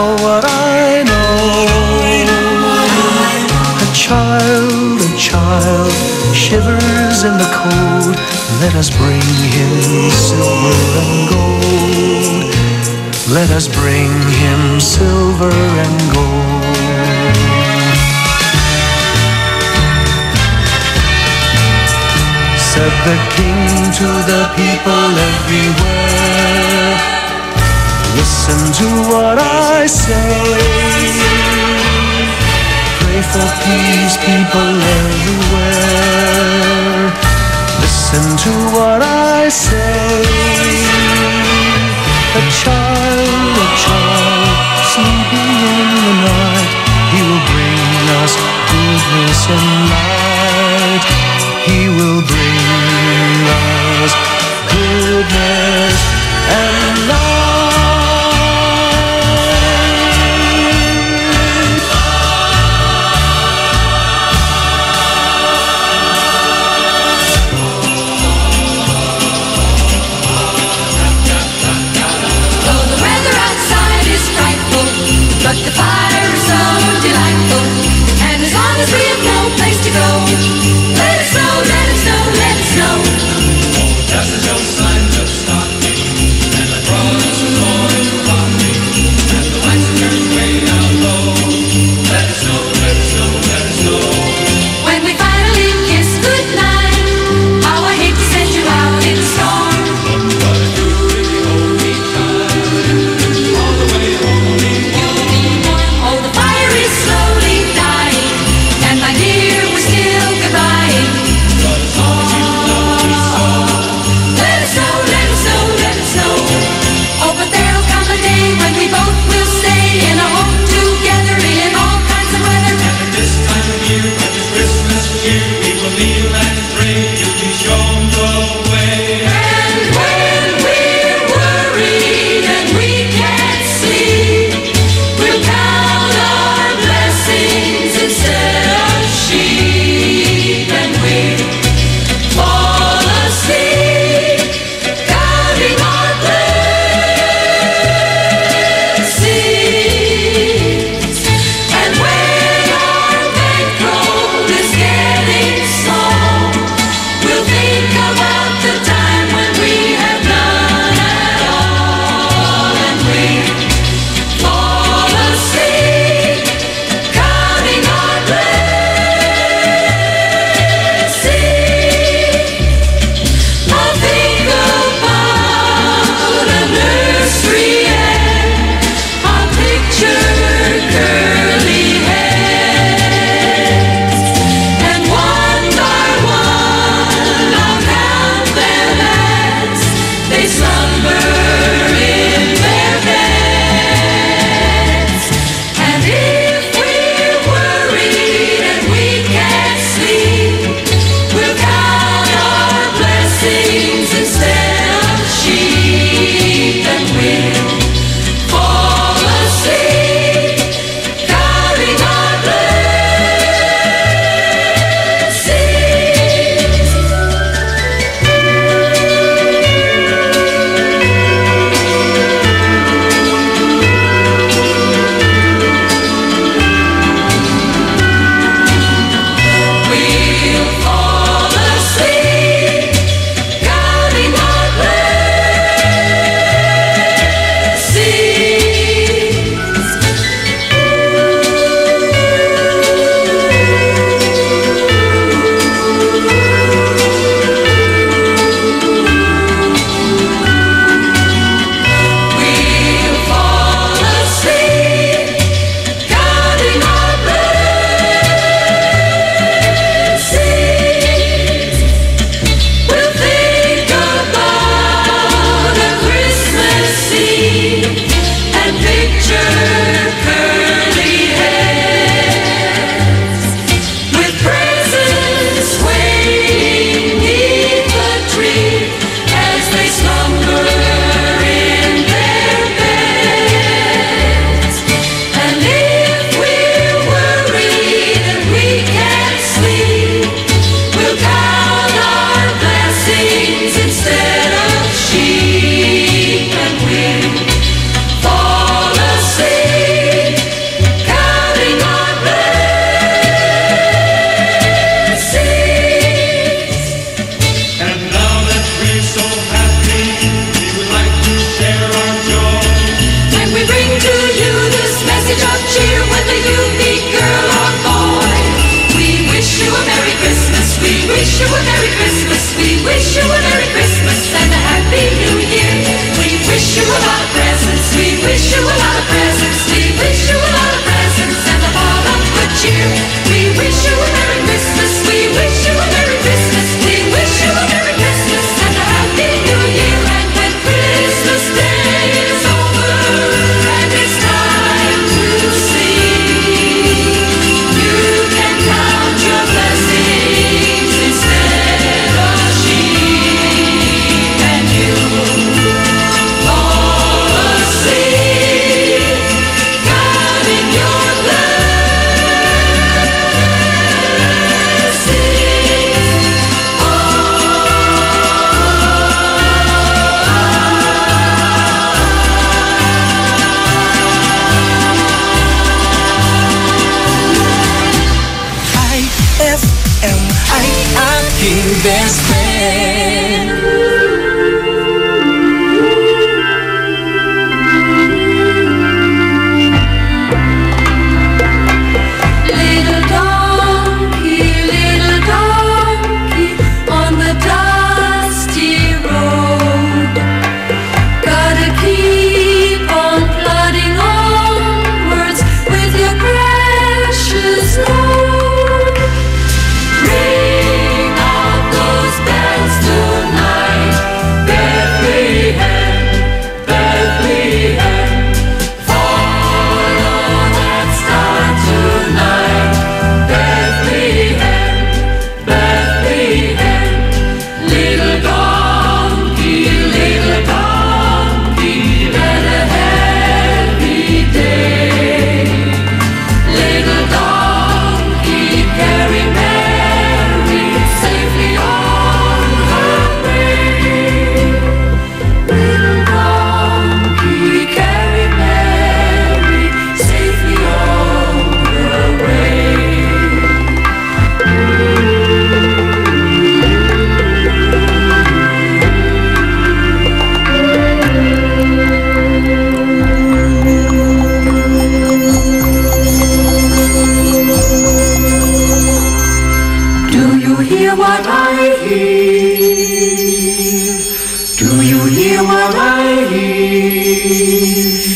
know what I know. A child shivers in the cold. Let us bring him silver and gold. Let us bring him silver and gold. Said the king to the people everywhere, listen to what I say. Pray for peace, people everywhere. Listen to what I say. A child sleeping in the night. He will bring us goodness and light. He will bring us goodness and light.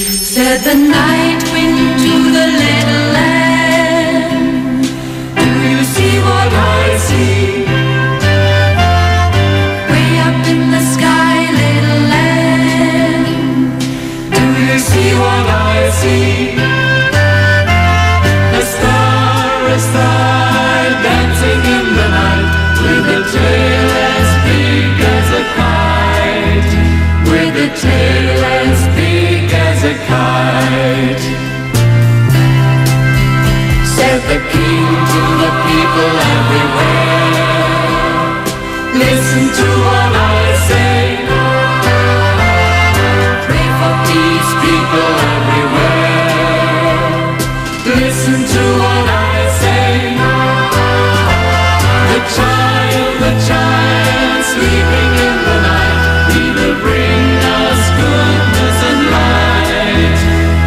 Said the night wind to the little lamb, do you see what I see? Way up in the sky, little lamb, do you see what I see? A star dancing in the night, with a tail as big as a kite, with a tail as big as a kite. Said the king to the people everywhere, listen to what I say. Pray for peace, people everywhere, listen to what I say. The child sleeping in the night, he will bring us goodness and light.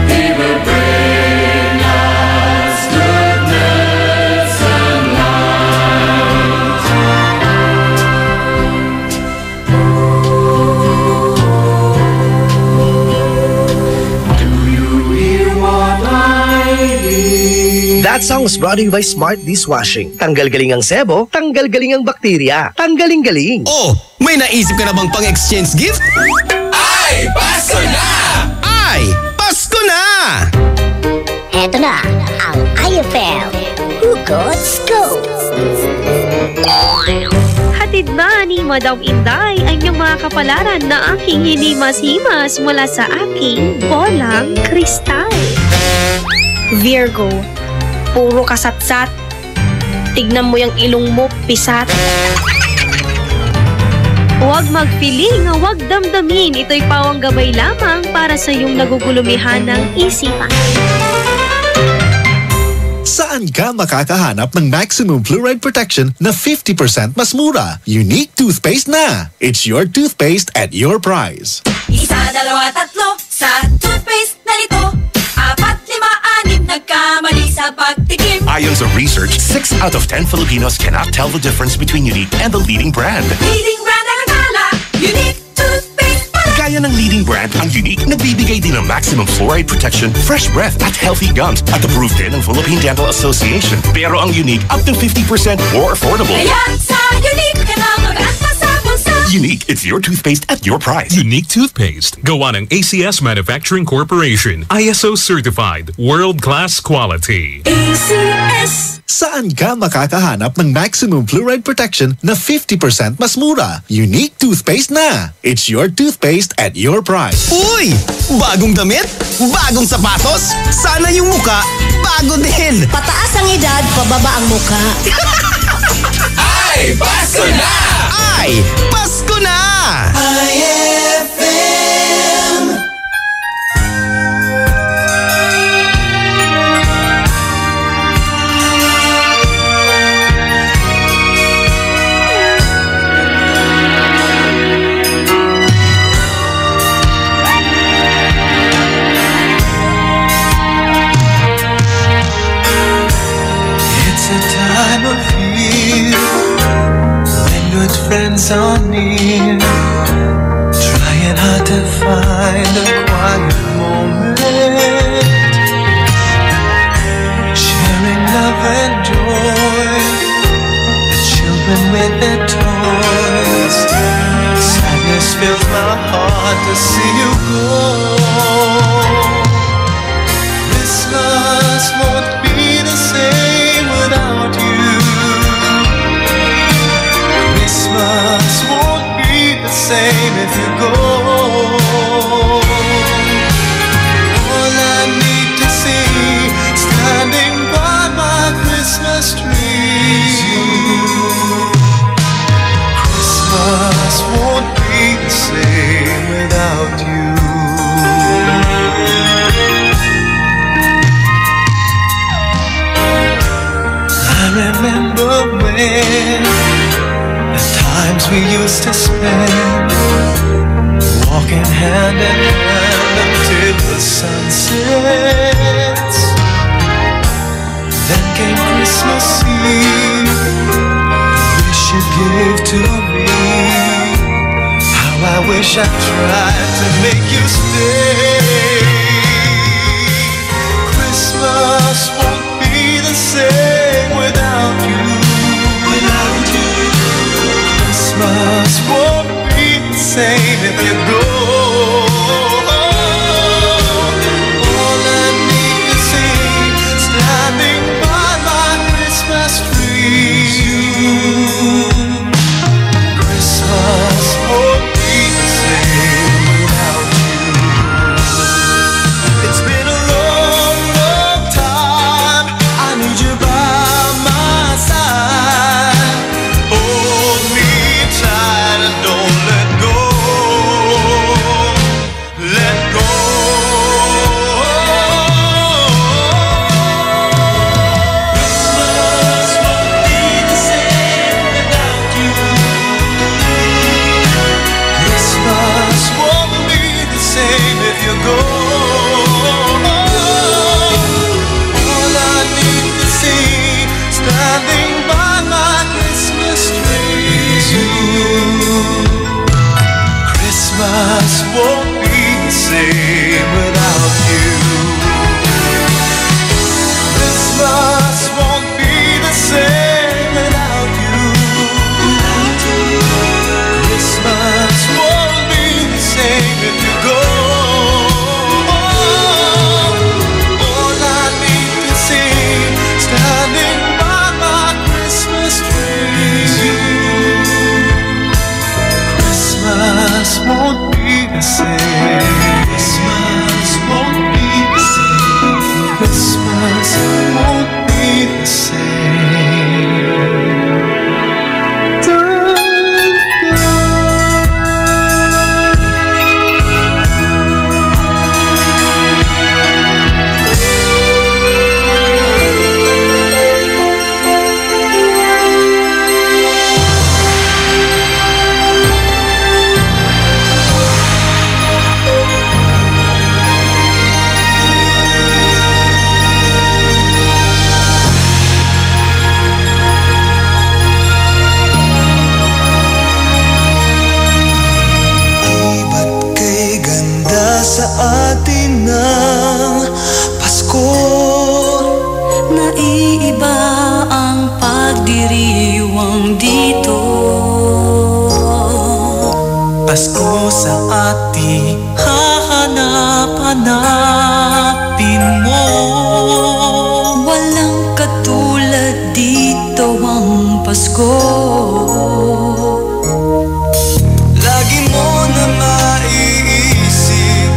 He will bring us goodness and light. Do you hear what I hear? That song is brought to you by Smart Dishwashing. Tanggal-galing ang sebo, tanggal-galing ang bakterya. Tanggaling-galing. Oh, may naisip ka na bang pang-exchange gift? Ay, Pasko na! Ay, Pasko na! Eto na ang IFL Hugot Scoop. Hatid na ni Madam Inday ang inyong mga kapalaran na aking hinimas-himas mula sa aking bolang kristal. Virgo, puro kasatsat. Tignan mo yung ilong mo, pisat. Huwag magpiling, huwag damdamin. Ito'y pawang gabay lamang para sa iyong nagugulumihan ng isipan. Saan ka makakahanap ng maximum fluoride protection na 50% mas mura? Unique toothpaste na! It's your toothpaste at your price. Isa, dalawa, tatlo sa toothpaste na nito. 4, 5, 6 nagkamali sa pagtikim. Ayon sa research, 6 out of 10 Filipinos cannot tell the difference between Unique and the leading brand. Leading brand ang akala, Unique toothpaste pala. Gaya ng leading brand, ang Unique nagbibigay din ng maximum fluoride protection, fresh breath at healthy gums at approved din ng Philippine Dental Association. Pero ang Unique, up to 50% more affordable. Kaya sa Unique ka na mag-atma sa bulsa. Unique, it's your toothpaste at your price. Unique toothpaste. Gawa ng ACS Manufacturing Corporation. ISO certified. World-class quality. ACS. Saan ka makakahanap ng maximum fluoride protection na 50% mas mura? Unique toothpaste na! It's your toothpaste at your price. Uy! Bagong damit? Bagong sapatos? Sana yung muka, bago din! Pataas ang edad, pababa ang muka. Ay, Pasko na! Ay, Pasko na! IFM. It's a time of year when good friends are near, trying hard to find a quiet moment, sharing love and joy, the children with their toys. Sadness fills my heart to see you go. Christmas won't be the same without you. Christmas won't be the same if you go. All I need to see standing by my Christmas tree. Christmas won't be the same without you. I remember when the times we used to spend, walking hand in hand until the sun sets. Then came Christmas Eve, the wish you gave to me. How I wish I tried to make you stay. Pasko. Lagi mo na maiisip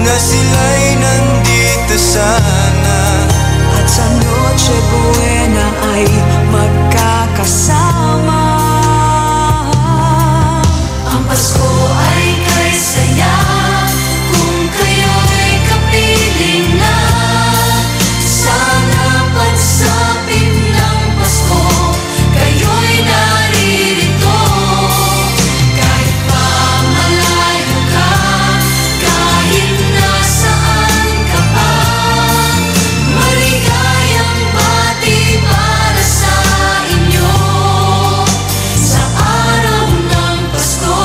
na sila'y nandito sana, at sa Noche Buena ay magkakasama. Ang Pasko ay kay saya kung kayo'y kapiling na. Sana pagsapit ng Pasko kayo'y naririto. Kahit pa malayo ka, kahit nasaan ka pa, maligayang bati para sa inyo sa araw ng Pasko.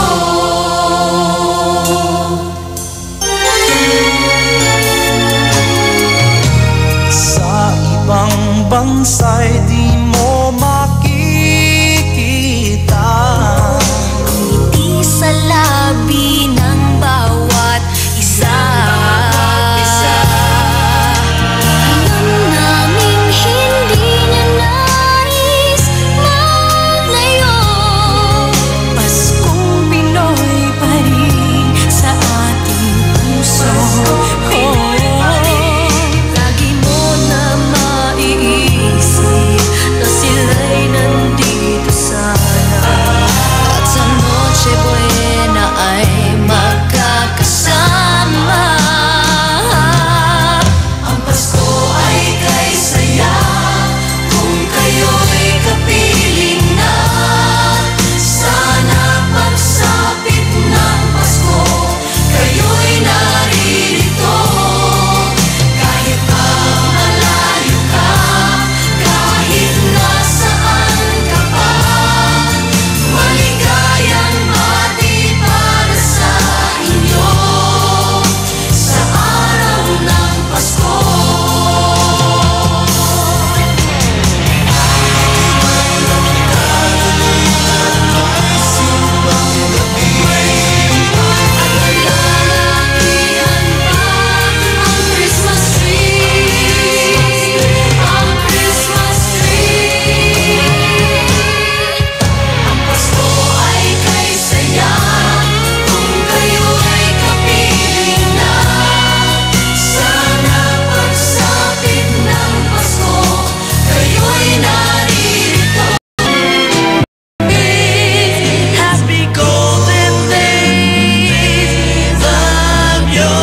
Sa ibang bansa'y di mo makikita ang ngiti sa labi ng bawat isa. Alam naming hindi niya nais maglayo. Paskong Pinoy pa rin sa ating puso. Lagi mo na maiisip na sila'y nandito sana, at sa Noche Buena ay magkakasama. Ang Pasko ay kay saya kung kayo'y kapiling na. Sana pagsapit ng Pasko kayo'y naririto. Kahit pa malayo ka, kahit nasaan ka pa, maligayang bati para sa inyo sa araw ng Pasko. Nalalakihan pa ang Christmas tree, ang Christmas tree. Ang Pasko ay kay saya kung kayo'y kapiling na. Sana pagsapit ng Pasko kayo'y naririto. Happy golden days of yore.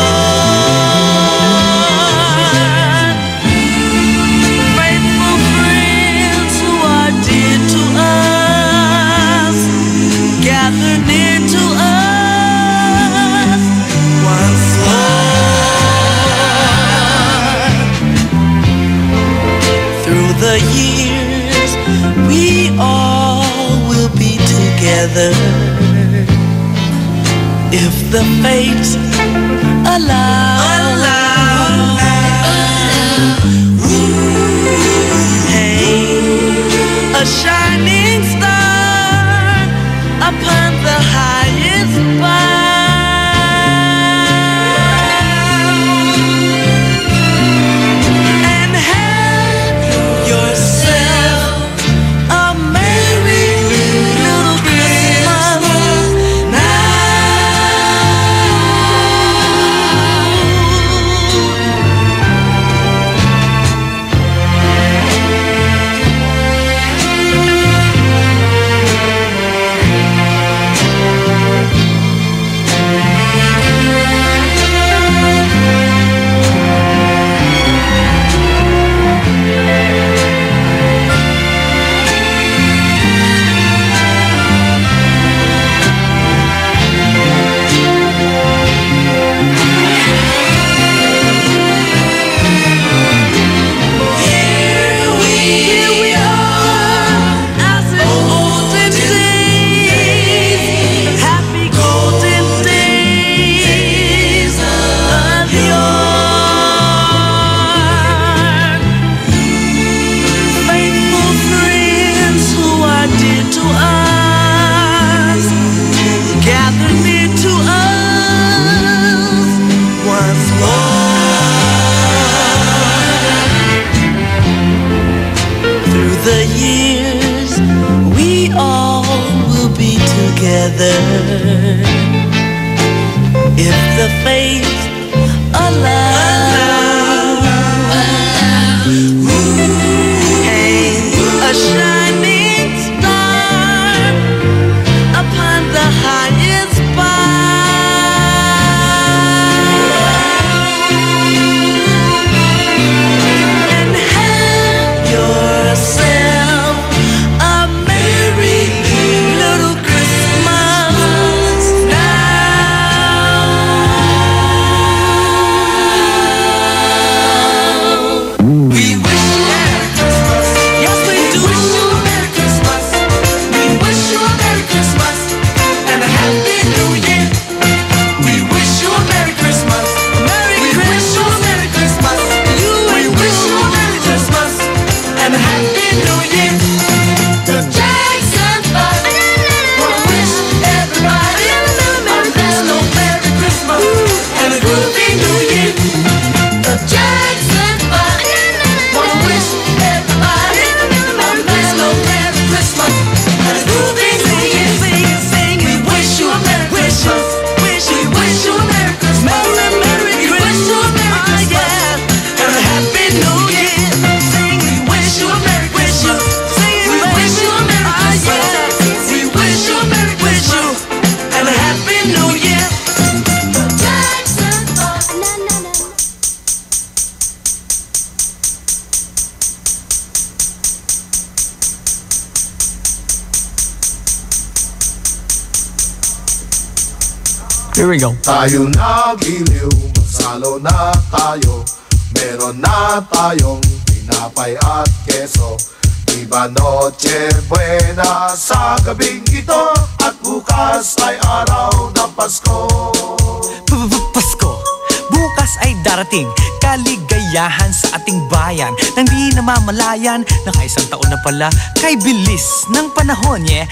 Faithful friends who are dear to us, gather near to us once more. Through the years, we all will be together if the fates allow. Hey, a shining star upon the highest bough, and have yourself a merry little Christmas now. together. If the fates allow, hang a shining star upon the highest and have yourself a merry little Christmas now. We wish you a Merry Christmas. Yes, we do. Wish you a Merry Christmas. We wish you a Merry Christmas and a Happy New Year. We wish you a Merry Christmas. We wish you a Merry Christmas. We wish you a Merry Christmas and a Happy New Year. The Jackson 5 will wish everybody a blessed Merry Christmas and a groovy New Year. The Jackson 5 will wish everybody a blessed Merry Christmas and a groovy New Year. Sing, we wish you a Merry Christmas. We wish you a Merry Christmas. We wish you a Merry Christmas and a Happy New Year. Sing, we wish you a Merry Christmas. We wish you a Merry Christmas. We wish you a Merry Christmas and a Happy New Year. The Jackson 5. Here we go. Tayo na giliw, magsalo na tayo. Meron na tayong tinapay at keso. Diba Noche Buena sa gabing ito, at bukas ay araw ng Pasko. Pasko, bukas ay darating kaligayahan sa ating bayan nang di namamalayan. Nakaisang taon na pala kay bilis ng panahon, yeah.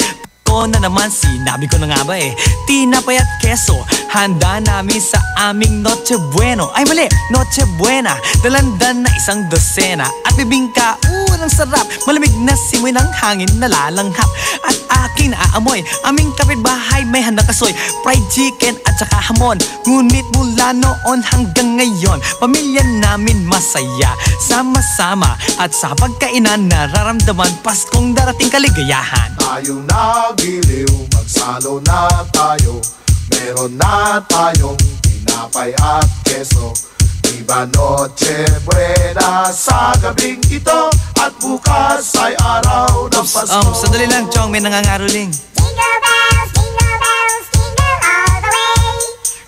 Ko na naman, sinabi ko na nga ba eh. Tinapay at keso, handa namin sa aming Noche Bueno. Ay mali, Noche Buena, dalandan na isang dosena. At bibingka, ang sarap, malamig na simoy ng hangin na lalanghap. At aking naaamoy, aming kapitbahay may handang kasoy, fried chicken at saka hamon. Ngunit mula noon hanggang ngayon, pamilya namin masaya, sama-sama at sa pagkainan nararamdaman Paskong darating kaligayahan. Tayo na giliw, magsalo na tayo. Meron na tayong tinapay at keso. Diba Noche Buena sa gabing ito, at bukas ay araw ng Pasko. Sandali lang, Chong, may nangangaroling. Jingle bells, jingle all the way.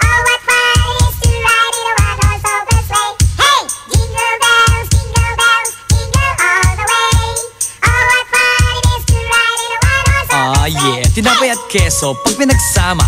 Oh, what fun it is to ride in a one-horse open sleigh. Hey! Jingle bells, jingle all the way. Oh, what fun it is to ride in a one-horse open sleigh. Yeah, tinapay at keso, pag pinagsama,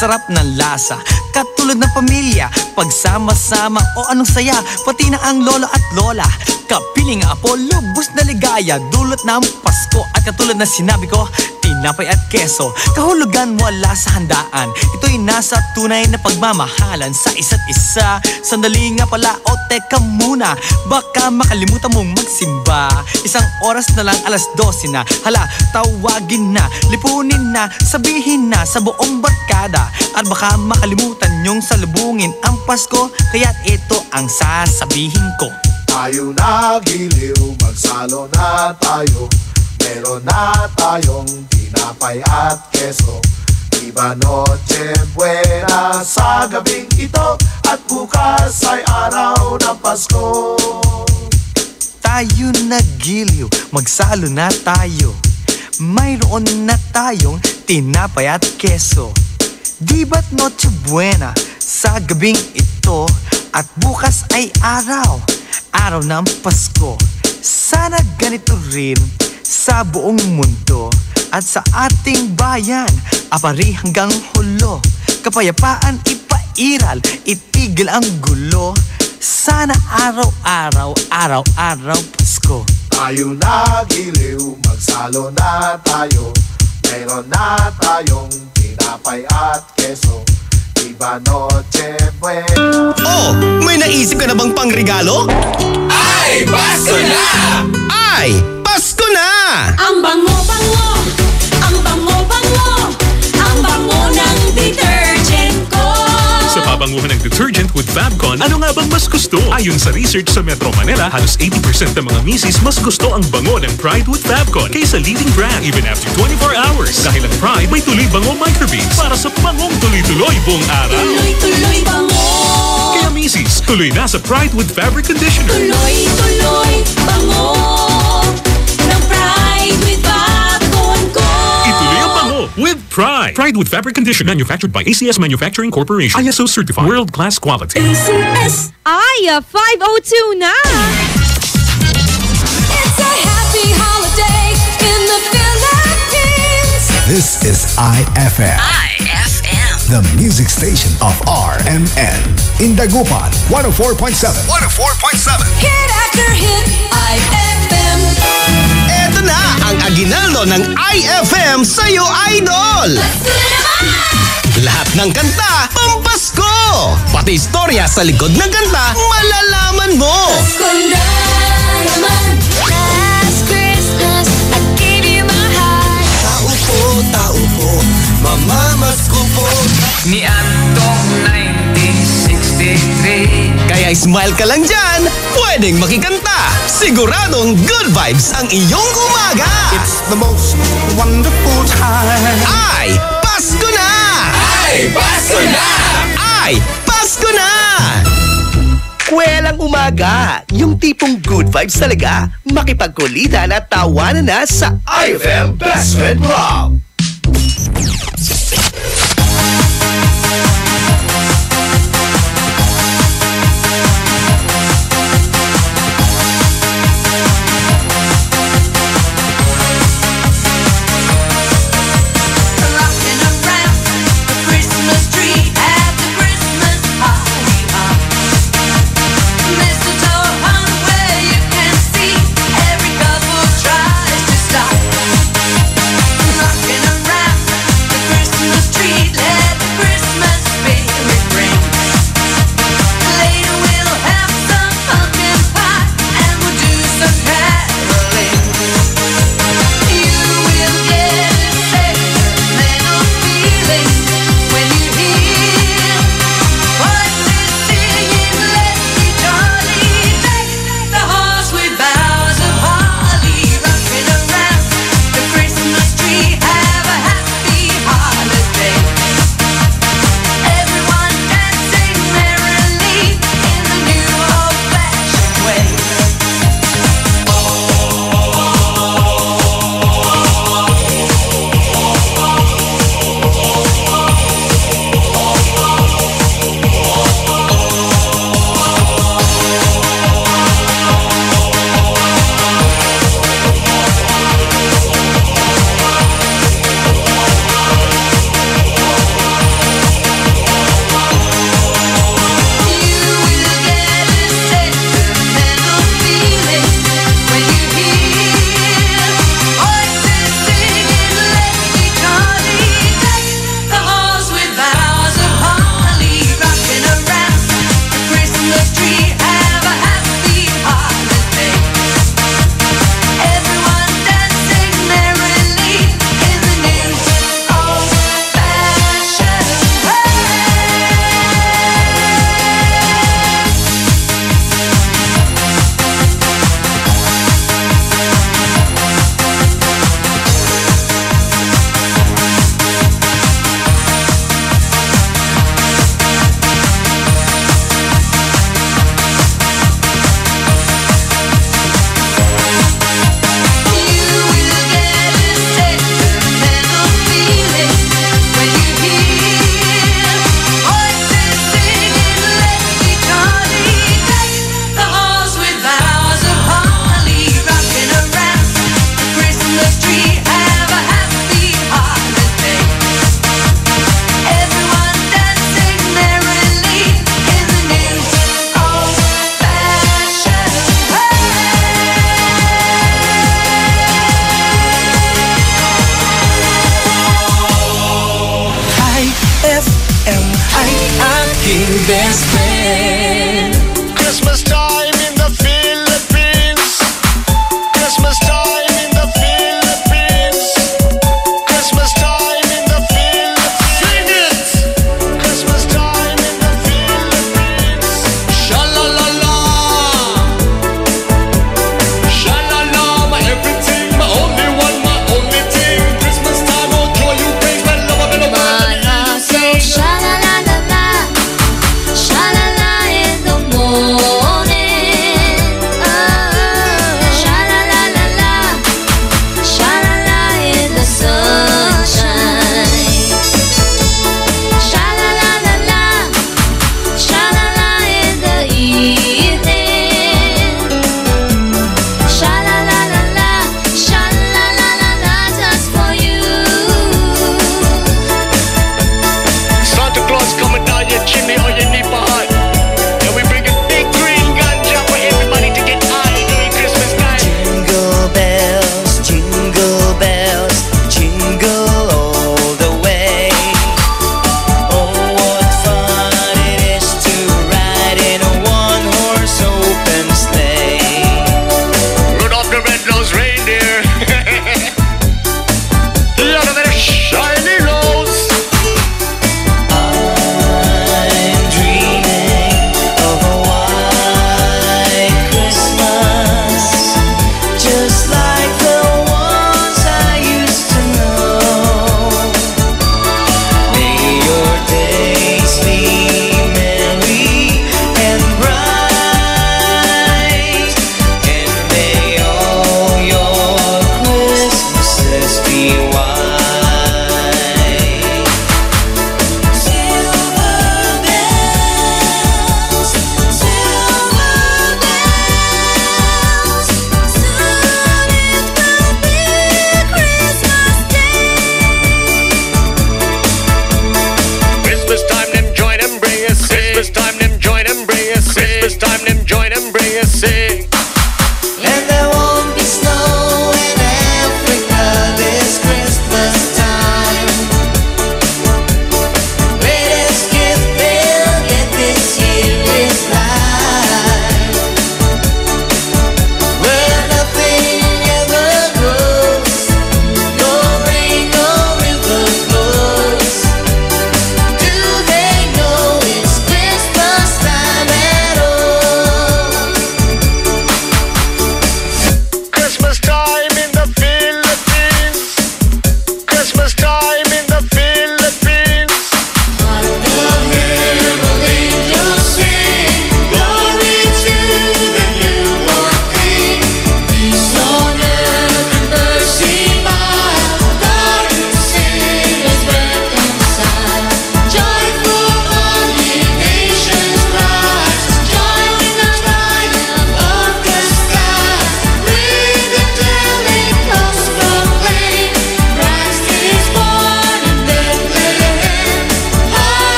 sarap ng lasa. Katulad ng pamilya, pagsama-sama, o anong saya, pati na ang lolo at lola. Kapiling apo, lubos na ligaya, dulot ng Pasko. At katulad na sinabi ko, tinapay at keso, kahulugan wala sa handaan. Ito'y nasa tunay na pagmamahalan sa isa't isa. Sandali nga pala, o teka muna, baka makalimutan mong magsimba. Isang oras na lang, 12:00 na. Hala, tawagin na, lipunin na, sabihin na sa buong barkada. At baka makalimutan nyong salubungin ang Pasko, kaya't ito ang sasabihin ko. Tayo na giliw, magsalo na tayo. Meron na tayong tinapay at keso. Diba Noche Buena sa gabing ito, at bukas ay araw ng Pasko. Tayo na giliw, magsalo na tayo. Mayroon na tayong tinapay at keso. Di ba't Noche Buena sa gabing ito, at bukas ay araw ng Pasko. Sana ganito rin sa buong mundo at sa ating bayan, apari hanggang hulo. Kapayapaan ipairal, itigil ang gulo. Sana araw-araw Pasko. Tayo na giliw, magsalo na tayo. Meron na tayong tinapay at keso. Diba Noche Buena? Oh, may naisip ka na bang pangregalo? Ay, Pasko na! Ay, Pasko na! Ang bango-bango, ang bango-bango. kabanguhan ng detergent with Fabcon, ano nga bang mas gusto? Ayon sa research sa Metro Manila, halos 80% ng mga misis mas gusto ang bango ng Pride with Fabcon kaysa leading brand even after 24 hours. Dahil ang Pride may tuloy bango microbeads para sa bangong tuloy-tuloy buong araw. Tuloy-tuloy bango. Kaya misis, tuloy na sa Pride with Fabric Conditioner. Tuloy-tuloy bango ng Pride with Fabcon ko. Ituloy ang bango with Pride. Pride with Fabric Conditioner, manufactured by ACS Manufacturing Corporation. ISO certified. World-class quality. ACS. Ay, 5:02 na! It's a happy holiday in the Philippines. This is IFM. IFM. The music station of RMN. In Dagupan, 104.7. 104.7. Hit after hit, IFM. Eto na ang aginaldo ng IFM sa'yo, Idol! Lahat ng kanta, pampasko! Pati istorya sa likod ng kanta, malalaman mo! Pasko na naman. Last Christmas, I gave you my heart. Tao po, mamamasko po. Ni Antong 1963. Kaya smile ka lang dyan, pwedeng makikanta. Siguradong good vibes ang iyong umaga. It's the most wonderful time. Ay, Pasko na! Ay, Pasko na! Ay, Pasko na! Kwelang umaga, yung tipong good vibes talaga. Makipagkulitan at tawanan na sa IFM Best Friend Rock. Rocking around the Christmas tree at the Christmas party hop. Mistletoe hung where you can see every couple tries to stop. Rocking around the Christmas tree.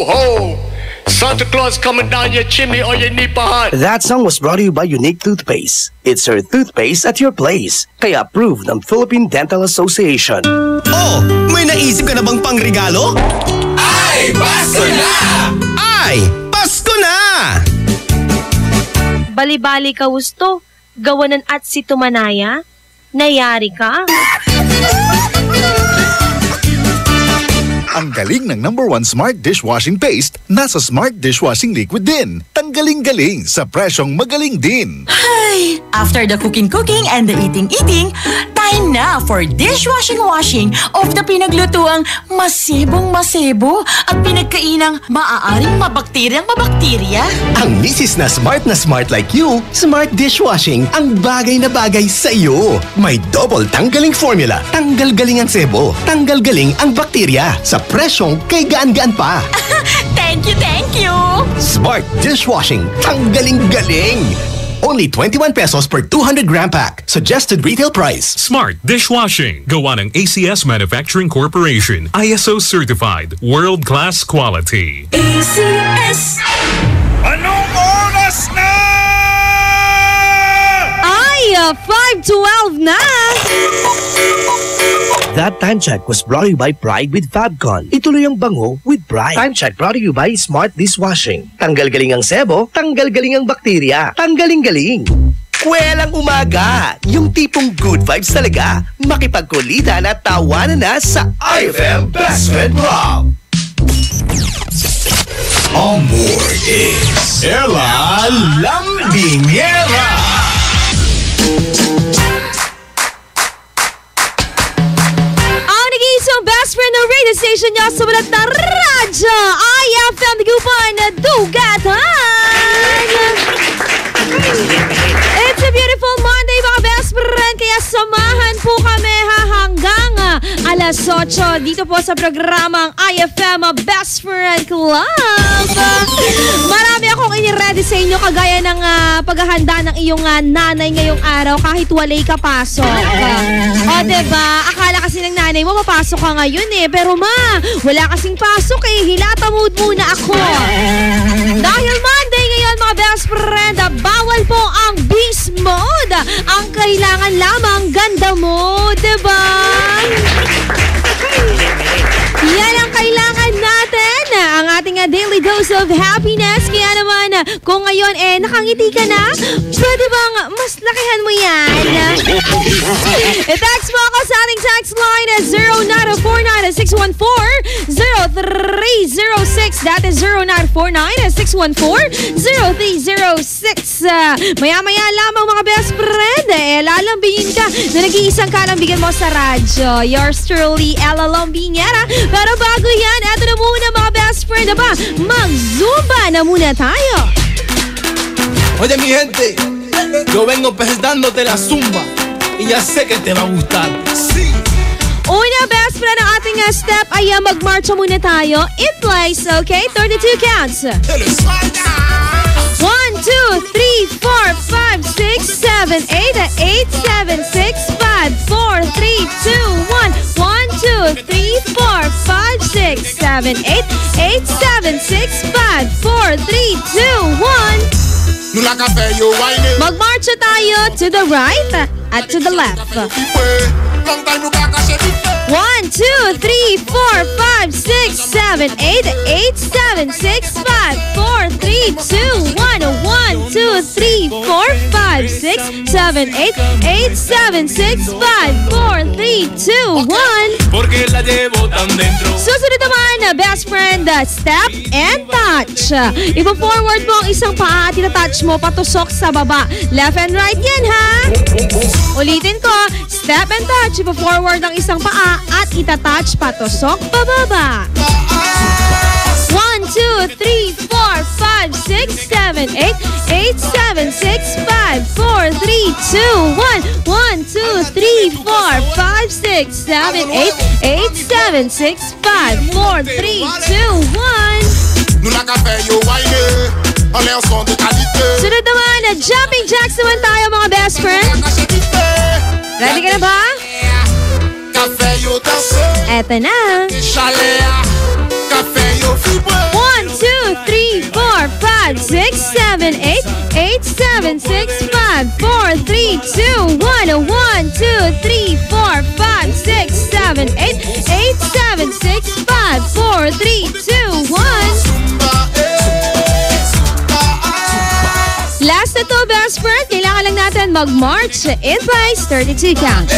ho! Santa Claus coming down your chimney or your nipahan. That song was brought to you by Unique Toothpaste. It's her toothpaste at your place. Kaya approved ng Philippine Dental Association. Oh, may naisip ka na bang pangregalo? Ay, Pasko na! Ay, Pasko na! Bali-bali ka gusto, gawanan at si Tumanaya, nayari ka. Ang galing ng #1 Smart Dishwashing Paste, nasa Smart Dishwashing Liquid din. Tanggaling-galing sa presyong magaling din. Ay, after the cooking and the eating, time na for dishwashing of the pinaglutuang masibong-masibo at pinagkainang maaaring mabakterya. Ang misis na smart like you, Smart Dishwashing ang bagay na bagay sa iyo. May double tanggaling formula. Tanggal galing ang sebo, tanggal galing ang bakterya. Sa presyong kay gaan-gaan pa. Thank you! Smart Dishwashing. Tanggaling-galing. Only 21 pesos per 200-gram pack. Suggested retail price. Smart Dishwashing. Gawa ng ACS Manufacturing Corporation. ISO certified. World-class quality. ACS. Anong oras na? Ay, 5:12 na! That time check was brought to you by Pride with Fabcon. Ituloy ang bango with Pride. Time check brought to you by Smart Dishwashing. Tanggal galing ang sebo, tanggal galing ang bakterya. Tanggaling-galing. Kwelang umaga. Yung tipong good vibes talaga. Makipagkulitan at tawanan na sa IFM Best Friend Rock. On board is Ella Lambingera. Ang best friend ng radio station niya sa balat na radyo, IFM Dagupan na Dugatan. It's a beautiful Monday mga best friend, kaya samahan po kami hanggang alas 8 dito po sa programang IFM Best Friend Club. Marami akong iniredy sa inyo kagaya ng paghahanda ng iyong nanay ngayong araw kahit walay ka pasok. O diba, akala kasi ng nanay mo mapasok ka ngayon pero ma, wala kasing pasok hilata mood muna ako. Dahil Monday ngayon mga best friend, bawal po ang beast mode. Ang kailangan lamang ganda mo, diba? Yan ang kailangan natin, ang ating daily dose of happiness. Kaya naman, kung ngayon nakangiti ka na, pwede bang mas lakihan mo yan? I-text mo ako sa ating text line at 0949-614-0306. That is 0949-614-0306. Maya-maya lamang mga best friend, lalambingin ka na nag-iisang kalambigan mo sa radyo. Yours truly, Ella Lambingera. Pero bago yan, eto na muna mga best friend. Mag-zumba na muna tayo. Oye mi gente, yo vengo presentándote la zumba y ya sé que te va a gustar. Sí. Una best friend ang ating step ay mag-marcha muna tayo. In place, okay? 32 counts. 1, 2, 3, 4, 5, 6, 7, 8, 8, 7, 6, 5, 4, 3, 2, 1. 1, 2, 3, 4, 5, 6, 7, 8, 8, 7, 6, 5, 4, 3, 2, 1. Magmarcha tayo to the right at to the left. 1, 2, 3, 4, 5, 6, 7, 8, 8, 7, 6, 5, 4, 3, 2, 1. 1, 2, 3, 4, 5, 6, 7, 8, 8, 7, 6, 5, 4, 3, 2, 1. Porque la llevo tan dentro. Susunod naman, best friend, step and touch. Ipo-forward mo ang isang paa at itatouch mo patusok sa baba. Left and right yan, ha? Ulitin ko, step and touch. Ipo-forward ang isang paa at itatouch patusok pababa. 1, 2, 3, 4, 5, 6, 7, 8, 8, 7, 6, 5, 4, 3, 2, 1. 1, 2, 3, 4, 5, 6, 7, 8, 8, 7, 6, 5, 4, 3, 2, 1. Sunod naman, jumping jacks naman tayo mga best friend. Ready ka na ba? Eto na. 1, 2, 3, 4, 5, 6, 7, 8, 8, 7, 6, 5, 4, 3, 2, 1. 1, 2, 3, 4, 5, 6, 7, 8, 8, 7, 6, 5, 4, 3, 2, 1. Last na to, best friend. Kailangan lang natin mag-march in place, 32 counts.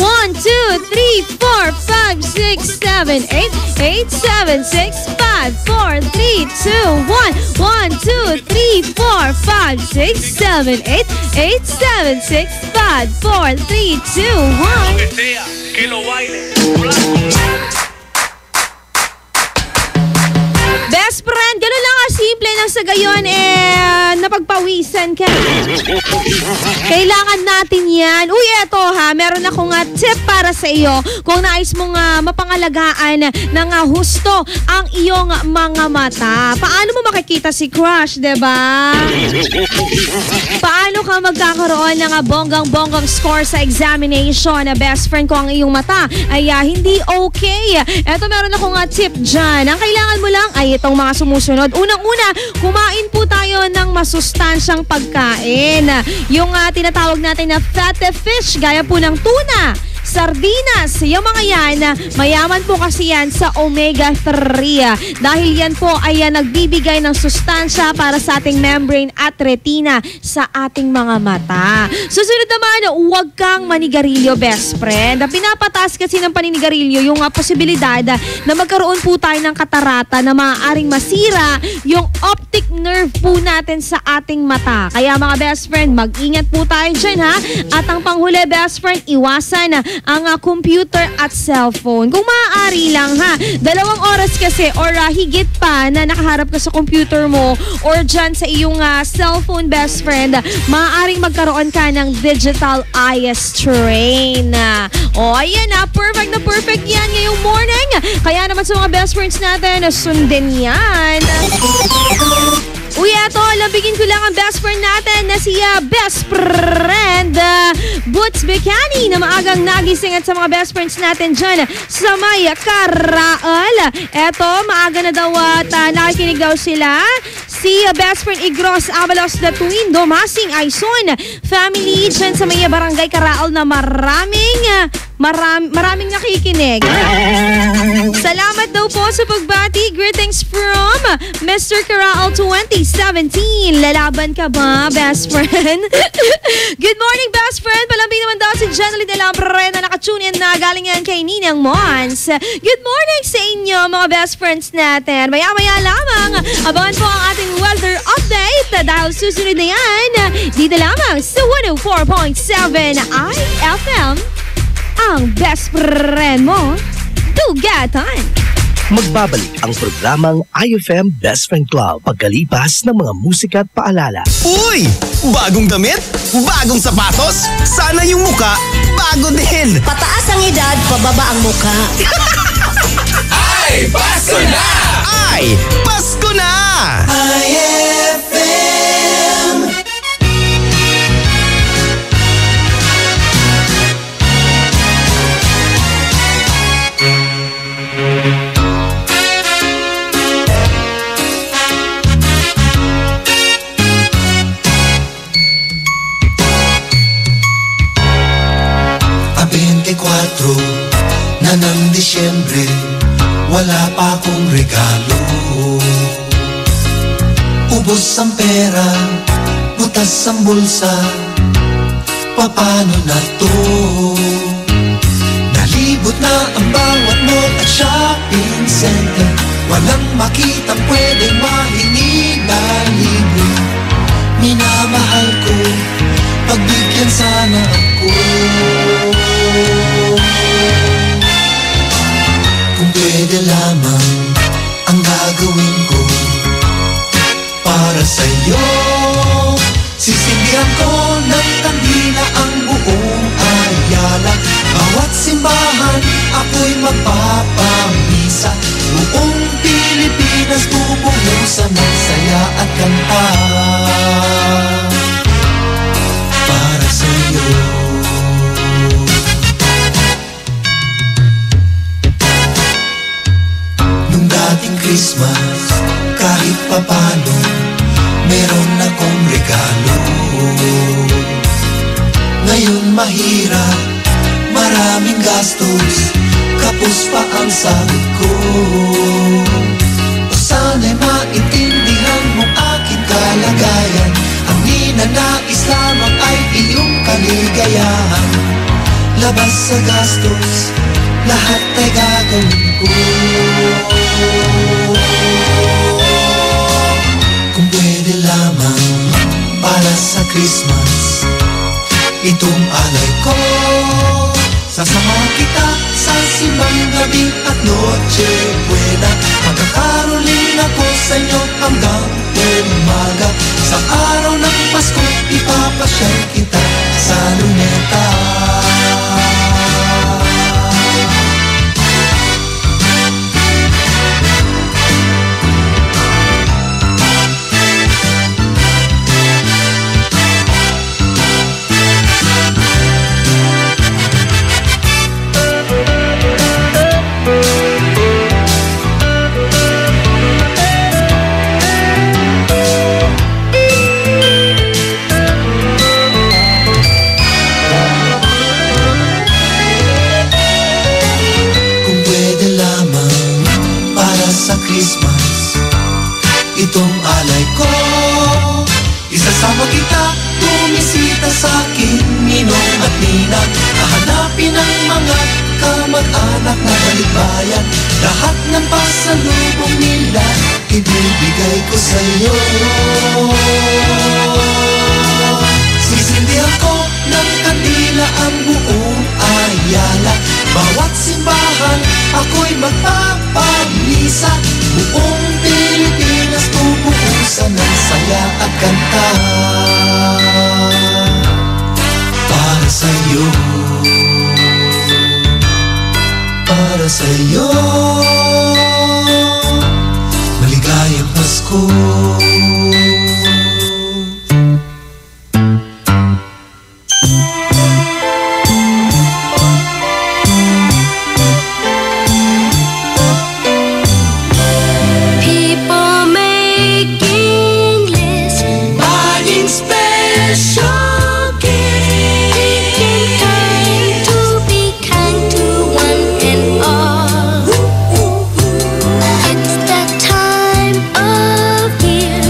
1, 2, 3, 4, 5, 6, 7, 8, 8, 7, 6, 5, 4, 3, 2, 1. 1, 2, 3, 4, 5, 6, 7, 8, 8, 7, 6, 5, 4, 3, 2, 1. Best friend, gano'n lang simple nang sa gayon napagpawisan ka. Kailangan natin yan. Uy, eto ha, meron akong tip para sa iyo kung nais mong mapangalagaan ng husto ang iyong mga mata. Paano mo makikita si crush, diba? Paano ka magkakaroon ng bonggang-bonggang score sa examination na best friend ko ang iyong mata ay hindi okay? Eto, meron akong tip dyan. Ang kailangan mo lang ay itong mga sumusunod. Unang-una, kumain po tayo ng masustansyang pagkain. Yung tinatawag natin na fatty fish, gaya po ng tuna, sardinas, yung mga yan, mayaman po kasi yan sa omega-3. Dahil yan po ay nagbibigay ng sustansya para sa ating membrane at retina sa ating mga mata. Susunod naman, huwag kang manigarilyo, best friend. Pinapataas kasi ng paninigarilyo yung posibilidad na magkaroon po tayo ng katarata na maaaring masira yung optic nerve po natin sa ating mata. Kaya mga best friend, mag-ingat po tayo dyan ha. At ang panghuli, best friend, iwasan ang computer at cellphone. Kung maaari lang ha, 2 oras kasi or higit pa na nakaharap ka sa computer mo or dyan sa iyong cellphone, best friend, maaaring magkaroon ka ng digital eye strain. O ayan perfect na perfect yan ngayong morning. Kaya naman sa mga best friends natin, sundin yan. Uy, eto, labigin ko lang ang best friend natin na si best friend Boots Bicani na maagang nagising at sa mga best friends natin dyan sa may Karaal. Eto, maaga na daw at nakikinig daw sila. Si best friend Igros Avalos the Twin, Domasing Aison family dyan sa may barangay Karaal na maraming nakikinig. Salamat daw po sa pagbati. Greetings from Mr. Karaal 2017. Lalaban ka ba, best friend? Good morning, best friend. Palambing naman daw si Janeline de Lambre na nakatune in na galing yan kay Ninang Mons. Good morning sa inyo, mga best friends natin. Maya-maya lamang, abangan po ang ating weather update dahil susunod na yan dito lamang sa 104.7 IFM. Ang best friend mo, tugatan. Magbabalik ang programang IFM Best Friend Club pagkalipas ng mga musika at paalala. Uy! Bagong damit? Bagong sapatos? Sana yung muka bago din! Pataas ang edad, pababa ang muka. Ay! Pasko na! Ay! Pasko na! IFM! Na ng Disyembre, wala pa akong regalo. Ubos ang pera, butas ang bulsa, paano na to? Nalibot na ang bawat mall at shopping center, walang makitang pwedeng mahingi na libre. Minamahal ko, pagbigyan sana ako. Kung pwede lamang ang gagawin ko para sa'yo, sisindihan ko ng kandila ang buong Ayala. Bawat simbahan ako'y magpapamisa, buong Pilipinas bubuhusan ng saya at kanta para sa'yo. Dating Christmas, meron akong regalo. Ngayon mahirap, maraming gastos, kapos pa ang sahod ko. O sana'y maintindihan mo aking kalagayan. Ang ninanais lamang ay iyong kaligayahan. Labas sa gastos, lahat ay gagawin ko. Kung pwede lamang para sa Christmas, itong alay ko. Sasama kita sa simbang gabi at noche buena. Magkakaroling ako sa inyo hanggang umaga. Sa araw ng Pasko, ipapasyal kita sa luneta. Christmas, itong alay ko. Isasama kita, bumisita sa akin, ninong at ninang. Hahanapin ang mga kamag-anak na balikbayan. Lahat ng pasalubong nila, ibibigay ko sa'yo. Sisindihan ko ng kandila ang buong Ayala. Bawat simbahan, ako'y magpapamisa. Buong Pilipinas bubuhusan ng saya at kanta. Para sa'yo, para sa'yo, maligayang Pasko. It's that time of year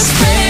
best friend.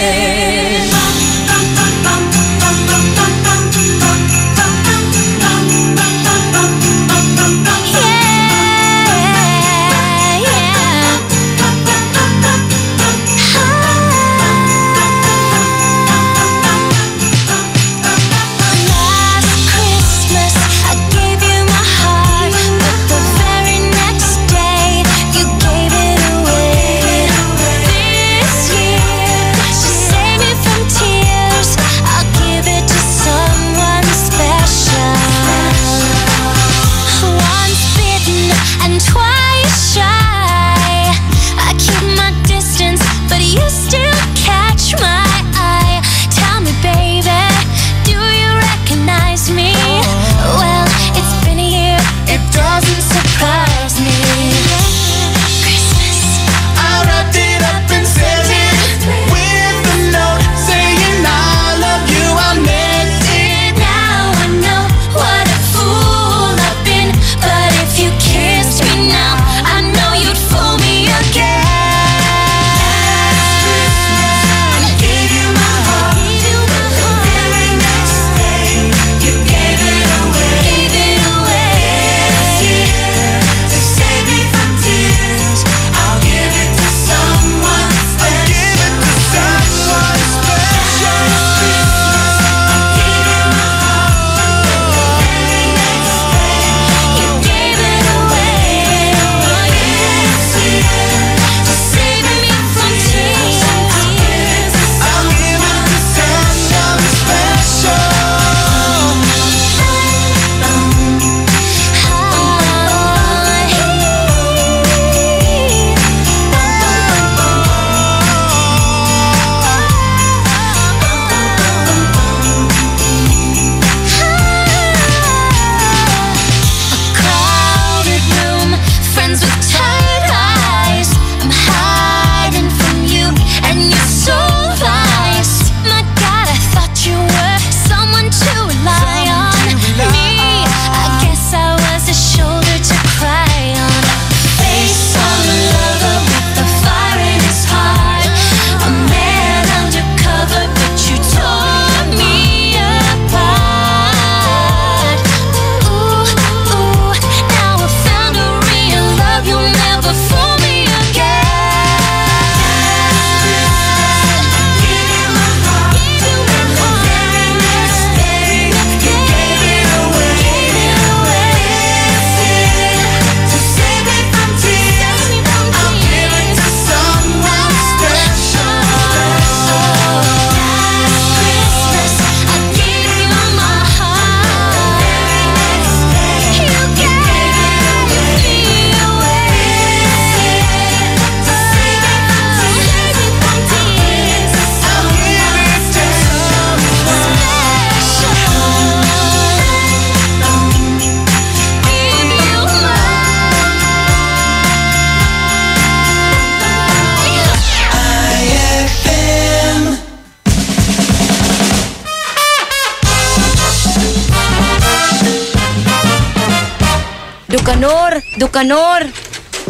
Dukanor!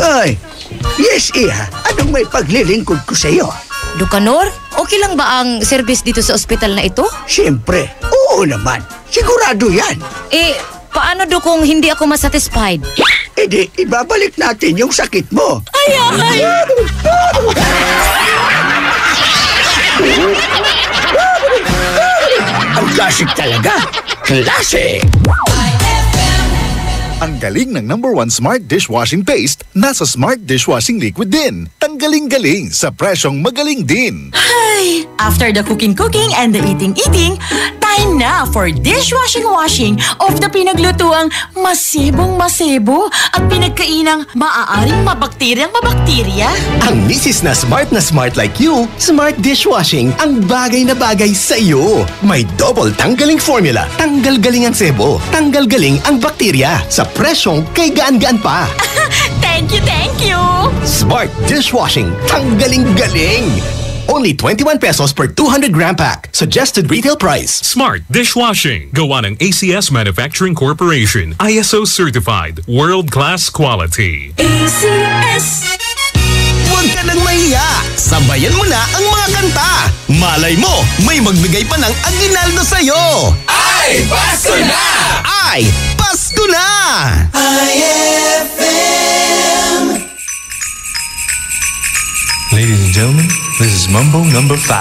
Ay, yes, Iha. Anong may paglilingkod ko sa iyo? Dukanor, okay lang ba ang service dito sa ospital na ito? Siyempre, oo naman. Sigurado yan. Paano kung hindi ako masatisfied? Di, ibabalik natin yung sakit mo. Ay! Ang classic talaga. Classic! Ang galing ng #1 Smart Dishwashing Paste nasa Smart Dishwashing Liquid din. Tanggaling-galing sa presyong magaling din. Ay, after the cooking and the eating, time na for dishwashing of the pinaglutuang masibong-masibo at pinagkainang maaaring mabakterya. Ang misis na smart like you, Smart Dishwashing ang bagay na bagay sa iyo. May double tanggaling formula. Tanggal galing ang sebo. Tanggal galing ang bakterya. Sa presyong kay gaan-gaan pa. Thank you! Smart Dishwashing. Tanggaling-galing. Only 21 pesos per 200-gram pack. Suggested retail price. Smart Dishwashing. Gawa ng ACS Manufacturing Corporation. ISO certified. World-class quality. ACS. Huwag ka nang mahiya. Sabayan mo na ang mga kanta. Malay mo, may magbigay pa ng aginaldo sa'yo. Ay, Pasko na! Ay, Pasko na! IFM. Ladies and gentlemen, this is Mambo number 5.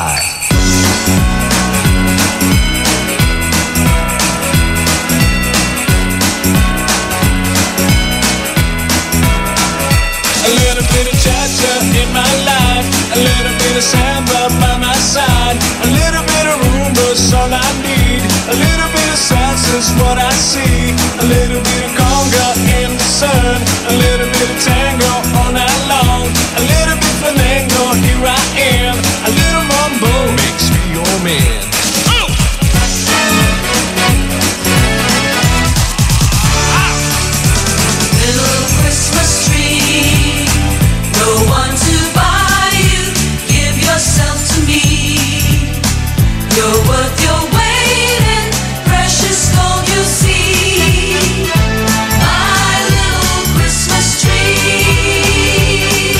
A little bit of cha-cha in my life, a little bit of samba by my side, a little bit of rumba's all I need, a little bit of salsa's what I see, a little bit of conga in the sun, a little bit of tango all night long, a little bit flamenco, here I am, a little mambo makes me your man. Little Christmas tree, no one to buy you. Give yourself to me. You're worth your weight in precious gold. You see, my little Christmas tree.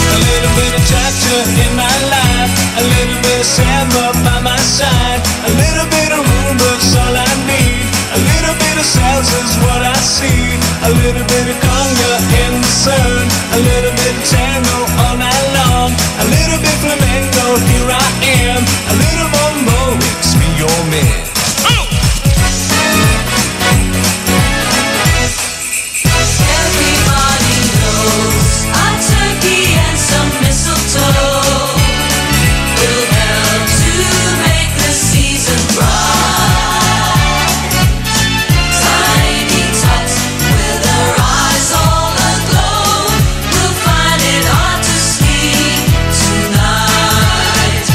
A little bit of cha-cha in my life, a little bit of samba by my side, a little bit of rumba's all I need, a little bit of salsa's what I see, a little bit of conga in the sun, a little bit of tango all night long, a little bit flamenco, here I am, a little mambo makes me your man. Everybody knows a turkey and some mistletoe will help to make the season bright. Tiny tots with their eyes all aglow will find it hard to sleep tonight.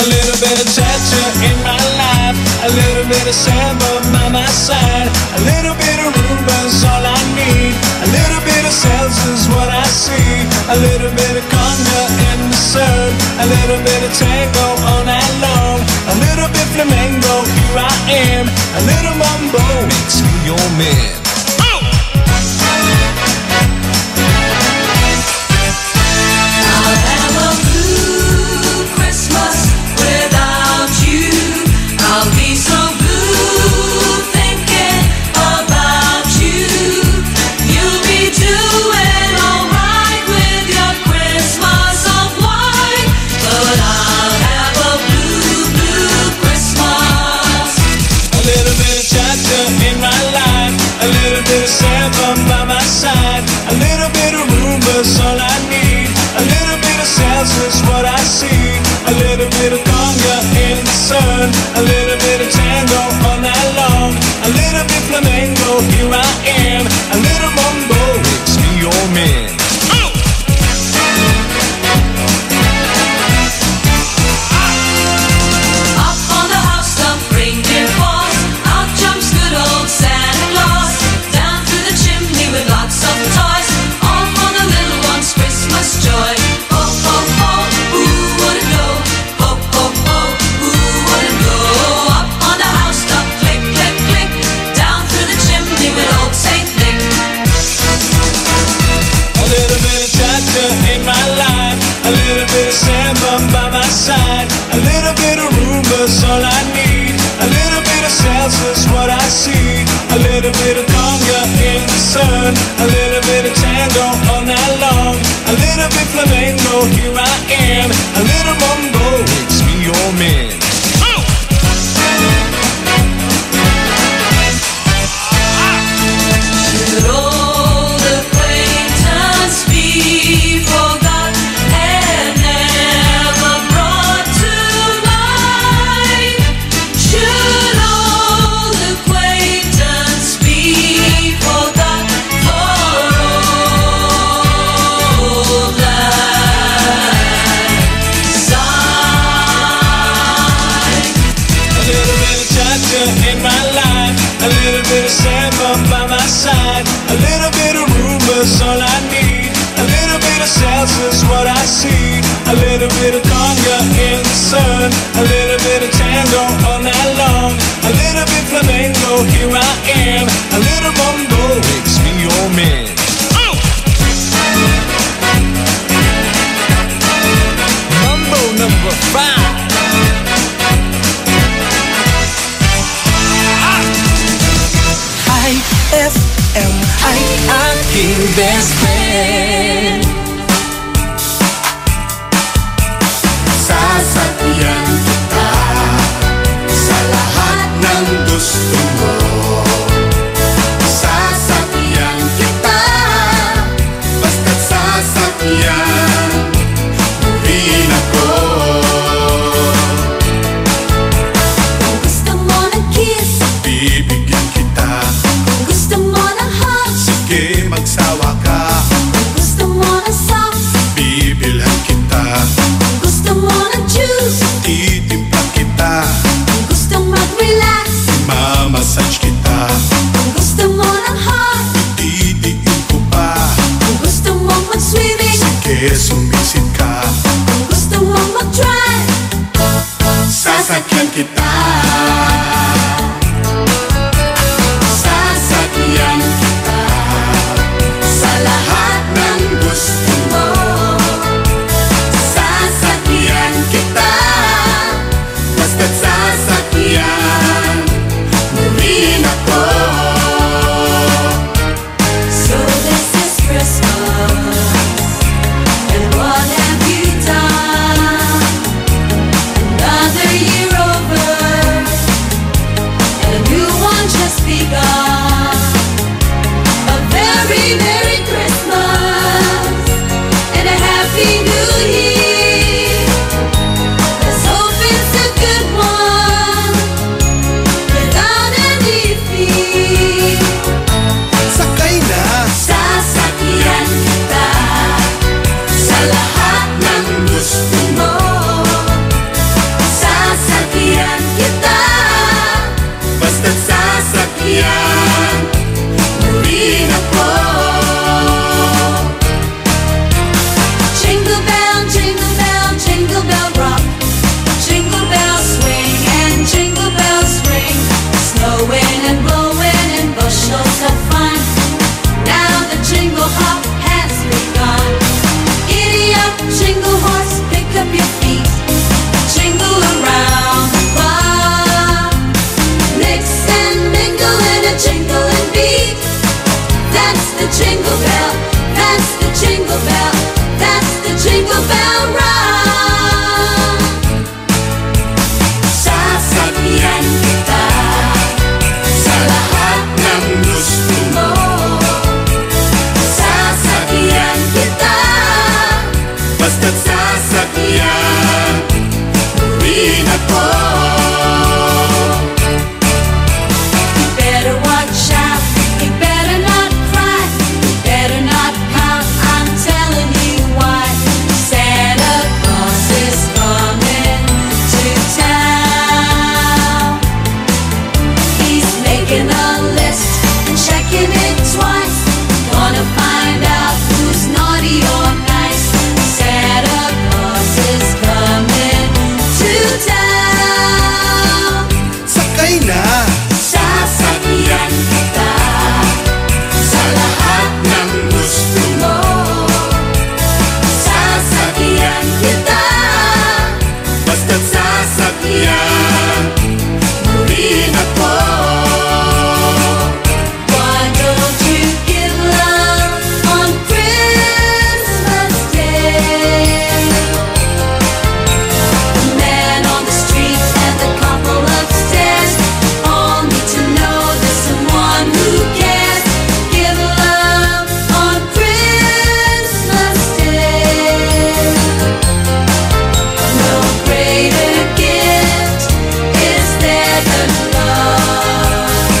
A little bit of cha-cha in my life, a little bit of samba by my side, a little bit of rumba's all I need, a little bit of salsa's what I see, a little bit of conga in the sun, a little bit of tango all night long, a little bit flamenco, here I am, a little mambo makes me your man. I'll have a blue Christmas without you. I'll be so blue thinking about you. You'll be doing alright with your Christmas of white, but I'll have a blue, blue Christmas. A little bit of cha-cha in my life, a little bit of samba by my side, a little bit of rumba's all I need, a little bit of salsa's what I see, a little bit of conga in the sun, a little bit of tango all night long, a little bit flamenco, here I am, a little mambo makes me your man. Up on the housetop, reindeer falls. Out jumps good old Santa Claus. Down through the chimney with lots of toys. All for the little one's Christmas joy. Ho, ho, ho, who wouldn't go? Ho, ho, ho, who wouldn't go? Up on the housetop, click, click, click. Down through the chimney with old Saint Nick. A little bit of cha-cha in my life, a little bit of samba by my side, a little bit of rumba's all I need, a little bit of salsa's what I see, a little bit of conga in the sun, a little bit of tango all night long, a little bit flamenco, here I am, a little mambo makes me your man. Should old acquaintance be forgot and never brought to mind? Should old acquaintance be forgot for old lang syne? A little bit of cha-cha in my life, a little bit of samba by my side, a little bit of rumba's all I need, a little bit of salsa's what I see, a little bit of conga in the sun, a little bit of tango all night long, a little bit flamenco, here I am, a little mambo makes me your man. ay aking best friend. Sasakyan kita sa lahat ng gusto mo. Sasakyan kita, basta't sasakyan mo rin ako. Kung gusto mo ng kiss, Bibigyan kita, kung gusto mo ng hug, sige magsawa ka. kung gusto mo ng socks, Bibilhan kita, kung gusto mo ng juice, titimpla kita, kung gusto mag-relax, mamassage kita, kung gusto mo ng hot, didiin ko pa. kung gusto mo mag-swimming, Sige sumisid ka, kung gusto mo mag-drive, sasakyan kita. Sasakyan kita sa lahat ng gusto mo. Sasakyan kita, basta't sasakyan mo rin ako. so this is Christmas, and what have you done? Another year over, and a new one just begun. A very Merry Christmas and a Happy New Year. Let's hope it's a good one without any fear. Sakay na, Sasakyan kita sa lahat ng gusto mo. Sasakyan kita, basta't sasakyan mo rin ako. jingle bell, jingle bell rock. Jingle bells swing and jingle bells ring. Snowing and blowing and bushels of fun. Now the jingle hop has begun. Giddy up, jingle horse, pick up your feet. Jingle around the clock. Mix and mingle in a jingling beat. That's the jingle bell, that's the jingle bell, that's the jingle bell rock. Sasakyan kita sa lahat ng gusto mo. Sasakyan kita, Basta't sasakyan mo rin ako. you better watch out, you better not cry, you better not pout, I'm telling you why. Santa Claus is coming to town. He's making a list and checking it twice. Gonna find out who's naughty or nice. Santa Claus is coming to town. Sakay na, Sasakyan kita sa lahat ng gusto mo. Sasakyan kita, basta't sasakyan mo rin ako. why don't you give love on Christmas Day? The man on the street and the couple upstairs all need to know there's someone who cares. Give love on Christmas Day. No greater gift is there than love.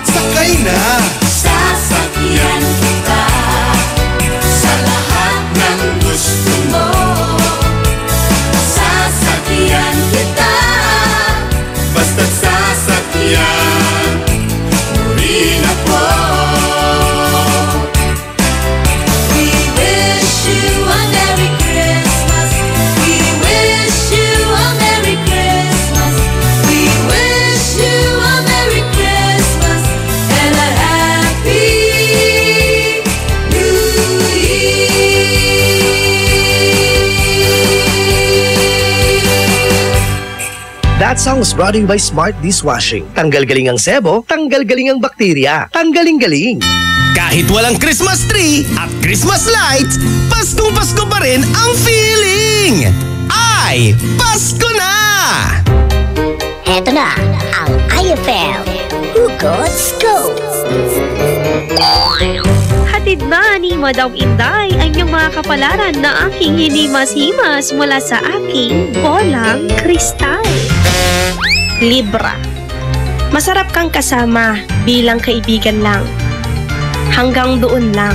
Sakay na, Sasakyan kita sa lahat ng gusto mo. Sasakyan kita, basta't sasakyan mo rin ako. we wish you a Merry Christmas. We wish you a Merry Christmas. We wish you a Merry Christmas and a Happy New That song is brought to you by Smart Dishwashing. Tanggal galing ang sebo, tanggal galing ang bakterya. Tanggaling galing. Kahit walang Christmas tree at Christmas lights, Paskong Pasko pa rin ang feeling! Ay, Pasko na! Eto na ang IFM Hugot Scoop. Hatid na ni Madam Inday ang inyong mga kapalaran na aking hinimas-himas mula sa aking bolang kristal. Libra. Masarap kang kasama bilang kaibigan lang. Hanggang doon lang.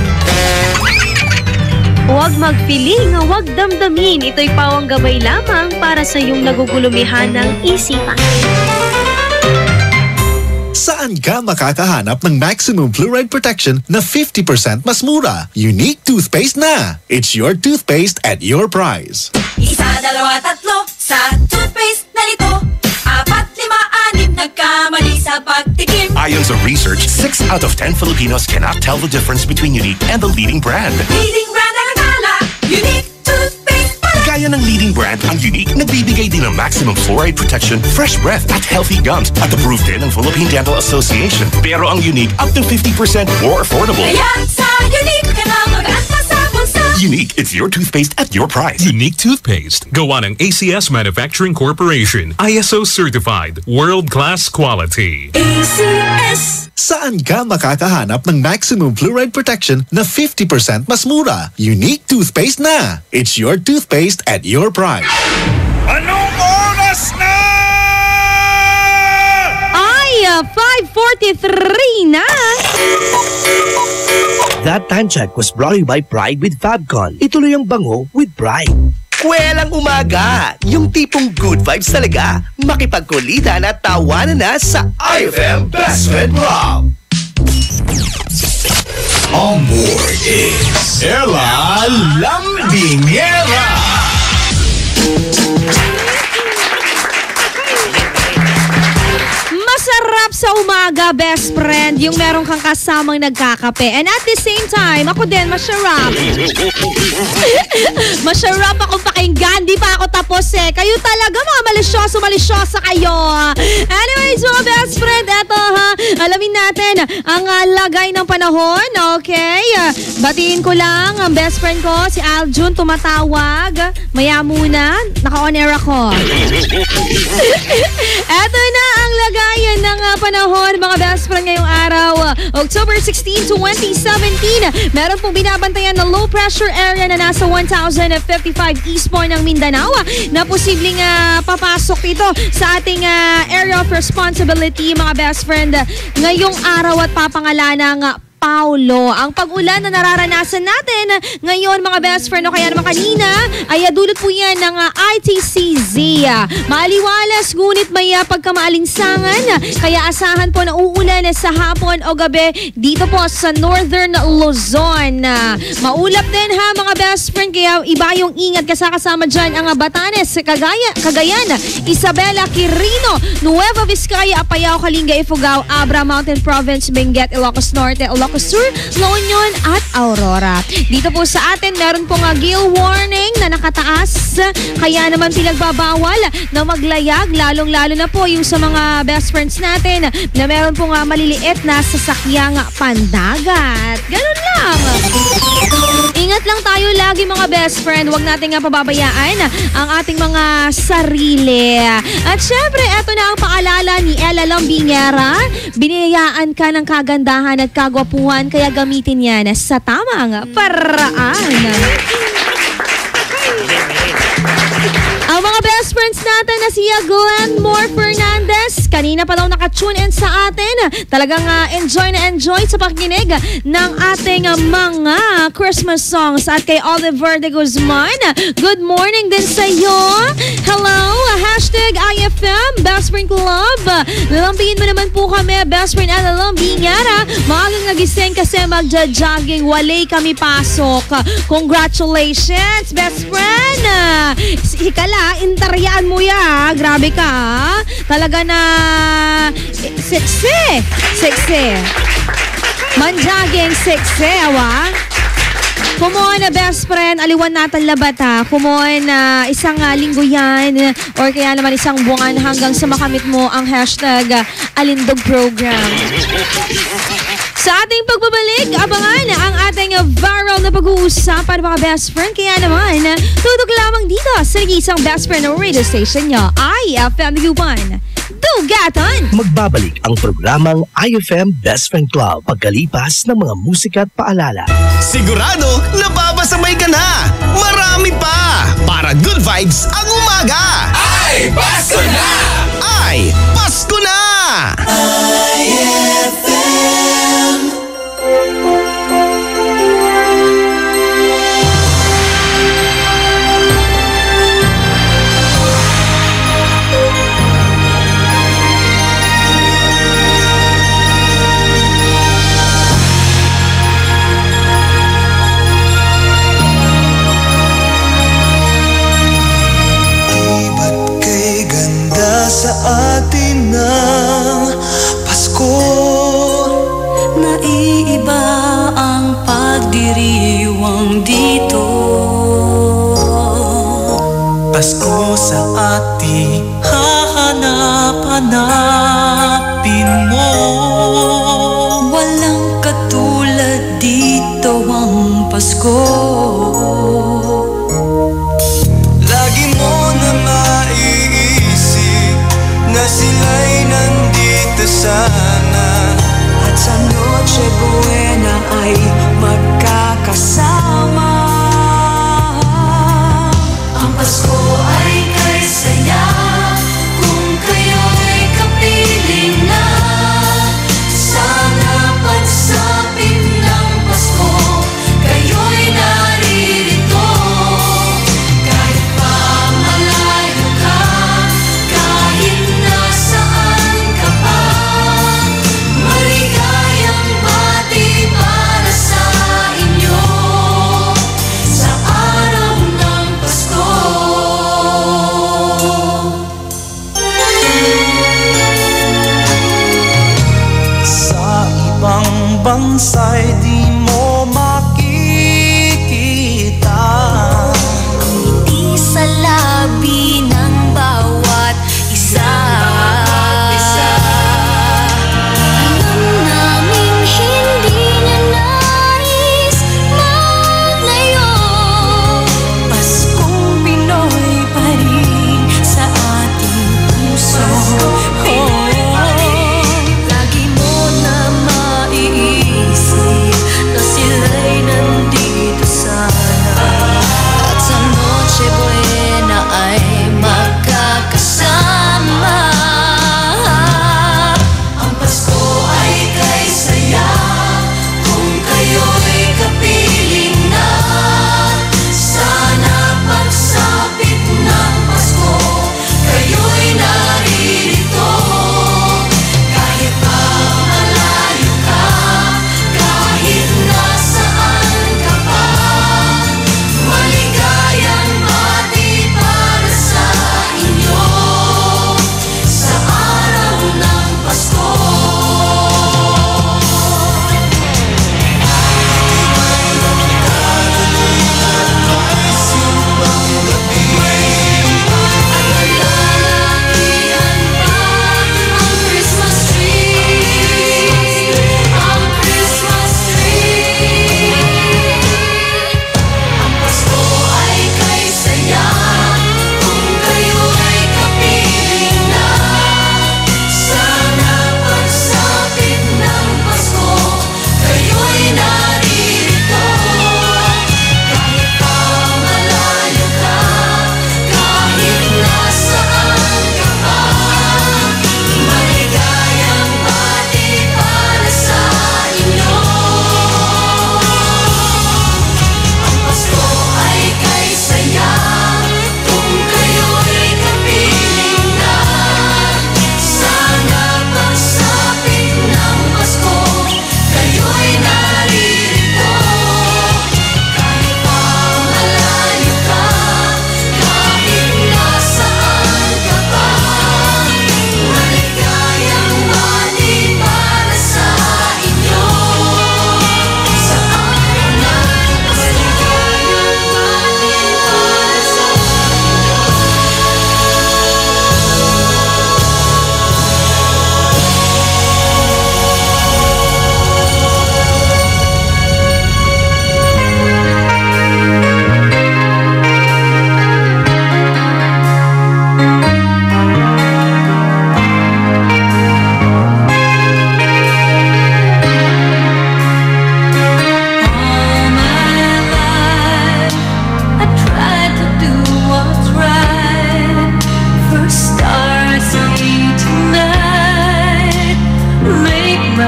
Huwag magpiling, huwag damdamin. Ito'y pawang gabay lamang para sa iyong nagugulumihan ng isipan. Saan ka makakahanap ng maximum fluoride protection na 50% mas mura? Unique toothpaste na! It's your toothpaste at your price. Isa, dalawa, tatlo sa toothpaste na nito. 4, 5, 6 nagkamali sa pagtikim. Ayon sa research, 6 out of 10 Filipinos cannot tell the difference between Unique and the leading brand. Leading brand ang akala, Unique toothpaste pala. Gaya ng leading brand, ang Unique nagbibigay din ng maximum fluoride protection, fresh breath at healthy gums at approved din ng Philippine Dental Association. Pero ang Unique up to 50% more affordable. Kaya sa Unique ka na mag-anta sa bulsa. Unique, it's your toothpaste at your price. Unique toothpaste. Gawa ng ACS Manufacturing Corporation. ISO certified. World-class quality. ACS. Saan ka makakahanap ng maximum fluoride protection na 50% mas mura? Unique toothpaste na! It's your toothpaste at your price. Anong oras na? Ay, 5:43 na! That time check was brought to you by Pride with Fabcon. Ituloy ang bango with Pride. Kwelang umaga, yung tipong good vibes talaga. Makipagkulitan at tawanan na sa IFM Best Friend Rob. On board is Ella Lambingera. Masarap sa umaga, best friend, yung meron kang kasamang nagkakape. And at the same time, ako din, masarap. Masarap akong pakinggan. Di pa ako tapos eh. Kayo talaga mga malisyoso-malisyosa kayo. Anyways, mga best friend, eto ha. Alamin natin ang lagay ng panahon. Okay? Batiin ko lang ang best friend ko, si Aljun, tumatawag. Maya muna, naka-on air ako. Eto na ang lagayan ng panahon, mga best friend, ngayong araw, October 16, 2017. Meron pong binabantayan na low pressure area na nasa 1055 eastport ng Mindanao na posibleng papasok ito sa ating area of responsibility, mga best friend, ngayong araw at papangalanang Paulo. Ang pag-ulan na nararanasan natin ngayon, mga best friend, o kaya naman kanina, ay dulot po yan ng ITCZ. Maaliwalas, ngunit may pagkamaalinsangan, kaya asahan po na uulan sa hapon o gabi dito po sa Northern Luzon. Maulap din ha, mga best friend, kaya iba yung ingat kasama dyan ang Batanes, Cagayan, Isabela, Quirino, Nueva Vizcaya, Apayao, Kalinga, Ifugao, Abra, Mountain Province, Benguet, Ilocos Norte, Ilocos Sur, La Union at Aurora. Dito po sa atin, meron pong gale warning na nakataas. Kaya naman pinagbabawal na maglayag, lalong-lalo na po yung sa mga best friends natin na meron pong maliliit na sasakyang pandagat. Ganun lang. Ingat lang tayo lagi, mga best friend. Huwag natin pababayaan ang ating mga sarili. At syempre, eto na ang paalala ni Ella Lambingera. Biniyayaan ka ng kagandahan at kagwapuhan, kaya gamitin yan sa tamang paraan. Ang mga best friends natin na si Glenmore Fernandez, kanina pa daw naka-tune in sa atin. Talagang enjoy na enjoy sa pakikinig ng ating mga Christmas songs. At kay Oliver de Guzman, good morning din sa iyo. Hello, hashtag IFM Best Friend Club. Lalambingin mo naman po kami, best friend at lalambingara. Maagang nagising kasi magja-jogging, walay kami pasok. Congratulations, best friend. Hikala, intaryaan mo ya. Grabe ka. Talaga na sexy. Manjaging sexy, awa. Kumon na best friend, aliwan natin labat ha. Kumon na isang linggo yan or kaya naman isang buwan hanggang sa makamit mo ang hashtag Alindog Program. Sa ating pagbabalik, abangan ang ating viral na pag-uusapan mga best friend. Kaya naman, tutok lamang dito sa isang best friend na radio station nyo, IFM Dagupan. Tugatan! Magbabalik ang programang IFM Best Friend Club pagkalipas ng mga musika at paalala. Sigurado napapasabay ka na! Marami pa! Para good vibes ang umaga! Ay, Pasko na! Ay, Pasko na! IFM. Sa atin ng Pasko, naiiba ang pagdiriwang dito. Pasko sa ating hahanap-hanapin mo. Walang katulad dito ang Pasko. Lagi mo na maiisip na sila'y nandito sana, at sa Noche Buena ay magkakasama. Ang Pasko ay kay saya kung kayo'y kapiling na. Sana pagsapit ng Pasko kayo'y naririto. Kahit pa malayo ka, kahit nasaan ka pa, maligayang bati para sa inyo sa araw ng Pasko. sa ibang bansa'y di mo makikita. Ngiti sa labi ng bawat isa. Alam naming hindi niya nais maglayo. Paskong Pinoy pa rin sa ating puso. Lagi mo na maiisip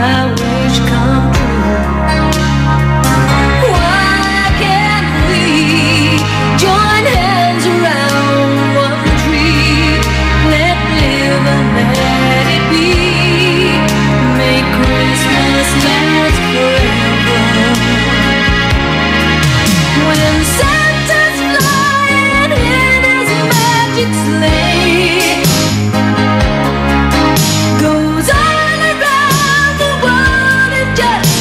my wish come true. Why can't we join hands around one tree? Let live and let it be. Make Christmas last forever. When Santa's flying in his magic sleigh, goes all around the world in just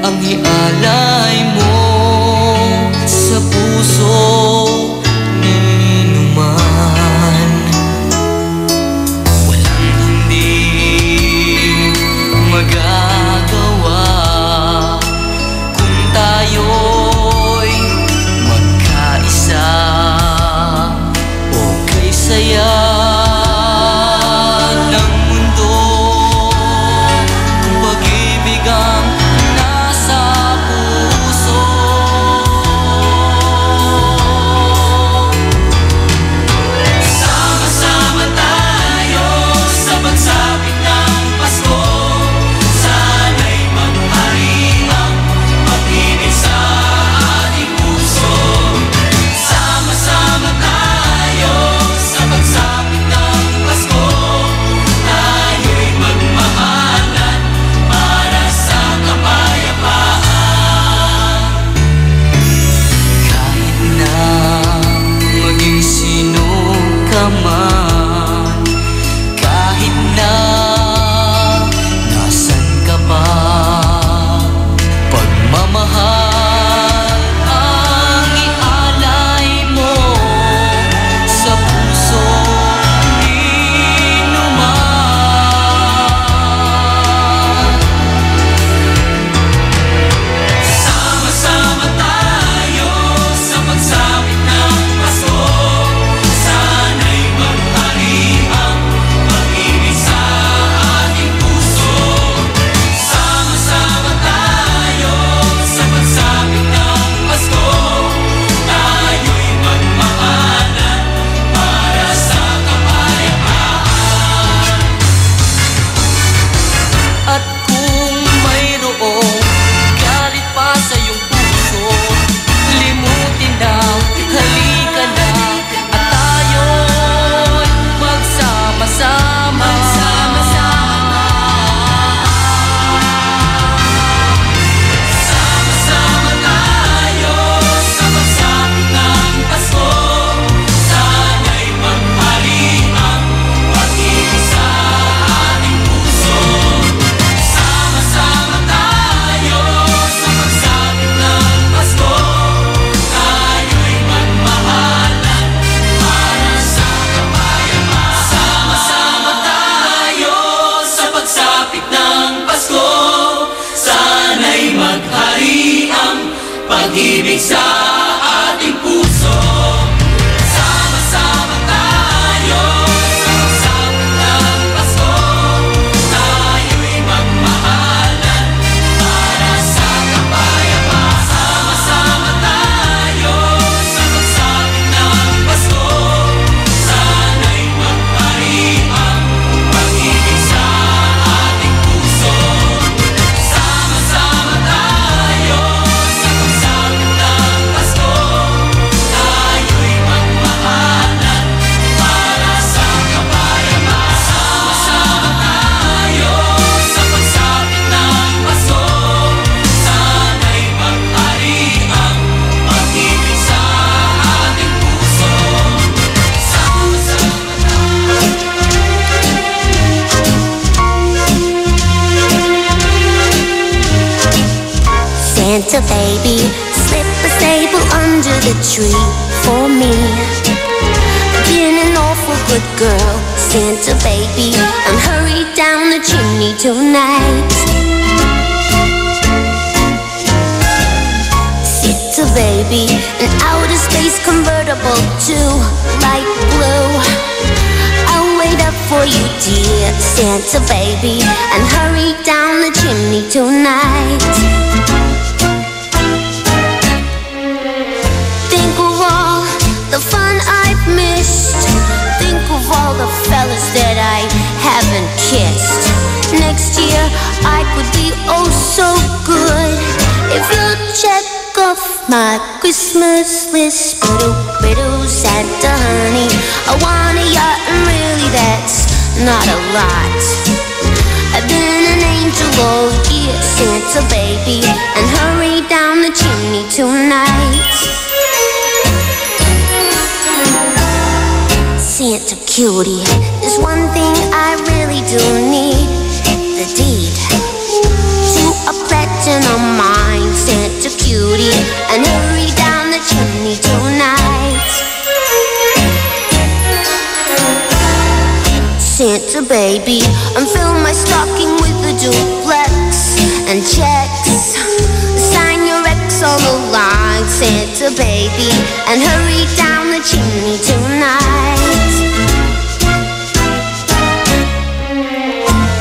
ang ialay mo sa puso ni numan. Walang hindi magagawa kung tayo'y magkaisa. Okay saya ng mundo kung pag-ibig ang nasa puso. Sama-sama tayo sa pagsapit ng Pasko. Sana'y maghari ang pag-ibig sa ating puso. Sama-sama tayo sa pagsapit ng Pasko. Tayo'y magmahalan para sa kapayapaan. Kahit na maging sino ka man, kahit na nasan ka pa, pagmamahal ang ialay mo sa puso ni numan. Sama-sama tayo sa pagsapit ng Pasko. Sana'y maghari ang pag-ibig sa ating puso. Sama-sama tayo sa pagsapit ng Pasko. Tayo'y magmahalan para sa kapayapaan. At kung mayroong galit pa sa iyong puso, limutin na, halika na, at tayo'y magsama-sama. Sama-sama tayo sa pagsapit ng Pasko. Sana'y maghari ang pag-ibig sa ating puso. Sama-sama tayo sa pagsapit ng Pasko. Tayo'y magmahalan para sa kapayapaan. Sama-sama tayo sa pagsapit ng Pasko. Sana'y maghari ang pag-ibig sa ating puso. Sama-sama tayo sa pagsapit ng Pasko. Tayo'y magmahalan para sa kapayapaan. Sama-sama tayo sa pagsapit ng Pasko. Sana'y maghari ang pag-ibig sa ating puso. Sama-sama tayo sa pagsapit ng Pasko. Tayo'y magmahalan para sa kapayapaan. Sama-sama tayo sa pagsapit ng Pasko. Sana'y maghari ang pag-ibig sa ating puso. Sama-sama Santa baby, slip a sable under the tree for me. I've been an awful good girl, Santa baby, and hurry down the chimney tonight. Santa baby, an outer space convertible to light blue. I'll wait up for you, dear Santa baby, and hurry down the chimney tonight. Think of all the fun I've missed. Think of all the fellas that I haven't kissed. Next year I could be oh so good if you'll check off my Christmas list. Biddle, Santa honey, I want a yacht and really that's not a lot. I've been an angel all year, Santa baby, and hurry down the chimney tonight. Santa cutie, there's one thing I really do need, the deed to a platinum mine. and checks. Sign your ex on the line, Santa baby, and hurry down the chimney tonight.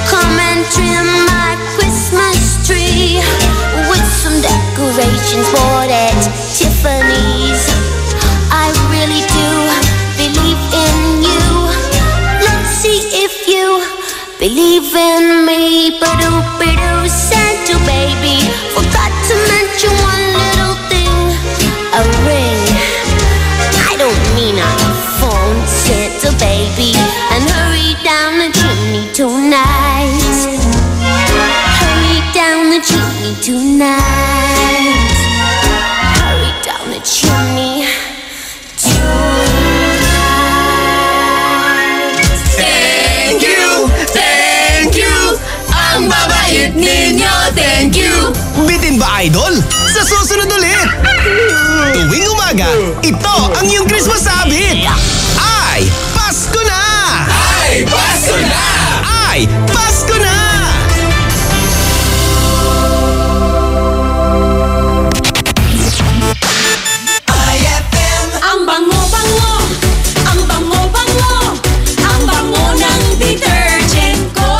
Come and trim my Christmas tree with some decorations bought at Tiffany's. I really do believe in you. Let's see if you believe in me. Ba-doo-ba-doo, Santa baby, forgot to mention one little thing, a ring. I don't mean a phone, Santa baby, and hurry down the chimney tonight. Hurry down the chimney tonight. Hurry down the chimney tonight. Thank you! Ang babait ninyo, thank you! Bitin ba, Idol? Sa susunod ulit! Tuwing umaga, ito ang iyong Christmas habit! Ay, Pasko na! Ay, Pasko na! Ay, Pasko na! IFM. Ang bango-bango, ang bango-bango, ang bango ng detergent ko.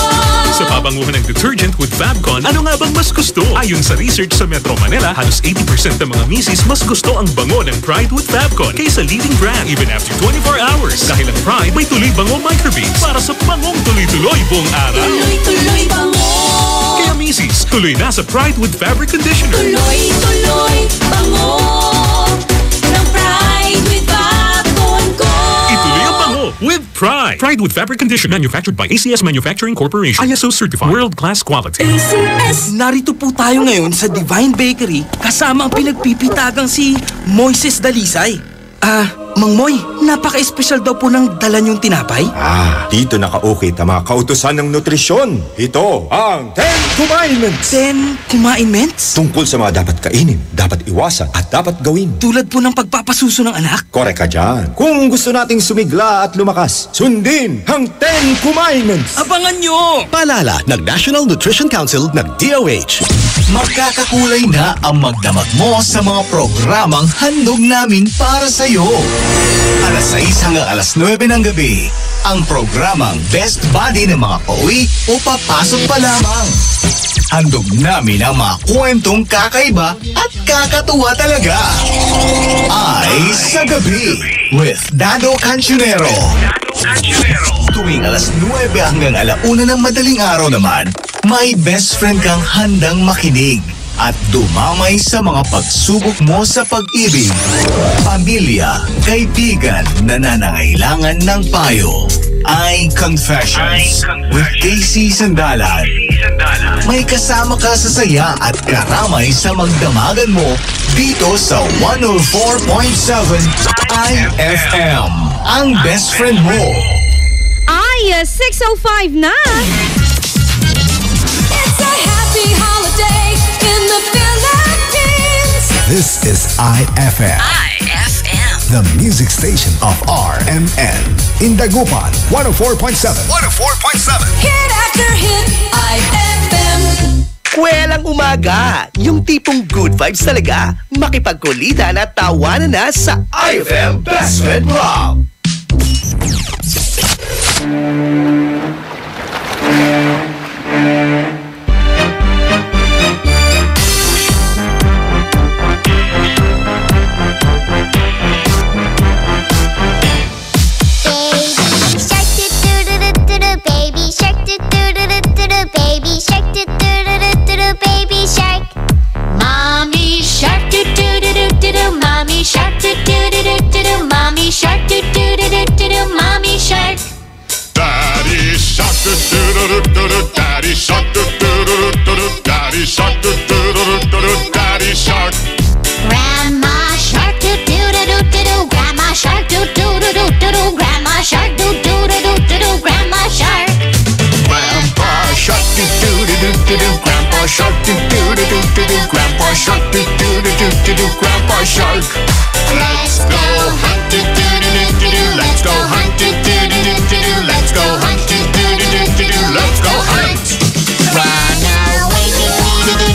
Sa pabanguhan ng detergent with Fabcon, ano nga bang mas gusto? Ayon sa research sa Metro Manila, halos 80% ng mga misis mas gusto ang bango ng Pride with Fabcon kaysa leading brand even after 24 hours. Dahil ang Pride may tuloy bango microbeads para sa bangong tuloy-tuloy buong araw. Tuloy-tuloy bango. Kaya misis, tuloy na sa Pride with Fabric Conditioner. Tuloy-tuloy bango ng Pride with Fabcon ko. Ituloy ang bango with Pride. Pride with Fabric Conditioner, manufactured by ACS Manufacturing Corporation. ISO certified, world-class quality. ACS. Narito po tayo ngayon sa Divine Bakery kasama ang pinagpipitagang si Moises Dalisay. Mang Moy, napaka-espesyal daw po ng dala niyong tinapay. Dito naka-ukit ang mga kautusan ng nutrisyon. Ito ang 10 Commandments. 10 Commandments? Tungkol sa mga dapat kainin, dapat iwasan, at dapat gawin. Tulad po ng pagpapasuso ng anak? Korek ka dyan. Kung gusto nating sumigla at lumakas, sundin ang 10 Commandments. Abangan nyo! Paalala ng National Nutrition Council ng DOH. Magkakakulay na ang magdamag mo sa mga programang handog namin para sa'yo. Alas 6 hanggang alas 9 ng gabi, ang programang Best Buddy ng mga pauwi o papasok pa lamang. Handog namin ang mga kwentong kakaiba at kakatuwa talaga. Ay sa gabi with Dado Cancionero. Tuwing alas 9 hanggang alauna ng madaling araw naman, may best friend kang handang makinig at dumamay sa mga pagsubok mo sa pag-ibig, pamilya, kaibigan na nanangailangan ng payo. Ay Confessions with Casey Sandalan. May kasama ka sa saya at karamay sa magdamagan mo dito sa 104.7 IFM. Ang best friend mo. Ay, 6:05 na. It's a happy holiday in the Philippines. This is IFM. IFM. The music station of RMN. In Dagupan, 104.7. 104.7. Hit after hit, IFM. Kwelang umaga, yung tipong good vibes talaga, makipagkulitan at tawanan na sa IFM Best Friend Rock. Baby shark, do-do-do-do-do, baby shark, do-do-do-do-do, baby shark. Mommy shark, do-do-do-do-do, mommy shark, do-do-do-do-do, mommy shark, do-do-do-do-do, mommy shark. Daddy shark, do-do-do-do-do, daddy shark, do-do-do-do-do, daddy shark, do-do-do-do-do, daddy shark. Grandma shark, do-do-do-do-do, grandma shark, do-do-do-do-do, grandma shark, do-do-do-do-do, grandma shark. Grandpa shark, do-do-do-do-do, grandpa shark, do-do-do-do-do, grandpa shark, do-do-do-do-do, grandpa shark. Let's go hunt, do-do-do-do-do, let's go hunt, do-do-do-do-do, let's go hunt, do-do-do-do-do, let's go hunt. Run away, do-do-do-do.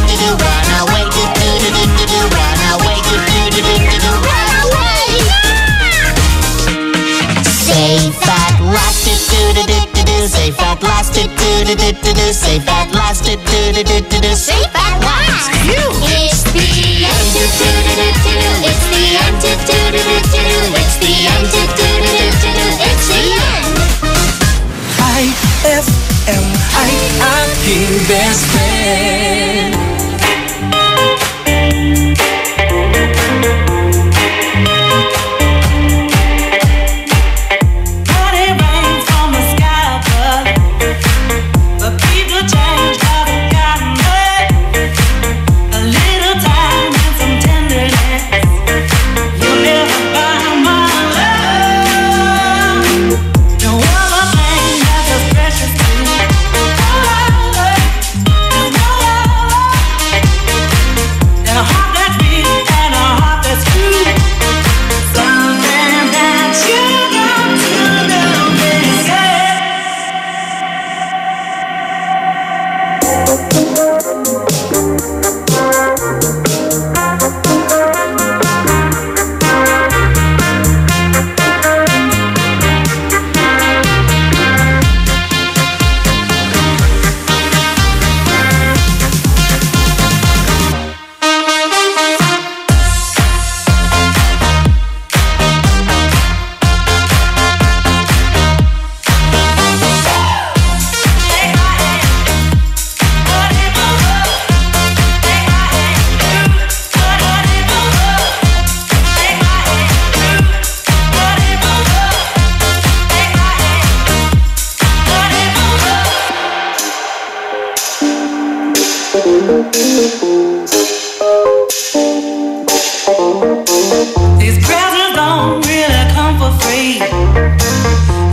These presents don't really come for free.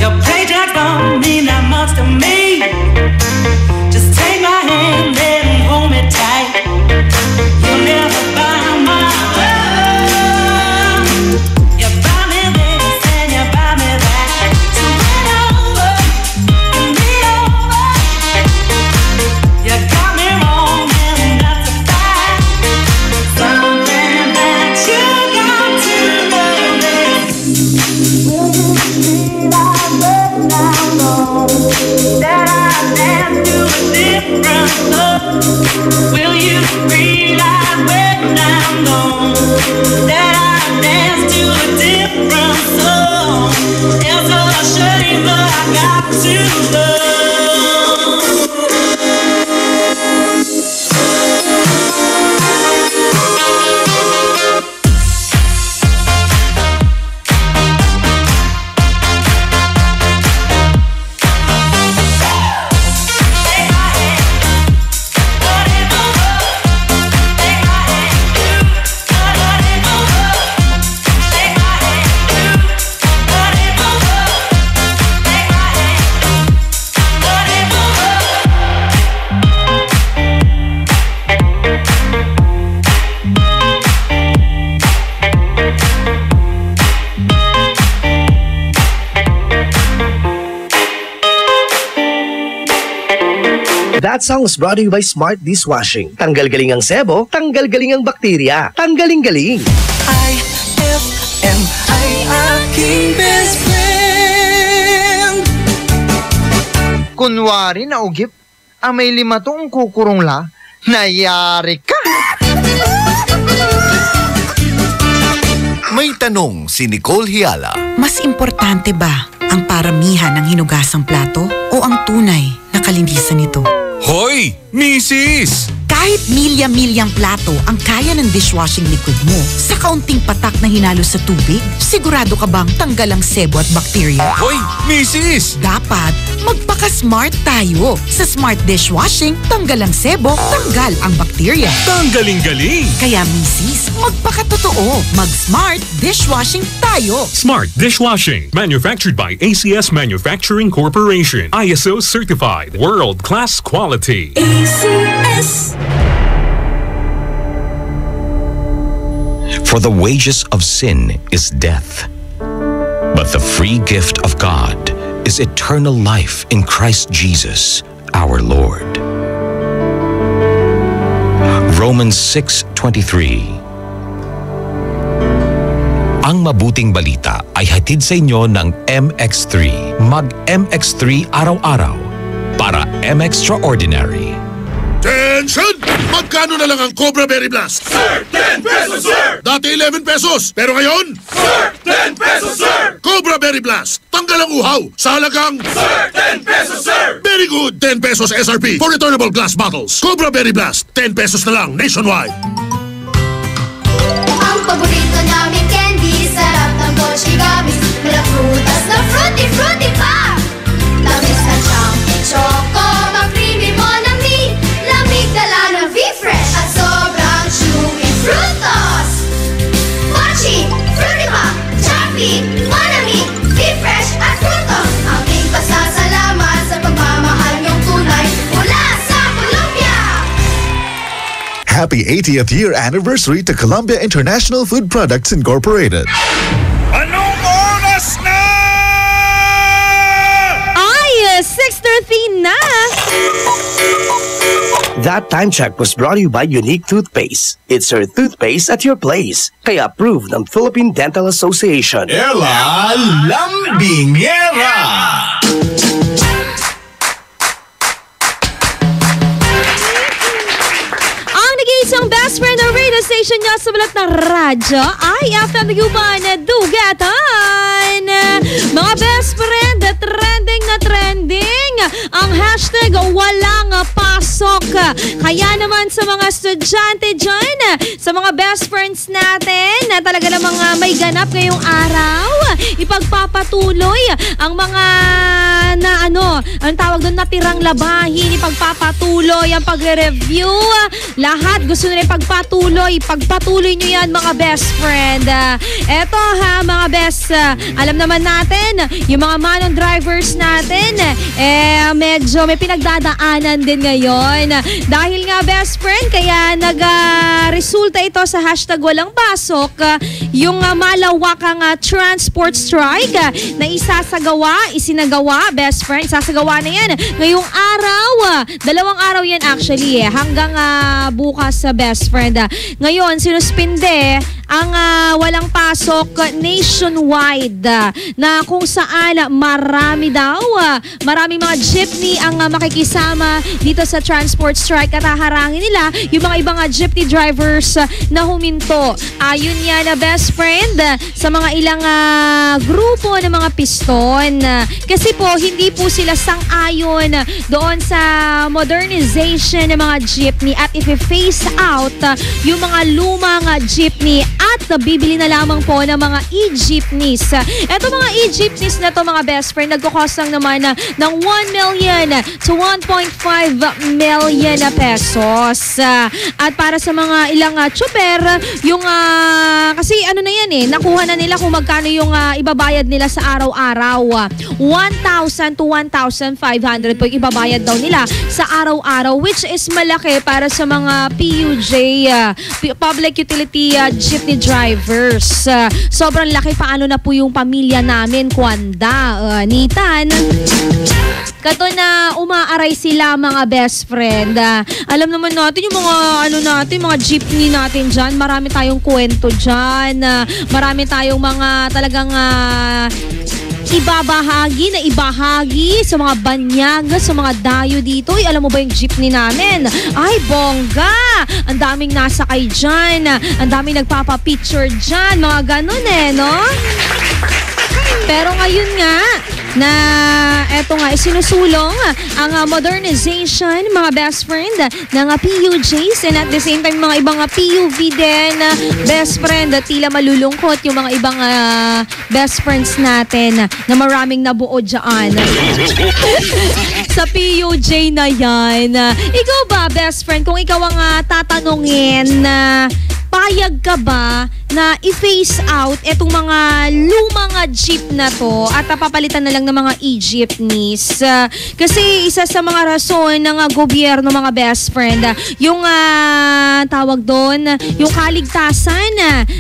Your paycheck don't mean that much to me. Just take my hand and hold me tight. You'll never buy my love. You buy me this and you buy me that. So win over, give me over. You got me wrong and that's a fact. Something that you got to know is will you see that way now, that I dance to a different love? Will you realize when I'm gone that I dance to a different song? It's a shame, but I got to love. That song was brought to you by Smart Dishwashing. Tanggal galing ang sebo, tanggal galing ang bakterya. Tanggaling-galing. IFM ay aking best friend. Kunwari na ugip, may 5 toong kukurong la, nayari ka! May tanong si Nicole Hiala. Mas importante ba ang paramihan ng hinugasang plato o ang tunay na kalinisan nito? Hoy, Mrs. Kahit milya-milyang plato ang kaya ng dishwashing liquid mo, sa kaunting patak na hinalo sa tubig, sigurado ka bang tanggal ang sebo at bakterya? Hoy, Mrs. Dapat magpaka-smart tayo. Sa Smart Dishwashing, tanggal ang sebo, tanggal ang bakterya. Tanggaling-galing. Kaya Mrs., magpakatotoo. Mag-Smart Dishwashing tayo. Smart Dishwashing. Manufactured by ACS Manufacturing Corporation. ISO certified. World-class quality. ACS. For the wages of sin is death, but the free gift of God is eternal life in Christ Jesus, our Lord. Romans 6:23. Ang mabuting balita ay hatid sa inyo ng MX3. Mag-MX3 araw-araw para M-Extraordinary. Attention! Magkano na lang ang Cobra Berry Blast? Sir, 10 pesos, sir! Dati 11 pesos, pero ngayon? Sir, 10 pesos, sir! Cobra Berry Blast, tanggal ang uhaw sa halagang... Sir, 10 pesos, sir! Very good! 10 pesos SRP for returnable glass bottles. Cobra Berry Blast, 10 pesos na lang nationwide. Ang paborito namin candy, sarap ng Mochi Gummies. Mula prutas na fruity pa! Tamis na siyang choco, mag-creamy Monami. Lamig dala ng V-Fresh at sobrang chewy Frutos. Mochi, fruity pa, choppy, Monami, V-Fresh at Frutos. Aming pasasalamat sa pagmamahal niyong tunay mula sa Colombia. Happy 80th year anniversary to Columbia International Food Products Incorporated. Anong oras na? Ay, 6:30 na! That time check was brought to you by Unique Toothpaste. It's your toothpaste at your place. Kaya approved ng Philippine Dental Association. Ella Lambingera! Ang nag-iisang best friend ng radio station niya sa balat ng radyo ay FM Guban Dugatan. Mga best friend, trending na trending ang hashtag walang pass pasok. Kaya naman sa mga estudyante dyan, sa mga best friends natin na talaga namang may ganap ngayong araw, ipagpapatuloy ang mga ang tawag doon, natirang labahin, ipagpapatuloy ang pagre-review. Lahat gusto nila pagpatuloy nyo yan mga best friend. Eto ha mga best, alam naman natin, yung mga manong drivers natin, medyo may pinagdadaanan din ngayon. Dahil nga best friend, kaya nag-resulta ito sa hashtag walang pasok, yung malawakang transport strike na isinagawa, best friend, isasagawa na yan ngayong araw. 2 araw yan actually hanggang bukas sa best friend. Ngayon, sinuspinde ang walang pasok nationwide na kung saan maraming mga jeepney ang makikisama dito sa transport strike at haharangin nila yung mga ibang jeepney drivers na huminto. Ayun yan best friend sa mga ilang grupo ng mga piston. Kasi po hindi po sila sang-ayon doon sa modernization ng mga jeepney at i-phase out yung mga lumang jeepney at bibili na lamang po ng mga e-jeepneys. Ito mga e-jeepneys na to mga best friend, nagkukos lang naman ng 1 million to 1.5 million pesos. At para sa mga ilang tsuper, yung kasi na yan nakuha na nila kung magkano yung ibabayad nila sa araw-araw. 1,000 to 1,500 po yung ibabayad daw nila sa araw-araw, which is malaki para sa mga PUJ, Public Utility Jeepney Drivers. Sobrang laki. Paano na po yung pamilya namin, Kwanda, Nitan? Kato na umaaray sila mga best friend. Alam naman natin yung mga mga jeepney natin dyan. Marami tayong kwento dyan. Marami tayong mga talagang ibahagi sa mga banyag, sa mga dayo dito. Alam mo ba yung jeepney namin? Ay, bongga! Ang daming nasakay dyan. Ang daming nagpapapicture dyan. Mga ganun no? Pero ngayon nga, na eto nga, isinusulong ang modernization, mga best friend, ng PUJs and at the same time mga ibang PUV din, best friend, tila malulungkot yung mga ibang best friends natin na maraming nabuo dyan sa PUJ na yan. Ikaw ba, best friend, kung ikaw ang tatanungin, payag ka ba na i-phase out itong mga lumang jeep na to at papalitan na lang ng mga e-jeepneys? Kasi isa sa mga rason ng gobyerno, mga best friend, yung tawag doon, yung kaligtasan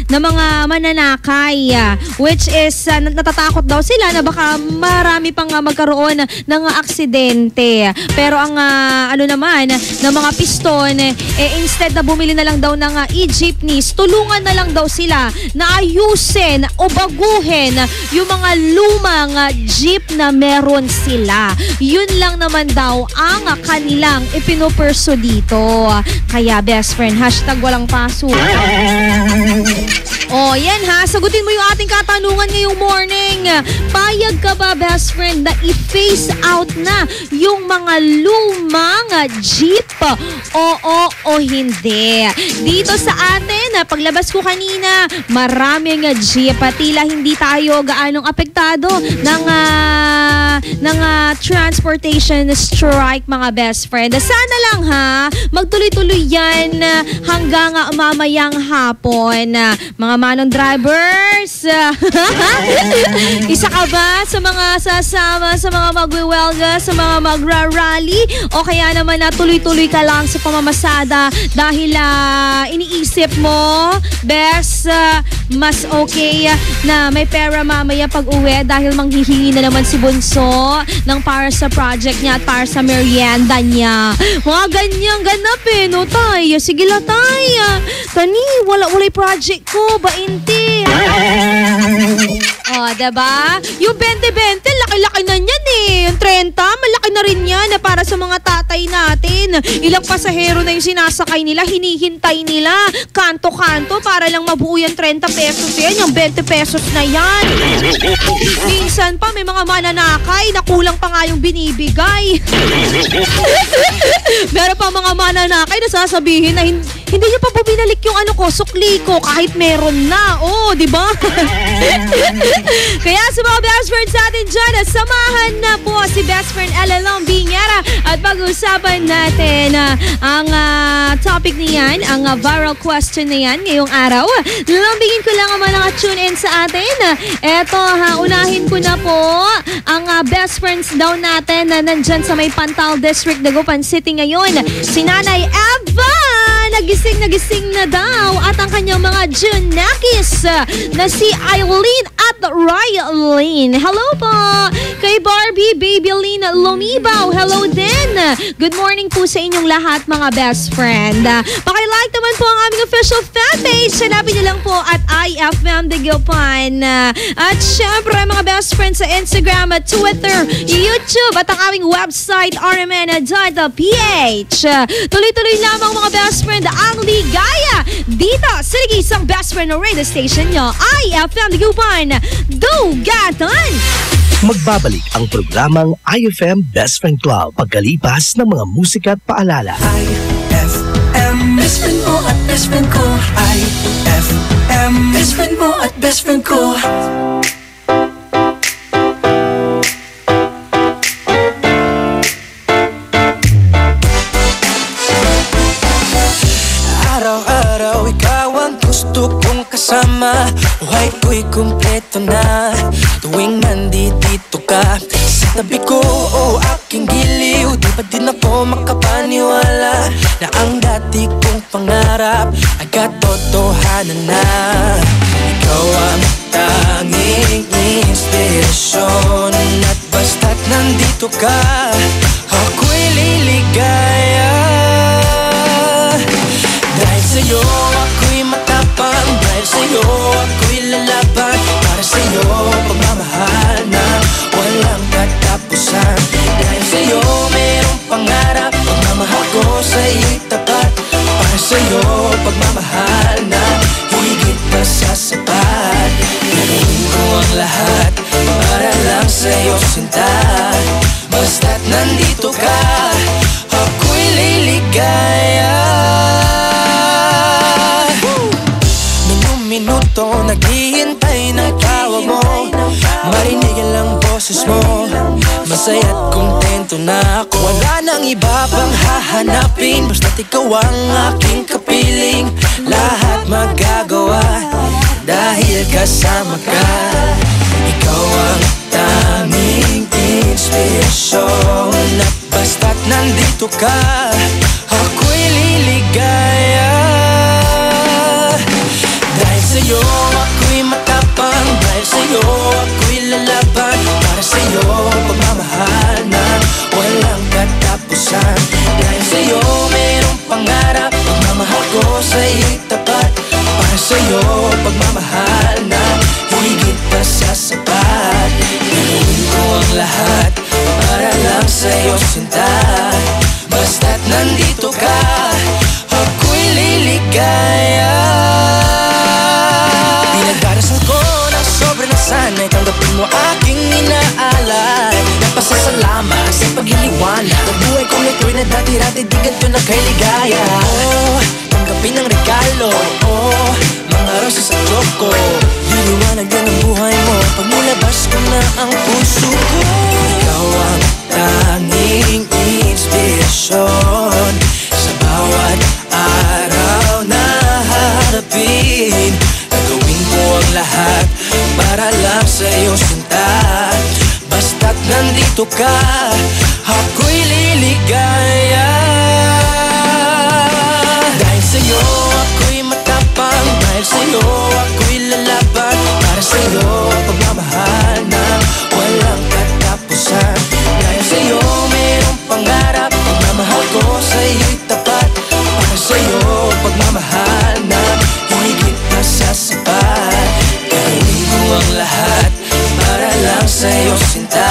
ng mga mananakay, which is natatakot daw sila na baka marami pang magkaroon ng aksidente. Pero ang naman ng mga piston, instead na bumili na lang daw ng e-jeepneys, tulungan na lang daw sila na ayusin o baguhin yung mga lumang jeep na meron sila. Yun lang naman daw ang kanilang ipinupurso dito. Kaya best friend, hashtag walang paso. Yan sagutin mo yung ating katanungan ngayong morning. Payag ka ba, best friend, na i-phase out na yung mga lumang jeep? Oo o hindi? Dito sa atin, paglabas ko kanina, maraming jeep. Tila hindi tayo gaanong apektado ng transportation strike, mga best friend. Sana lang magtuloy-tuloy yan hanggang mamayang hapon. Mga manong drivers, isa ka ba sa mga sasama sa mga magwiwelga, sa mga magra-rally, o kaya naman na tuloy-tuloy ka lang sa pamamasada dahil iniisip mo, best, mas okay na may pera mamaya pag uwi dahil manghihingi na naman si Bunso ng para sa project niya at para sa merienda niya. Mga ganyang ganap no, tay? Sige la, tay. Tani, wala'y project ko, bainti. Diba? Yung 20-20, laki laki-laki na niyan eh. Yung 30, malaki na rin yan para sa mga tatay natin. Ilang pasahero na yung sinasakay nila, hinihintay nila, kanto-kanto para lang mabuo yung 30 pesos yan, yung 20 pesos na yan. Minsan pa may mga mananakay na kulang pa nga yung binibigay. Meron pa mga mananakay na sasabihin na hindi niyo pa po binalik yung sukli ko kahit meron na. Oh, di ba? Kaya sa mga best friends natin dyan, samahan na po si best friend Ella Lombinera at pag-usapan natin ang topic niyan, ang viral question na yan ngayong araw. Lambingin ko lang ang mga tune in sa atin. Eto unahin ko na po ang best friends daw natin na nandyan sa may Pantal District, Dagupan City ngayon. Si Nanay Eva, nagising na daw at ang kanyang mga Junakis na si Eileen at Rylene. Hello po kay Barbie Baby Lynn Lumibaw. Hello din. Good morning po sa inyong lahat mga best friend. Pakilike naman po ang aming official fanpage. Hanapin niyo lang po at IFM Dagupan. At syempre mga best friends sa Instagram at Twitter, YouTube at ang aming website rmn.ph. Tuloy-tuloy lamang mga best friend ang ligaya dito sa nagisang best friend na radio station nyo, IFM Dagupan, Dugatan. Magbabalik ang programang IFM Best Friend Club pagkalipas ng mga musika at paalala. IFM, best friend mo at best friend ko. IFM, best friend mo at best friend ko. Araw-araw ikaw ang gusto kong kasama. Buhay ko'y kumpleto na tuwing nandito ka sa tabi ko, oh aking giliw. Di ba din ako makapaniwala na ang dati kong pangarap ay katotohanan na. Ikaw ang tanging inspirasyon at basta't nandito ka, ako'y liligaya. Dahil sa'yo ako'y matapang, dahil sa'yo ako'y lalaban, para sa'yo pagmamahal na walang katapusan. Dahil sa'yo mayroong pangarap, pagmamahal ko sa'yo'y tapat, para sa'yo pagmamahal na higit pa sa sapat. Gagawin ko ang lahat para lang sa'yo sinta, basta't nandito ka, ako'y liligaya. Minuto naghihintay ng tawag mo, marinig ang boses mo, masaya't kontento na ako. Wala nang iba pang hahanapin, basta't ikaw ang aking kapiling. Lahat magagawa dahil kasama ka. Ikaw ang tanging inspirasyon at basta't nandito ka, ako'y liligaya. Dahil sa'yo ako'y matapang, dahil sa'yo ako'y lalaban, para sa'yo pagmamahal na walang katapusan. Dahil sa'yo mayroong pangarap, pagmamahal ko sa'yo'y tapat, para sa'yo pagmamahal na higit pa sa sapat. Gagawin ko ang lahat para lang sa'yo sinta, basta't nandito ka, ako'y liligaya. Pinagdarasal ko ng sobrang nasanay, tanggapin mo aking inaalay. Nagpasasalamat sa pagliliwanag ng buhay kong ito'y na dati-dati di ganito na kay ligaya. Oh, tanggapin ang regalo, oh, mga rosas at choco. Liliwanag din ang buhay mo pag nilabas ko na ang puso ko. Ikaw ang tanging inspirasyon sa bawat araw na harapin. Gagawin ko ang lahat para lang sa'yo sinta, basta't nandito ka, ako'y liligaya. Dahil sa'yo ako'y matapang, dahil sa'yo ako'y lalaban, para sa'yo pagmamahal na walang katapusan. Dahil sa'yo mayroong pangarap, pagmamahal ko sa'yo'y tapat, para sa'yo pagmamahal na higit pa sa sapat. Gagawin ko ang lahat para lang sa'yo sinta,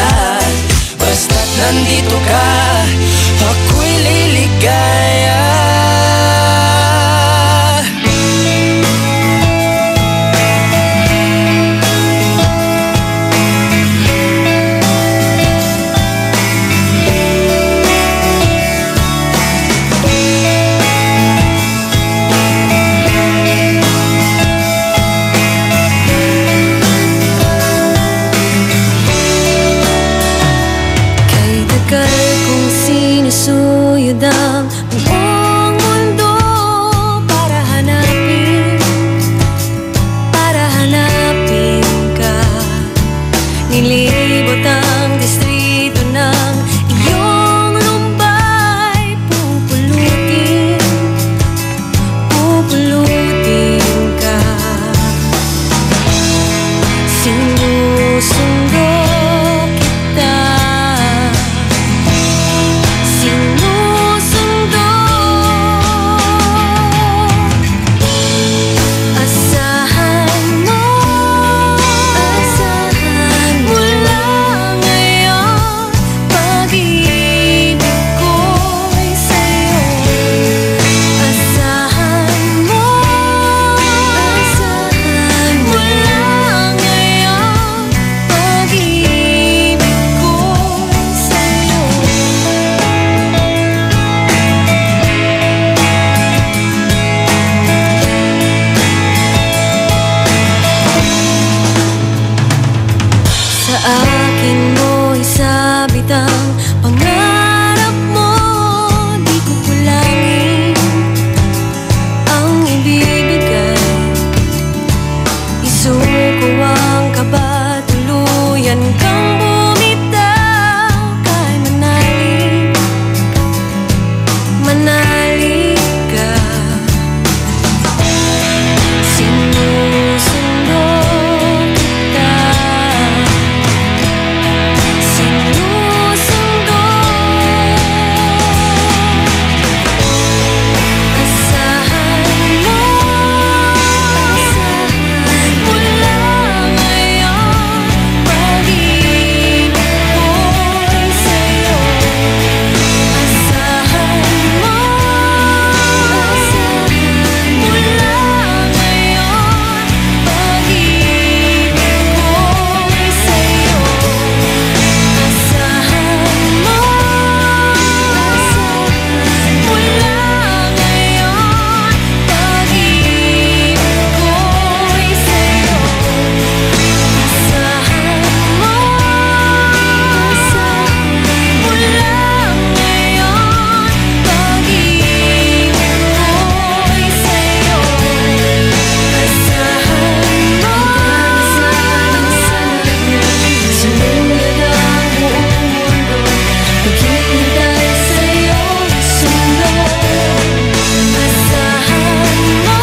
pupulutin ka. Sinusundo kita. Sinusundo. Asahan mo mula ngayon, pag-ibig ko'y sa'yo. Asahan mo mula ngayon, pag-ibig ko'y sa'yo. Sa akin mo'y sabit ang pangarap mo, di ko kulangin ang ibibigay. Isuko ang kaba, tuluyan kang bumitaw, kahit manalig ka. Sinusundo kita. Sinusundo. Asahan mo mula ngayon, pag-ibig ko'y sa'yo. Asahan mo mula ngayon, pag-ibig ko'y sa'yo. Asahan mo mula ngayon, pag-ibig ko'y sa'yo. Asahan mo mula ngayon, pag-ibig ko'y sa'yo. Asahan mo sumunod ang buong mundo, maghihintay sa'yo sundo. Asahan mo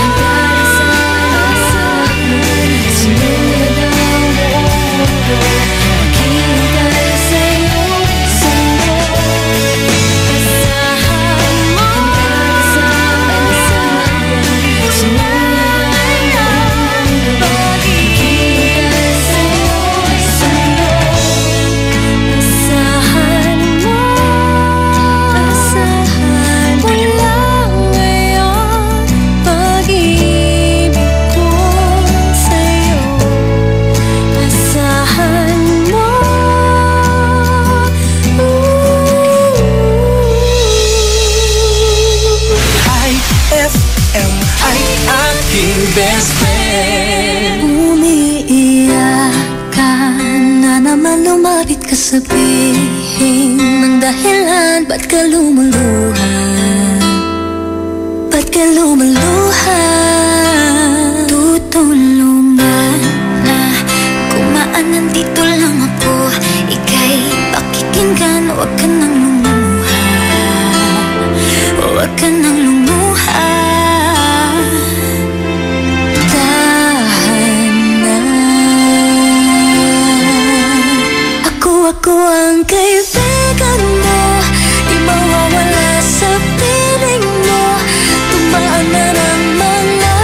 sumunod ang buong mundo, maghihintay sa'yo sundo. Asahan mo sumunod ang mundo, maghihintay sa'yo sundo. Asahan mo mula ngayon, pag-ibig ko'y sa'yo. Asahan mo. High FM ay aking best friend. Umiiyak ka na naman, lumapit ka, sabihin ng dahilan, ba't ka lumuluha? Ba't ka lumuluha? Tutulungan na kumaan, nandito lang ako. Ika'y pakikinggan, huwag ka nang lumuha. Huwag ka nang lumuha. Tahan na. Ako ang kaibigan mo, di mawawala sa piling mo. Tumaan na ng mga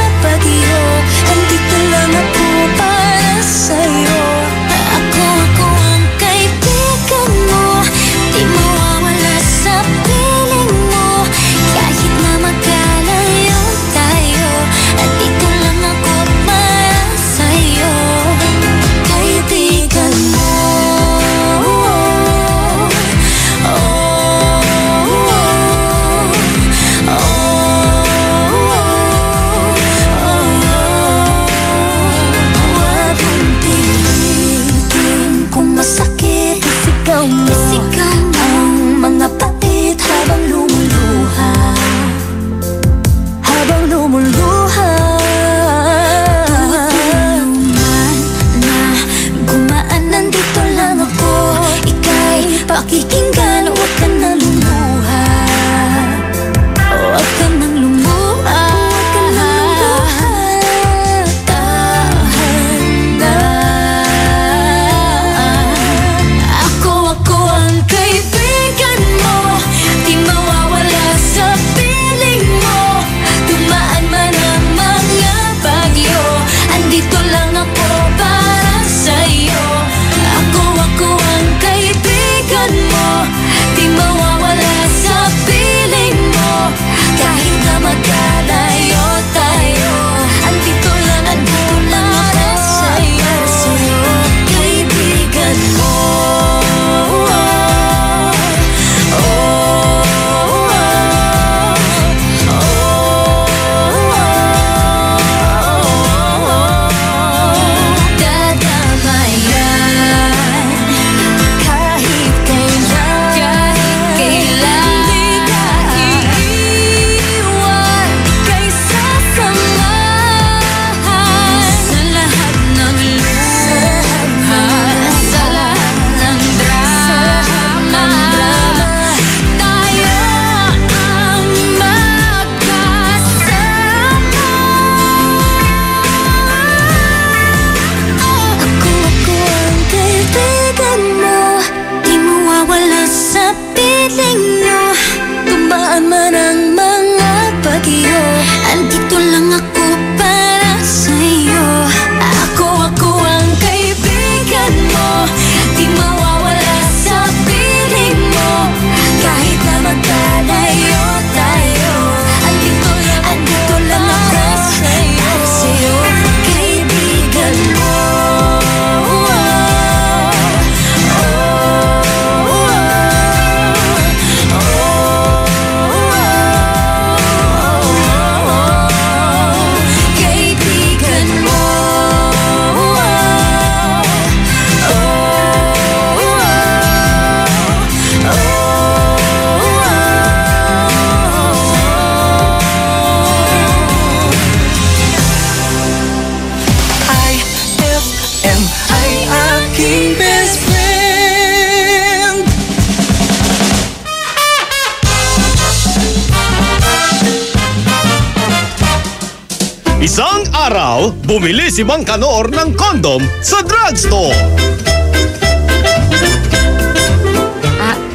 Isang araw, bumili si Mang Kanor ng kondom sa drugstore.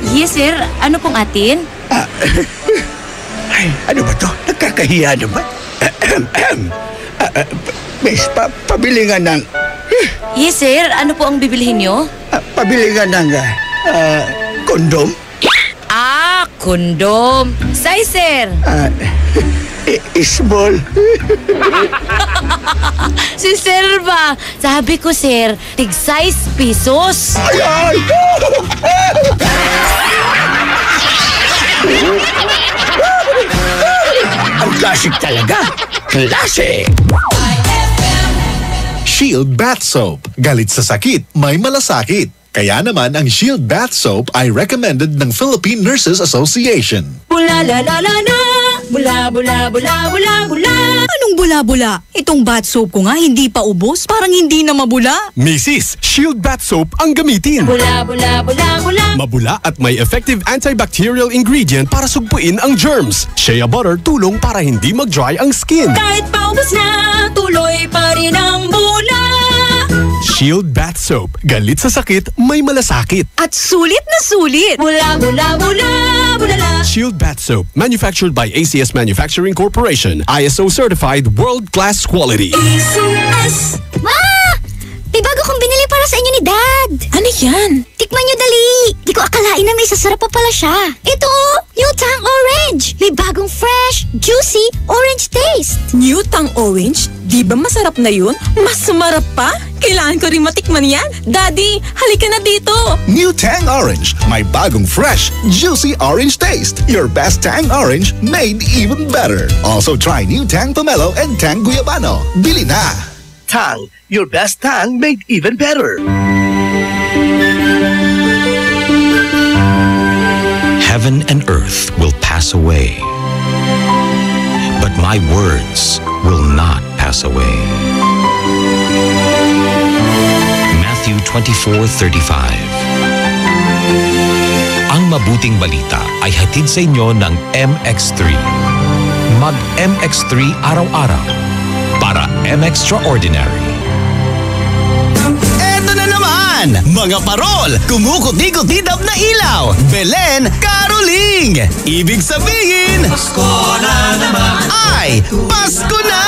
Yes, sir. Ano pong atin? Ay, ano ba to? Nagkakahiya naman. Miss, pabili nga ng... Yes, sir. Ano po ang bibilihin nyo? Pabili nga ng kondom. Kondom. Size, sir. Small. Si sir ba? Sabi ko, sir, tig-size pesos. Ay! Ang classic talaga. Classic. Shield Bath Soap. Galit sa sakit, may malasakit. Kaya naman ang Shield Bath Soap ay recommended ng Philippine Nurses Association. Bula la la la la, bula bula bula bula bula. Anong bula-bula? Itong bath soap ko nga hindi pa ubos, parang hindi na mabula. Mrs. Shield Bath Soap ang gamitin. Bula bula bula bula. Mabula at may effective antibacterial ingredient para sugpuin ang germs. Shea butter tulong para hindi mag-dry ang skin. Kahit paubos na, tuloy pa rin ang bula. Shield Bath Soap. Galit sa sakit, may malasakit. At sulit na sulit. Bula bula bula bula la. Shield Bath Soap. Manufactured by ACS Manufacturing Corporation. ISO certified world-class quality. ACS! Ma! May bago kong binili para sa inyo ni Dad. Ano yan? Tikman nyo dali. Di ko akalain na may sasarap pa pala siya. Ito, New Tang Orange. May bagong fresh, juicy, orange taste. New Tang Orange? Di ba masarap na yun? Mas sumarap pa? Kailangan ko rin matikman yan. Daddy, halika na dito. New Tang Orange. May bagong fresh, juicy orange taste. Your best Tang Orange made even better. Also try New Tang Pomelo and Tang Guyabano. Bili na. Tang, your best tang made even better. Heaven and earth will pass away, but my words will not pass away. Matthew 24:35. Ang mabuting balita ay hatid sa inyo ng MX3. Mag MX3 araw-araw para M-Extraordinary. Eto na naman! Mga parol, kumukuti-kutidap na ilaw. Belen, Caroling! Ibig sabihin, Pasko na naman! Ay, Pasko na!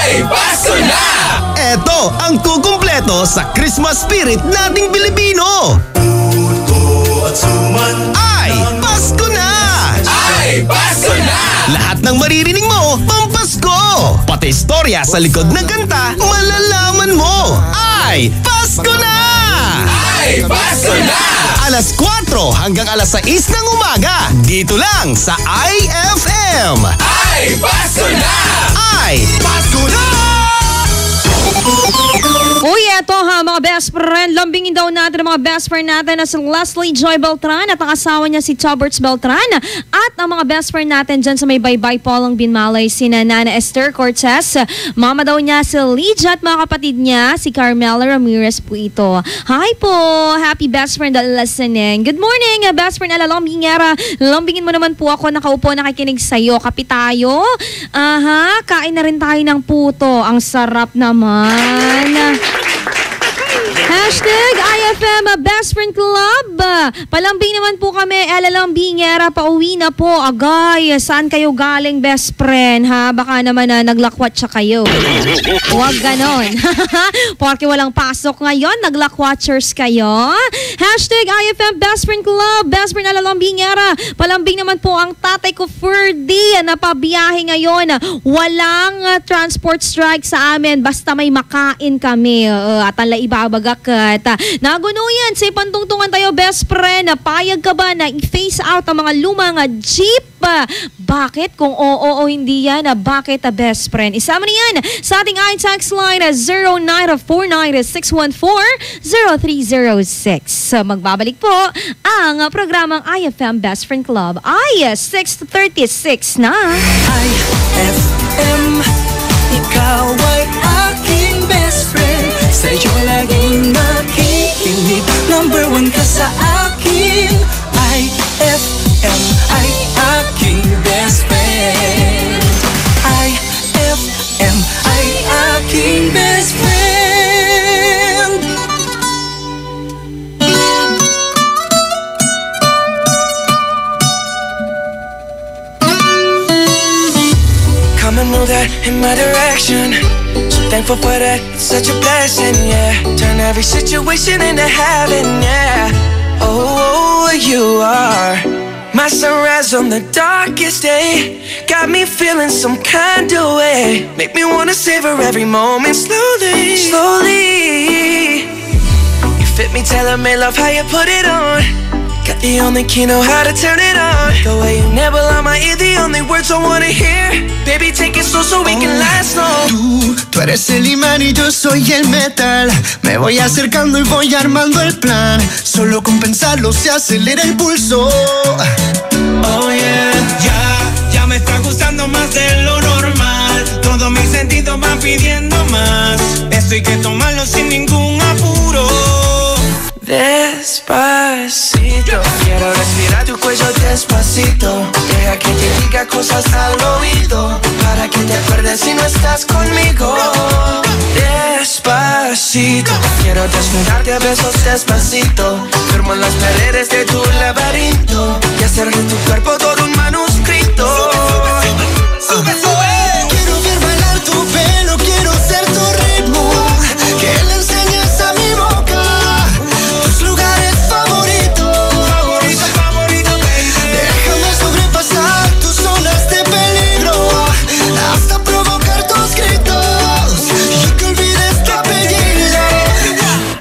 Ay, Pasko na! Eto ang kukumpleto sa Christmas spirit nating Pilipino. Puto at suman. Ay, Pasko na! Ay, Pasko na! Lahat ng maririnig mo, pampasko! Pati istorya sa likod ng kanta, malalaman mo! Ay, Pasko na! Ay, Pasko na! Alas 4 hanggang alas 6 ng umaga, dito lang sa IFM! Ay, Pasko na! Ay, Pasko na! Uy, eto ha, mga best friend. Lambingin daw natin ang mga best friend natin na si Leslie Joy Beltran at ang asawa niya si Toberts Beltran. At ang mga best friend natin dyan sa may Baybay Polong Binmalay, si Nana Esther Cortez. Mama daw niya si Lydia at mga kapatid niya, si Carmela Ramirez po ito. Hi po! Happy best friend listening. Good morning, best friend Alalambingera. Lambingin mo naman po ako, nakaupo nakikinig sa'yo. Kapi tayo? Aha, kain na rin tayo ng puto. Ang sarap naman. Hashtag IFM Best Friend Club. Palambing naman po kami. Alalambingera, pauwi na po. Agay, saan kayo galing, best friend? Ha? Baka naman na naglakwatsa kayo. Huwag ganon. Porque walang pasok ngayon, naglakwatchers kayo. Hashtag IFM Best Friend Club. Best friend Alalambingera. Palambing naman po ang tatay ko, Ferdy, na pabiyahe ngayon. Walang transport strike sa amin. Basta may makain kami. At ang laibabagak. Nagunuyan, sa pantungtungan tayo, best friend. Payag ka ba na i-phase out ang mga lumang jeep? Bakit? Kung oo o hindi yan, bakit best friend? Isama na yan sa ating iText line 0949-614-0306. Magbabalik po ang programang IFM Best Friend Club ay 6:36 na. IFM, ikaw ay aking best friend. Sa iyo laging nakikinig. Number 1 ka sa akin. IFM ay aking best friend. IFM in my direction. So thankful for that, it's such a blessing, yeah. Turn every situation into heaven, yeah. Oh, you are my sunrise on the darkest day. Got me feeling some kind of way. Make me wanna savor every moment slowly, slowly. You fit me, tailor-made, love how you put it on. Got the only key, know how to turn it on. The way you never lie my ear, the only words I wanna hear. Baby, take it slow so we can last long. Tú eres el imán y yo soy el metal. Me voy acercando y voy armando el plan. Solo con pensarlo se acelera el pulso. Oh yeah. Ya me está gustando más de lo normal. Todos mis sentidos van pidiendo más. Esto hay que tomarlo sin ningún apuro. Despacito, quiero respirar tu cuello despacito. Deja que te diga cosas al oído, para que te acuerdes si no estás conmigo. Despacito, quiero desnudarte a besos despacito. Firmo en las paredes de tu laberinto y hacer de tu cuerpo todo un manuscrito. Sube, sube. Quiero ver bailar tu pelo, quiero ser tu ritmo. Que le enseñes a mi boca tus lugares favoritos. Favorito, baby. Déjame sobrepasar tus zonas de peligro, hasta provocar tus gritos y que olvides tu apellido.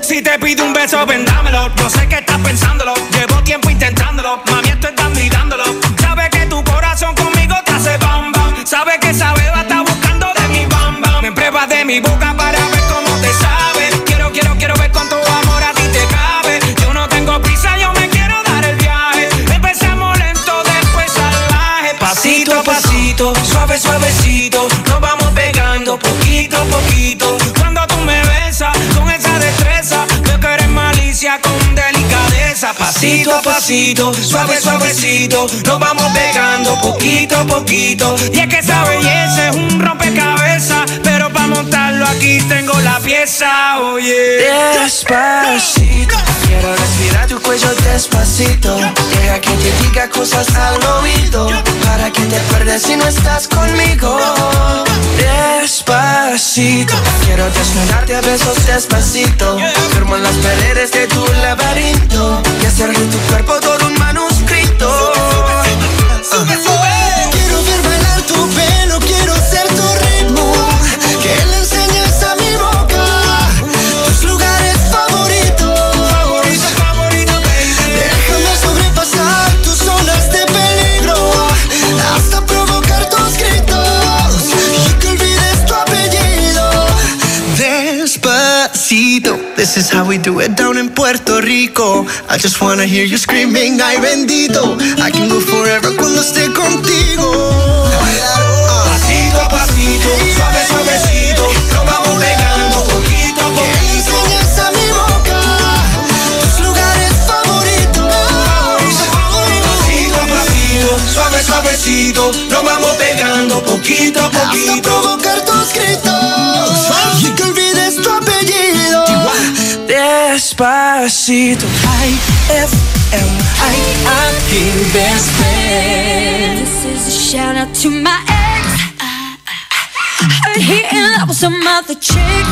Si te pido un beso, ven dámelo. Yo sé que estás pensándolo, llevo tiempo intentándolo. Mami, esto está mirándolo. Sabes que tu corazón conmigo te hace bam bam. Sabes que esa beba está buscando de mi bam bam. Me pruebas de mi boca para ver cómo te sabe. Quiero ver cuánto amor a ti te cabe. Yo no tengo prisa, yo me quiero dar el viaje. Empezamos lento, después salvaje. Pasito a pasito, suave, suavecito. Nos vamos pegando poquito a poquito. Cuando tú me besas con esa destreza, veo que eres malicia con delicadeza. Pasito a pasito, suave, suavecito. Nos vamos pegando poquito a poquito. Y es que esa belleza es un rompecabezas, pero para montarlo aquí tengo la pieza, oye. Despacito, quiero respirar tu cuello despacito. Deja que te diga cosas al oído, para que te acuerdes si no estás conmigo. Despacito, quiero desnudarte a besos despacito. Firmo en las paredes de tu laberinto y hacer de tu cuerpo todo un manuscrito. Sube, sube. Quiero ver bailar tu pelo, quiero ser tu ritmo. Que le enseñes a mi boca tus lugares favoritos. Favorito, baby. Déjame sobrepasar tus zonas de peligro, hasta provocar tus gritos y que olvides tu apellido. Despacito, this is how we do it down in Puerto Rico. I just wanna hear you screaming, ay bendito. I can go forever cuando esté contigo. Pasito a pasito, suave, suavecito. Nos vamos pegando poquito a poquito. Que enseñes a mi boca tus lugares favoritos. Pasito a pasito, suave, suavecito. Nos vamos pegando poquito a poquito. Hasta provocar tus gritos y que olvides tu apellido. Despacito. IFM, I best friend. This is a shout out to my ex. Heard he in love with some other chick.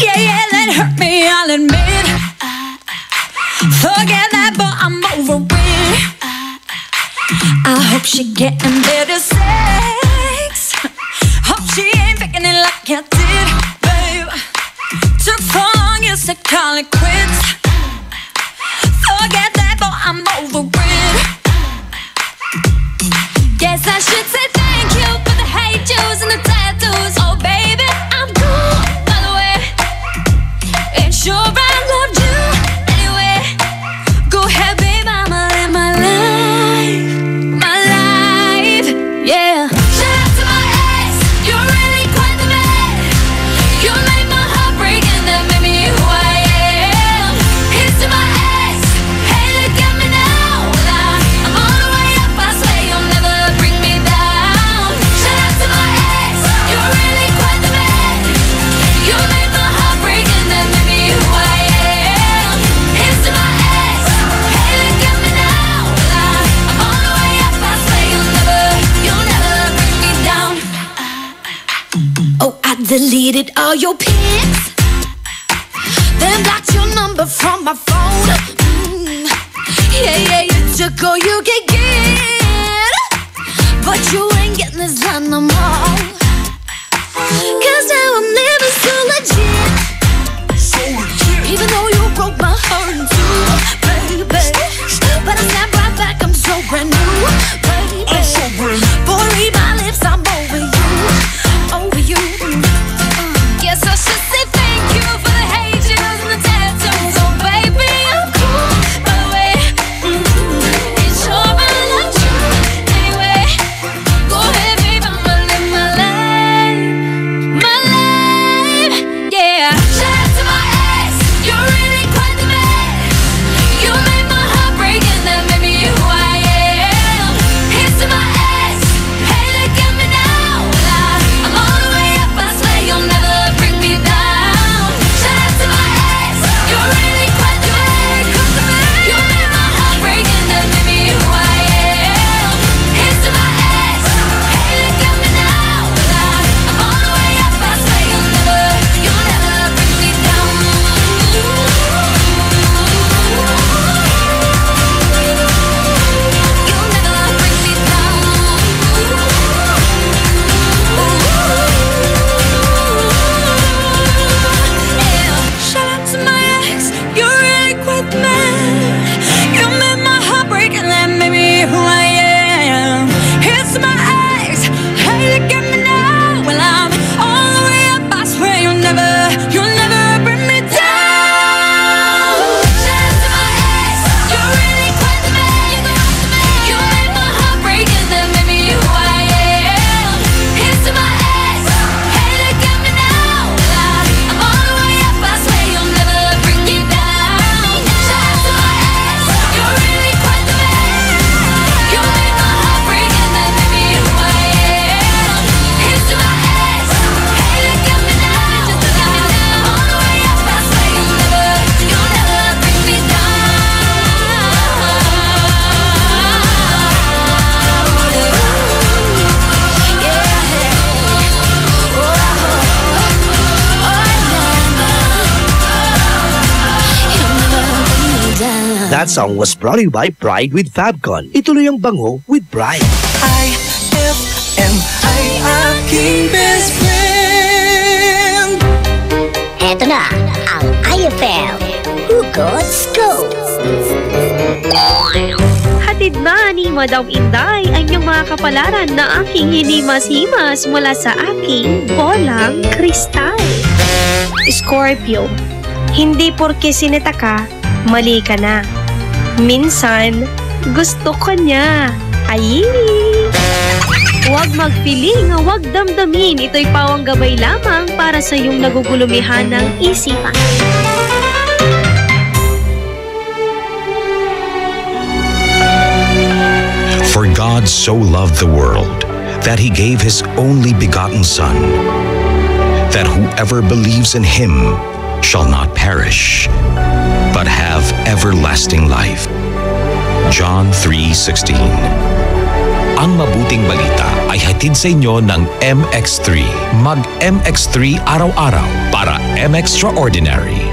Yeah, that hurt me, I'll admit. Forget that, but I'm over it. I hope she getting better sex. Hope she ain't faking it like I did, babe. Took so long, you said call it quits. Forget that, but I'm over it. Guess I should say thank you for the hate juice and the tattoos. Oh baby, I'm cool, by the way. Ain't sure I loved you anyway. Go ahead, babe, I'ma live my life, yeah. Shout out to my ex, you're really quite the man. You made my heart break and that made me who I am. deleted all your pics, then blocked your number from my phone. Yeah, you took all you could get, but you ain't getting this done no more. Cause now I'm living so legit, even though you broke my heart in two, baby. But I snap right back, I'm so brand new, baby. Boy, read my lips, I'm over you. Guess I should say thank you for the haters and the tattoos. Oh, baby, I'm cool, by the way. It's sure I love you anyway. Go ahead, baby, I'ma live my life, yeah. Shout out to my ex, you're really quite the man. You made my heart break and that made me who I am. Here's to my ex, hey, look at me now. I'm all the way up, I swear you'll never bring me down. Shout out to my ex, you're really quite the man. You made my heart break and that made me who I am. Here's to my ex, hey, look at me now. I'm all the way up, I swear you'll never bring me down. You'll never bring me down. Shout out to my ex, you're really quite the man. You made my heart break and that made me who I am. Here's to my ex, hey, look at me now. Well, I'm all the way up, I swear you'll never bring me down. Shout out to my ex, you're really quite the man. You made my heart break and that made me who I am. Here's to my ex, hey, look at me now. I'm all the way up, I swear you'll never bring me down. Shout out to my ex, you're really quite the man. You made my heart break and that made me who I am. Here's to my ex, hey, look at me now. I'm all the way up, I swear you'll never bring me down. That song was brought to you by Pride with Fabcon. Ituloy ang bango with Pride. IFM ay aking best friend. Eto na ang IFM Hugot Scoop. Hatid na ni Madam Inday ang inyong mga kapalaran na aking hinimas-himas mula sa aking bolang kristal. Scorpio, hindi porke sinita ka, mali ka na. Minsan, gusto ko niya. Ay! Huwag magpiling, huwag damdamin. Ito'y pawang gabay lamang para sa iyong nagugulumihan ng isipan. For God so loved the world that He gave His only begotten Son, that whoever believes in Him shall not perish, but have everlasting life. John 3:16. Ang mabuting balita ay hatid sa inyo ng MX3. Mag-MX3 araw-araw para M-Extraordinary.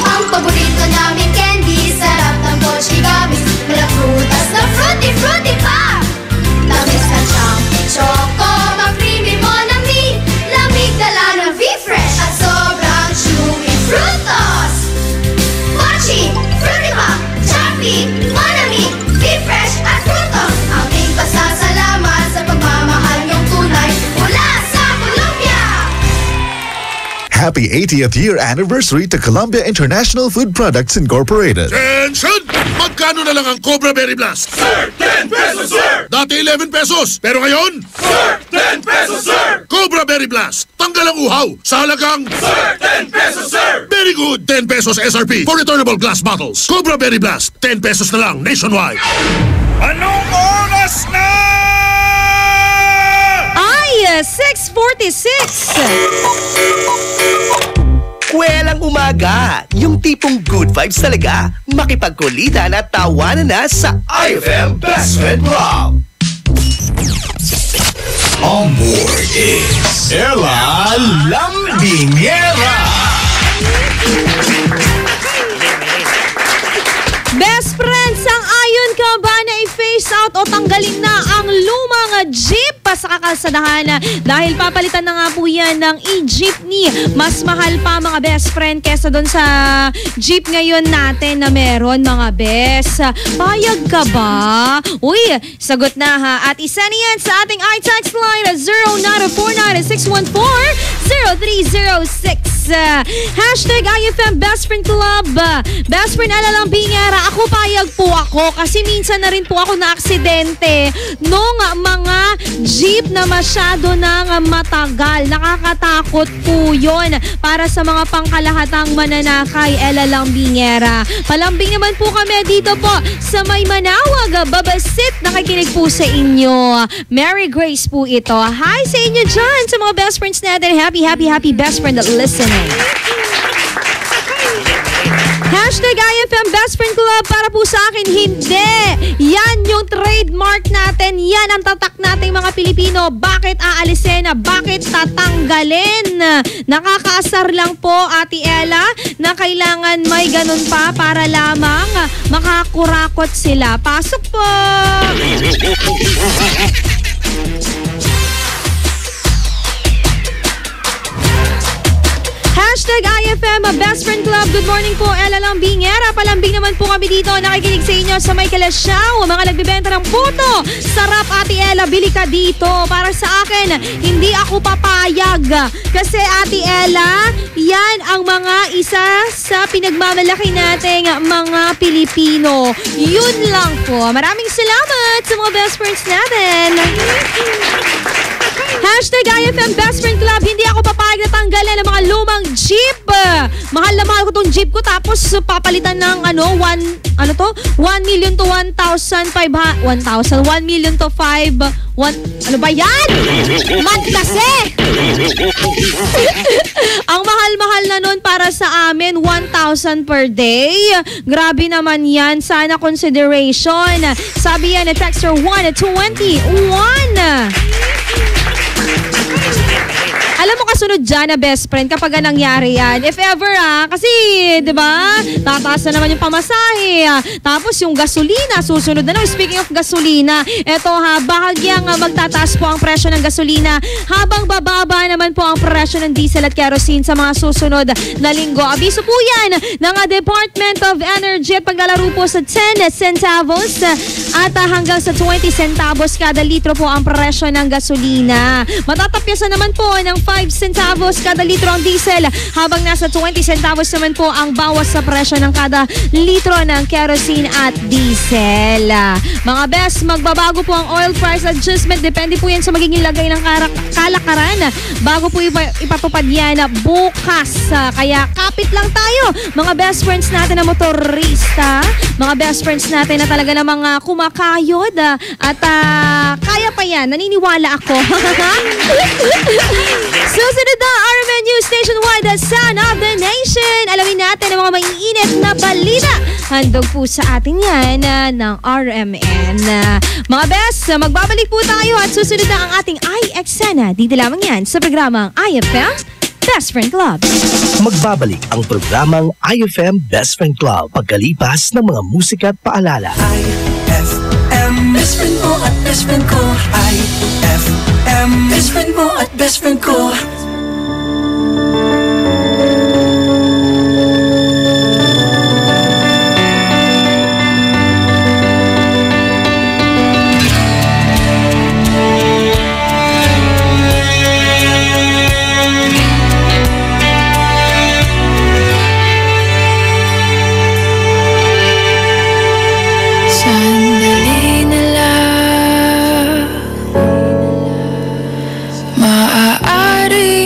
Ang paborito namin candy, sarap ng Dolce Gummies. Mula prutas na fruity pa. Tamis na siyang choco, mag-creamy Monami. Lamig dala ng V-Fresh at sobrang chewy Frutos. Mochi, fruity pa, choppy, Monami, V-Fresh at Frutos. Aming pasasalamat sa pagmamahal niyong tunay mula sa Colombia. Happy 80th year anniversary to Columbia International Food Products Incorporated. Attention! Magkano na lang ang Cobra Berry Blast? Sir, 10 pesos, sir! Dati 11 pesos, pero ngayon? Sir, 10 pesos, sir! Cobra Berry Blast, tanggal ang uhaw sa halagang... Sir, 10 pesos, sir! Very good! 10 pesos SRP for returnable glass bottles. Cobra Berry Blast, 10 pesos na lang nationwide. Anong oras na? Ay, 6:46! Kwelang umaga, yung tipong good vibes talaga, makipagkulitan at tawanan na sa IFM Best Friend Rock. On board Ella Lambingera. Best friends, sang-ayon ka ba na i-phase out o tanggalin na ang lumang jeep sa kakalsadahan dahil papalitan na nga po yan ng e-jeepney. Mas mahal pa mga best friend kesa doon sa jeep ngayon natin na meron mga best. Payag ka ba? Uy, sagot na ha. At isa niyan sa ating iText line at 0949-614-0306. Hashtag IFM Best Friend Club. Best friend Ella Lambingera, ako payag po ako kasi minsan na rin po ako na-aksidente nung mga jeep na masyado nang matagal. Nakakatakot po yun para sa mga pangkalahatang mananakay, Ella Lambingera. Palambing naman po kami dito po sa May Manawag. Babasit, nakikinig po sa inyo. Mary Grace po ito. Hi sa inyo dyan sa mga best friends natin. Happy best friend listening. Hashtag IFM Best Friend Club para po sa akin, hindi. Yan yung trademark natin. Yan ang tatak nating mga Pilipino. Bakit aalisin? Bakit tatanggalin? Nakakaasar lang po, Ate Ella, na kailangan may ganun pa para lamang makakurakot sila. Pasok po! Hashtag IFM Best Friend Club. Good morning po, Ella Lambingera. Palambing naman po kami dito. Nakikinig sa inyo sa May Kalasyaw. Mga nagbibenta ng puto. Sarap, Ate Ella. Bili ka dito. Para sa akin, hindi ako papayag. Kasi, Ate Ella, yan ang mga isa sa pinagmamalaki nating mga Pilipino. Yun lang po. Maraming salamat sa mga best friends natin. Hashtag IFM Best Friend Club. Hindi ako papayag na tanggalan ng mga lumang jeep. Mahal na mahal ko tong jeep ko tapos papalitan ng 1 million to 1,000 to 5 ano ba yan? Mat kasi! Ang mahal-mahal na nun para sa amin, 1,000 per day. Grabe naman yan. Sana consideration. Sabi yan na texter 121. Alam mo kasunod dyan na best friend kapag nangyari yan. If ever kasi, di ba? Tataas na naman yung pamasahe. Tapos yung gasolina, susunod na. Speaking of gasolina, eto bahagyang magtataas po ang presyo ng gasolina habang bababa naman po ang presyo ng diesel at kerosene sa mga susunod na linggo. Abiso po yan ng Department of Energy at paglalaro po sa 10 centavos at hanggang sa 20 centavos kada litro po ang presyo ng gasolina. Matatapyasan naman po ng 5 centavos kada litro ang diesel habang nasa 20 centavos naman po ang bawas sa presyo ng kada litro ng kerosene at diesel. Mga best, magbabago po ang oil price adjustment. Depende po yan sa magiging lagay ng kalakaran bago po ipatupad yan bukas. Kaya kapit lang tayo mga best friends natin na motorista, mga best friends natin na talaga namang kumakayod at kaya pa yan. Naniniwala ako. Susunod na RMN News Nationwide, the Sound of the Nation. Alamin natin ang mga maiinit na balita. Handog po sa atin yan ng RMN. Mga best, magbabalik po tayo at susunod na ang ating iExana. Dito lamang yan sa programang IFM Best Friend Club. Magbabalik ang programang IFM Best Friend Club pagkalipas ng mga musika at paalala. IFM Best Friend mo at Best Friend ko. IFM Best Friend mo at Best Friend ko. Sandali na lang, maaari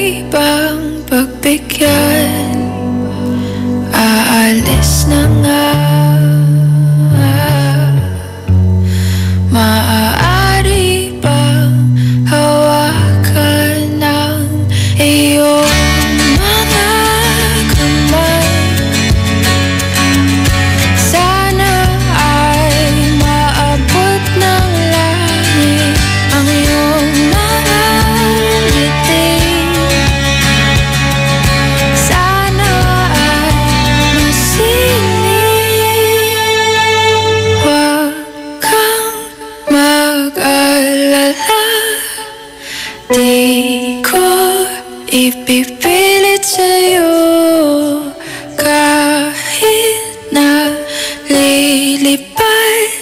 Ipipilit sa'yo kahit na lilipad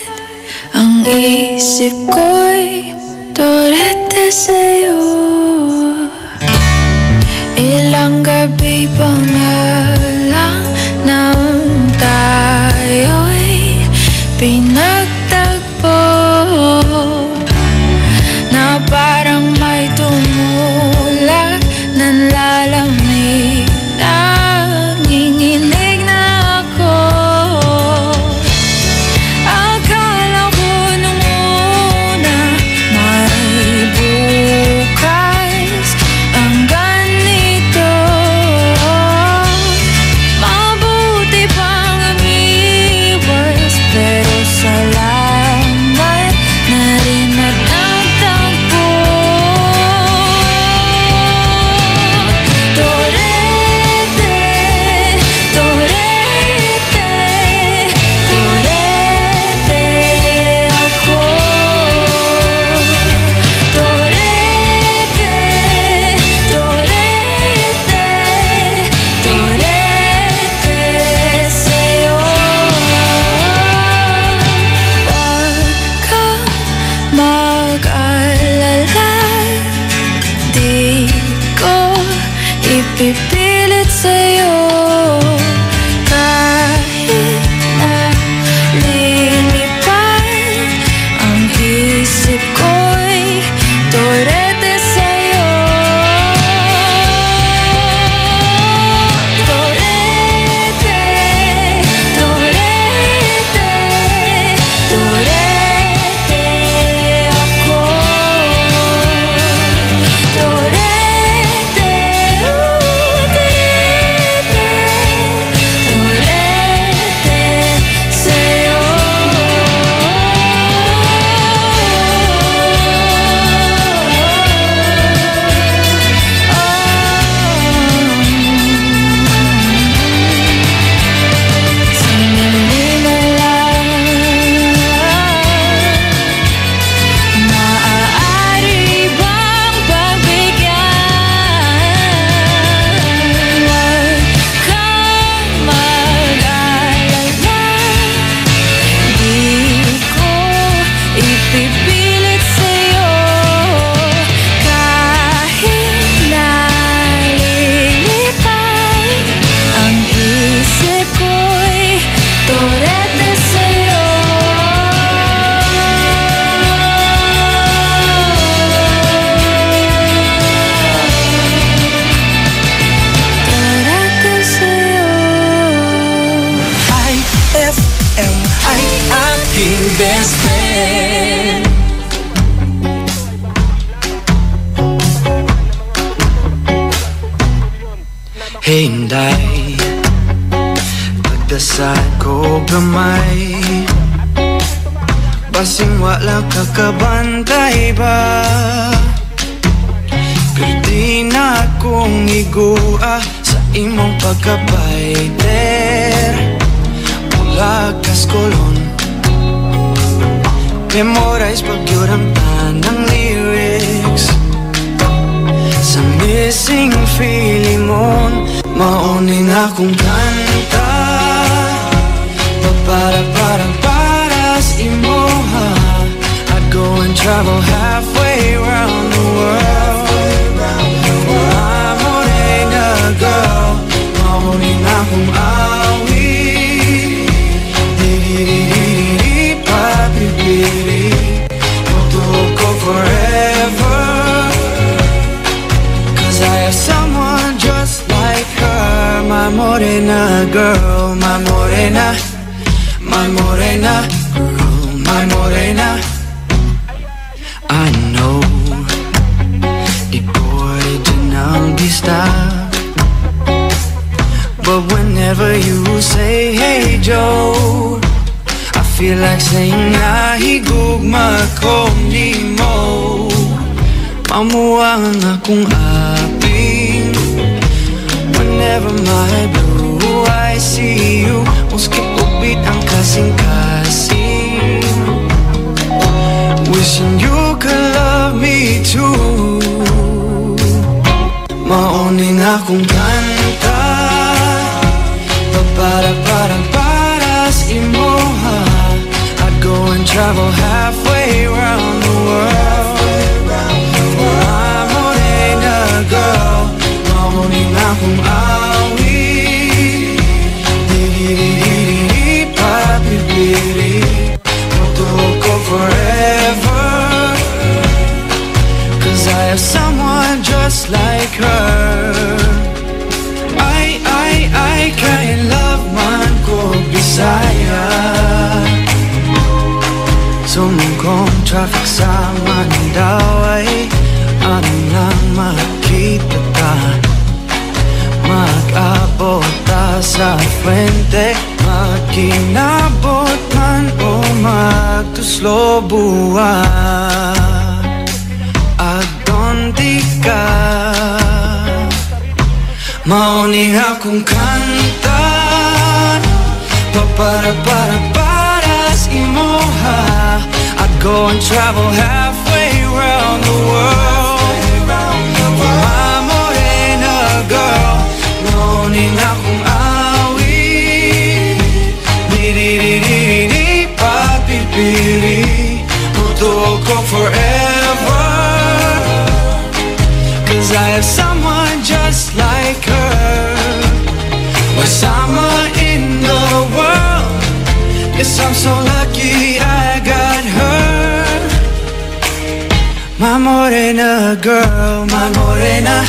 ang isip ko'y torete sa'yo. Ilang gabi pa nga lang nang tayo'y pinagtagpo na parang may tumulak ng lalamig. Nanginginig na ako. Akala ko nung una may bukas ang ganito. Mabuti pang umiwas, pero salamat na rin at nagtagpo. Torete, torete, torete ako. Torete, torete, torete sa'yo. Huwag kang mag-alala, di ko ipipilit sa'yo kahit na lilipad ang isip ko'y torete sa'yo. Torete, torete, torete ako. Torete, torete sa'yo. Sandali na lang, maaari bang pagbigyan? Huwag kang mag-alala, di ko ipipilit sa'yo kahit na lilipad ang isip ko'y torete sa'yo. Torete sa'yo. IFM ay aking best friend. Hinday, pagdasal ko gamay, basing wala kakabantay ba? Pero di na akong igua sa imong pagkabayter. Mula kaskolon, memorize pagyurang tanang lyrics. Sa missing feeling mo, maunin akong kanta. Para sa imo ha, I'd go and travel halfway around the world. I'm morena girl, maunin akong awi. Di-di-di-di-di, papi-piri, magtuhog ko forever. Cause I have someone just like her, my morena girl, my morena girl, my morena. I know di ko original bista, but whenever you say hey Joe, I feel like saying nahigugma ko ni mo. Mamuwang akong aping whenever my blue eyes see you. Muski upit ang kasing-kasing, wishing you could love me too. My akong kanta para sa imoha. I'd go and travel halfway around the world. My morena girl, mamuning akong awi. Di-di-di-di-di, papi-piri, ko forever. 'Cause I have someone just like her. I can't love man ko Bisaya. Sumukong traffic sa Mandaw ay ano lang makita ta. Mag-abot ta sa Fuente, magkinabot man o magtuslo buwan. Agdonti ka, mauning akong kanta para sa imoha. I'd go and travel halfway around the world. My morena girl, mauning akong awi. Di-di-di-di-di, papi-piri, puto ko forever. 'Cause I have someone just like her. Wasama in the world. Yes, I'm so lucky I got her. My morena girl, my morena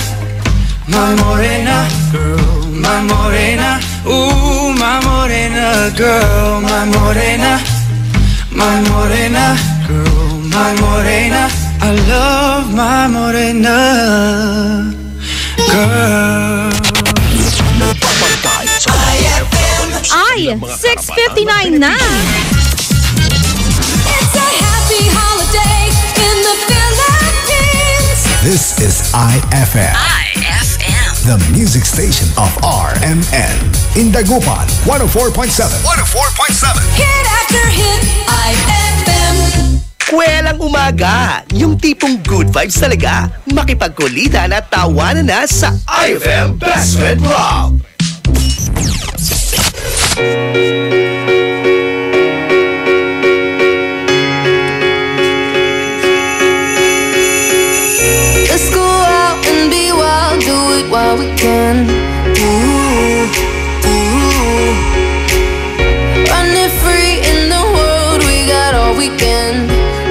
girl, my morena. Ooh, my morena girl, my morena girl, my morena. I love my morena girl. Ay, 6:59 na. It's a happy holiday in the Philippines. This is IFM. The music station of RMN. In Dagupan, 104.7. 104.7. Hit after hit, IFM. Kwelang umaga, yung tipong good vibes talaga. Makipagkulitan at tawanan na sa IFM Best Friend Rob. Let's go out and be wild, do it while we can. Ooh, ooh. Running free in the world, we got all weekend.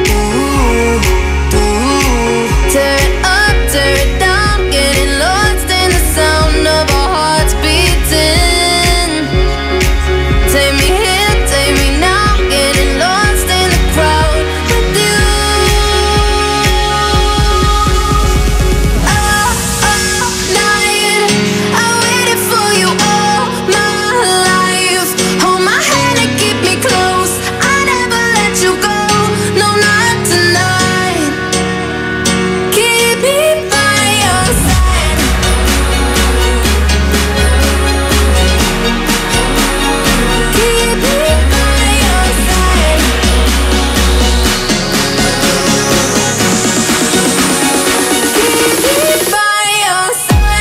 Ooh, ooh. Tear it up, tear it down, getting lost in the sound of our hearts beating. Take me here, take me now, getting lost in the crowd with you. All night, I waited for you all my life. Hold my hand and keep me close, I never let you go, no, not tonight. Keep me by your side. Keep me by your side. Keep me by your side.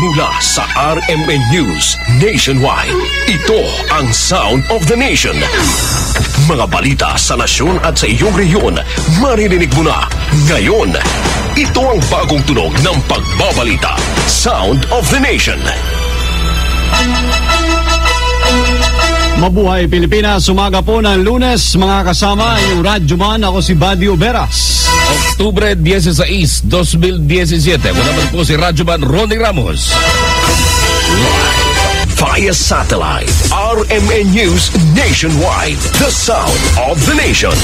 Mula sa RMN News Nationwide, ito ang Sound of the Nation. Mga balita sa nasyon at sa iyong rehiyon, maririnig mo na ngayon. Ito ang bagong tunog ng pagbabalita. Sound of the Nation. Mabuhay Pilipinas, umaga po ng Lunes, mga kasama, yung Radyoman, ako si Badio Veras. Oktubre 16, 2017. Muna naman po si Radyoman Ronnie Ramos. Via satellite, RMN News Nationwide. The Sound of the Nation.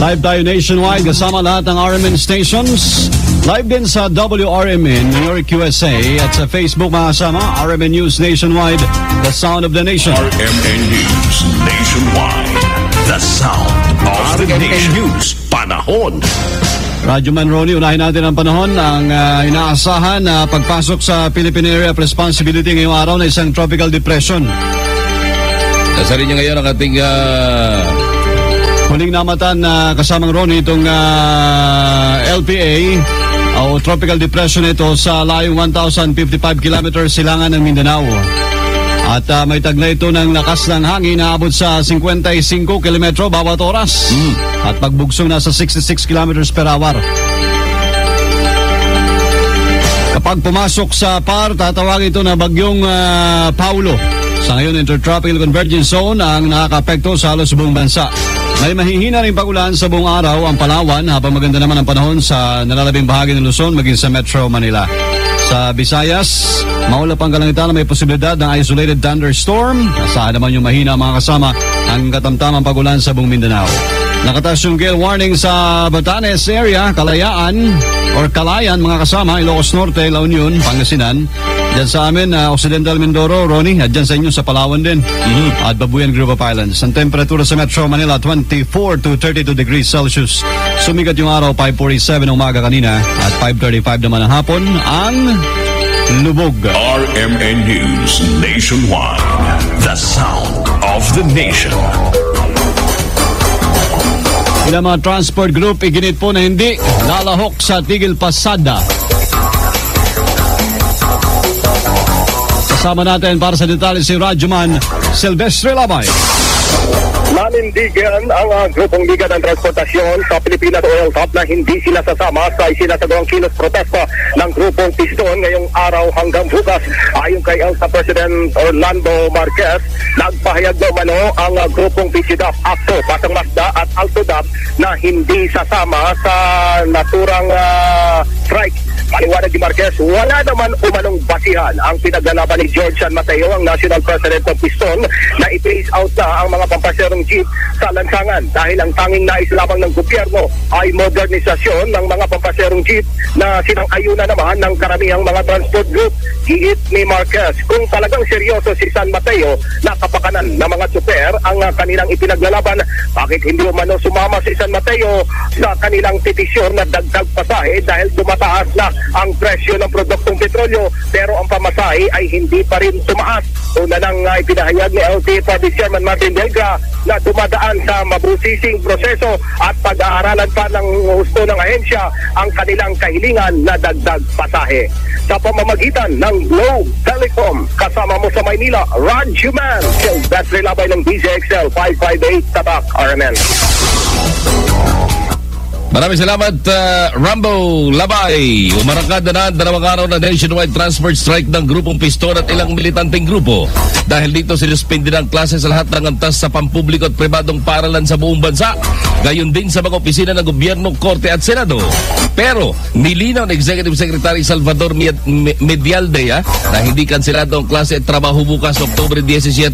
Live tayo nationwide, kasama lahat ng RMN stations. Live din sa WRMN, New York, USA. At sa Facebook, mga kasama, RMN News Nationwide, The Sound of the Nation. RMN News Nationwide. The Sound of the Nation. News Panahon. Radyoman Ronnie, unahin natin ang panahon. Ang inaasahan na pagpasok sa Philippine Area of Responsibility ngayong araw na isang tropical depression. Nasa rin niya ngayon ang ating huling namatan na kasamang Ronnie itong LPA o tropical depression ito sa layong 1,055 kilometers silangan ng Mindanao. At may taglay ito ng lakas ng hangin na abot sa 55 kilometro bawat oras. At pagbugsong nasa 66 kilometers per hour. Kapag pumasok sa PAR, tatawagin ito na bagyong Paulo. Sa ngayon, Intertropical Convergence Zone ang nakaka-apekto sa halos buong bansa. May mahihina rin pag-ulan sa buong araw ang Palawan habang maganda naman ang panahon sa nalalabing bahagi ng Luzon maging sa Metro Manila. Sa Visayas, maulap ang kalangitan na may posibilidad ng isolated thunderstorm. Asahan naman yung mahina mga kasama ang katamtamang pag-ulan sa buong Mindanao. Nakataas yung gale warning sa Batanes area, Kalayaan mga kasama, Ilocos Norte, La Union, Pangasinan. Diyan sa amin, Occidental Mindoro, Ronnie, at dyan sa inyo sa Palawan din. At Babuyan Group of Islands. Ang temperatura sa Metro Manila, 24 to 32 degrees Celsius. Sumigat yung araw, 5:47 ng umaga kanina at 5:35 naman ng hapon ang lubog. RMN News Nationwide. The sound of the nation. Ilang mga transport group iginit po na hindi lalahok sa tigil pasada. Kasama natin para sa detalye si Radyoman Silvestre Labay. Nanindigan ang grupong Liga ng Transportasyon sa Pilipinas Oil Top na hindi sila sasama sa isinasagawang kilos protesta ng grupong Piston ngayong araw hanggang bukas. Ayon kay ELSA President Orlando Marquez, nagpahayag naman ang grupong PCDAP, ACTO, Batang Masda at AltoDAP na hindi sasama sa naturang strike. Paliwanag ni Marquez, wala naman umanong basihan ang pinaglalaban ni George San Mateo, ang National President ng Piston, na i-phase out na ang mga pampaserong jeep sa lansangan dahil ang tanging nais lamang ng gobyerno ay modernisasyon ng mga pampaserong jeep na sinang-ayunan naman ng karamihang mga transport group. Giit ni Marquez, kung talagang seryoso si San Mateo na kapakanan ng mga tsuper ang kanilang ipinaglalaban, bakit hindi umano sumama si San Mateo sa kanilang petisyon na dagdag pasahe dahil dumataas na ang presyo ng produktong petrolyo pero ang pamasahe ay hindi pa rin tumaas. Una nang ipinahayag ni LTFRB Chairman Martin Delga na dumadaan sa mabusising proseso at pag-aaralan pa ng husto ng ahensya ang kanilang kahilingan na dagdag pasahe. Sa pamamagitan ng Globe Telecom, kasama mo sa Maynila, Radyoman Silvestre Labay ng DZXL 558 Tabak, RMN. Maraming salamat, Rambo Labay. Umarangkad na dalawang araw na nationwide transport strike ng grupong Piston at ilang militanteng grupo. Dahil dito sinuspindi ng klase sa lahat ng antas sa pampubliko at pribadong paaralan sa buong bansa. Gayon din sa mga opisina ng gobyerno, korte at senado. Pero nilinaw ng Executive Secretary Salvador Medialde na hindi kanselado ang klase at trabaho bukas Oktubre 17.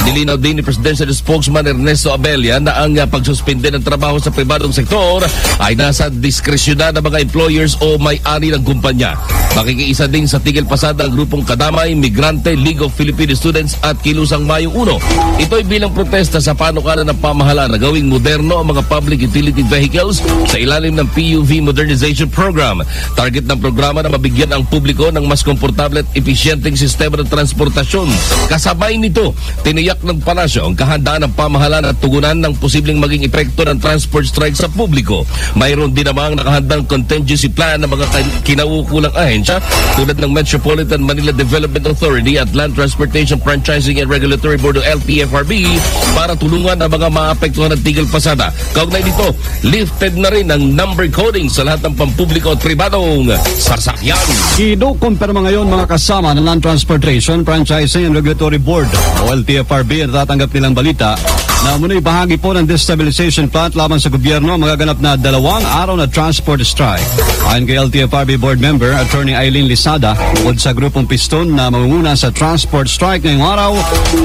Nilinaw din ni Presidential Spokesman Ernesto Abella na ang pagsuspindi ng trabaho sa pribadong sektor ay nasa diskresyon ng mga employers o may-ari ng kumpanya. Makikiisa din sa tigil pasada ang grupong Kadamay, Migrante, League of Filipino Students at Kilusang Mayong 1. Ito'y bilang protesta sa panukalan ng pamahalaan na gawing moderno ang mga public utility vehicles sa ilalim ng PUV Modernization Program. Target ng programa na mabigyan ang publiko ng mas komportable at episyenteng sistema ng transportasyon. Kasabay nito, tiniyak ng palasyo ang kahandaan ng pamahalaan at tugunan ng posibleng maging epekto ng transport strike sa publiko. Mayroon din namang nakahandang contingency plan ng mga kinaukulang ahensya tulad ng Metropolitan Manila Development Authority at Land Transportation Franchising and Regulatory Board o LTFRB para tulungan ang mga maapektuhan ng tigil pasada. Kaugnay nito, lifted na rin ang number coding sa lahat ng pampubliko at pribadong sasakyan. Kinukumpirma ngayon mga kasama ng Land Transportation Franchising and Regulatory Board o LTFRB at tatanggap nilang balita na muna'y bahagi po ng destabilization plan laban sa gobyerno magaganap na 2 araw na transport strike. Ayon kay LTFRB Board Member Attorney Eileen Lisada, bukod sa grupong Piston na mangunguna sa transport strike ngayong araw,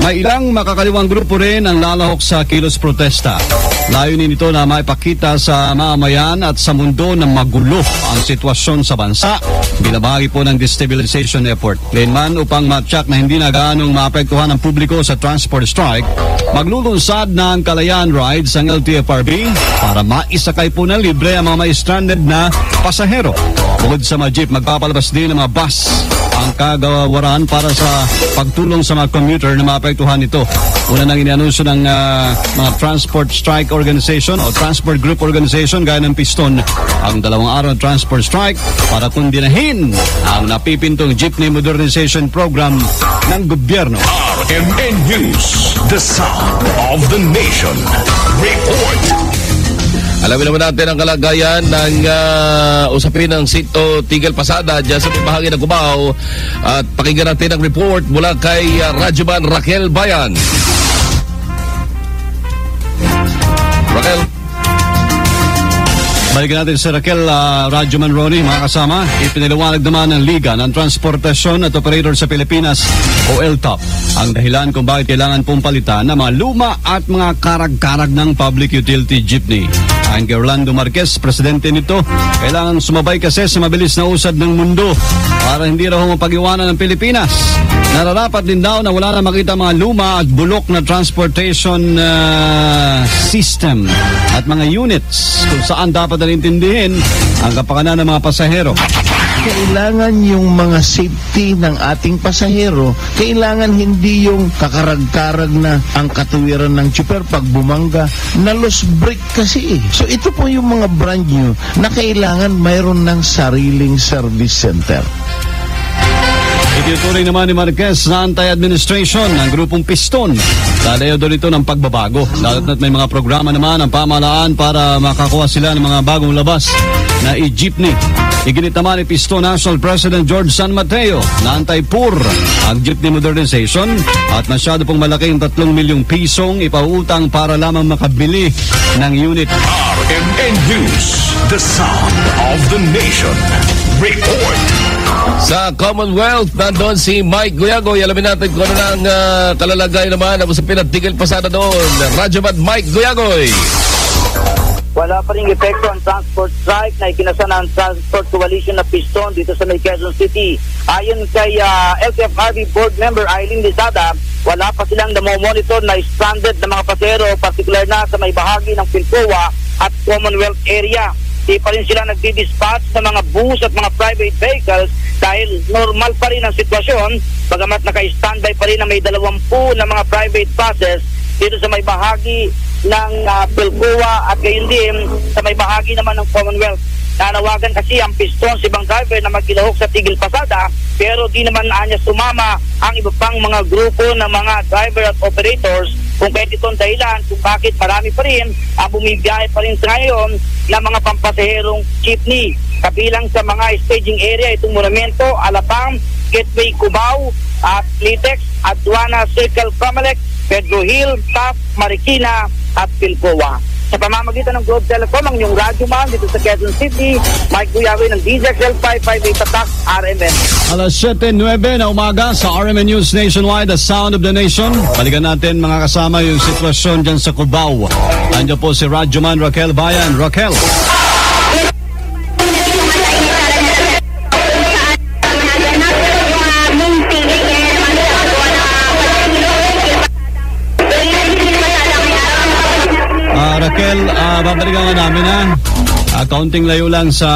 may ilang makakaliwang grupo rin ang lalahok sa kilos protesta. Layunin nito na maipakita sa mamamayan at sa mundo na magulo ang sitwasyon sa bansa bilang bahagi po ng destabilization effort. Plainman upang matyak na hindi na gaanong maapektuhan ang publiko sa transport strike, maglulunsad ng Kalayaan Rides ang LTFRB para maisakay po ng libre ang mga may stranded na pasahero. Bukod sa mga jeep, magpapalabas din ng mga bus ang ang kagawaran para sa pagtulong sa mga commuter na maapektuhan nito. Una nang inianunsyo ng mga Transport Strike Organization o Transport Group Organization gaya ng Piston ang 2 araw na transport strike para kundinahin ang napipintong jeepney modernization program ng gobyerno. RMN News, the sound of the nation. Report. Alamin naman natin ang kalagayan ng usapin ng Sito Tigil Pasada dyan sa may bahagi ng Cubao. At pakinggan natin ang report mula kay Radyoman Raquel Bayan. Raquel. Balikan natin si Raquel, Radyoman Ronnie, mga kasama. Ipiniliwanag naman ng Liga ng Transportasyon at Operator sa Pilipinas o LTOP ang dahilan kung bakit kailangan pong palitan ng mga luma at mga karag-karag ng public utility jeepney. Ayon kay Orlando Marquez, presidente nito, kailangan sumabay kasi sa mabilis na usad ng mundo para hindi raw mapag-iwanan ng Pilipinas. Nararapat din daw na wala na makita mga luma at bulok na transportation system at mga units kung saan dapat na intindihin ang kapakanan ng mga pasahero. Kailangan yung mga safety ng ating pasahero, kailangan hindi yung kakarag-karag na ang katuwiran ng tsuper pag bumangga, na lost brake kasi. So ito po yung mga brand new na kailangan mayroon ng sariling service center. Itinutuloy naman ni Marquez na anti-administration ng grupong Piston. Dalayo doon ito ng pagbabago. Lalo't na't may mga programa naman ang pamahalaan para makakuha sila ng mga bagong labas na i-jeepney. Iginit naman ni Piston National President George San Mateo na anti-PUR ang jeepney modernization at masyado pong malaki yung 3 milyong pisong ipauutang para lamang makabili ng unit. RMN News, the sound of the nation. Report. Sa Commonwealth, nandun si Mike Guyagoy. Alamin natin kung ano ng kalalagay naman na usapin at Tigil Pasada doon. Radyoman Mike Guyagoy. Wala pa rin epekto ang transport strike na ikinasa ng Transport Coalition na Piston dito sa Quezon City. Ayon kay LTFRB board member Aileen Lizada, wala pa silang namomonitor na stranded na mga pasero, particular na sa may bahagi ng Pilcoa at Commonwealth area. Di pa rin sila nagdi-dispatch ng mga bus at mga private vehicles dahil normal pa rin ang sitwasyon, bagamat naka-standby pa rin na may 20 na mga private buses dito sa may bahagi ng Pilcoa at gayon din sa may bahagi naman ng Commonwealth. Nanawagan kasi ang Piston si ibang driver na magkilahok sa Tigil Pasada, pero di naman niya sumama ang iba pang mga grupo ng mga driver at operators kung kahit itong dahilan kung bakit marami pa rin ang bumibiyahe pa rin sa ngayon ng mga pampasaherong jeepney. Kabilang sa mga staging area itong Monumento, Alabang, Gateway Cubao, at Litex, Aduana Circle, Comelec, Pedro Hill, Taft, Marikina at Pilcoa. Sa pamamagitan ng Globe Telecom, ang inyong radyoman dito sa Quezon City, Mike Guyagoy ng DZXL 558 Tatak, RMN. Alas 7:09 na umaga sa RMN News Nationwide, the sound of the nation. Balikan natin mga kasama yung sitwasyon dyan sa Cubao. Nandiyan po si Radyoman Raquel Bayan. Raquel. Raquel, babalikan nga namin counting layo lang sa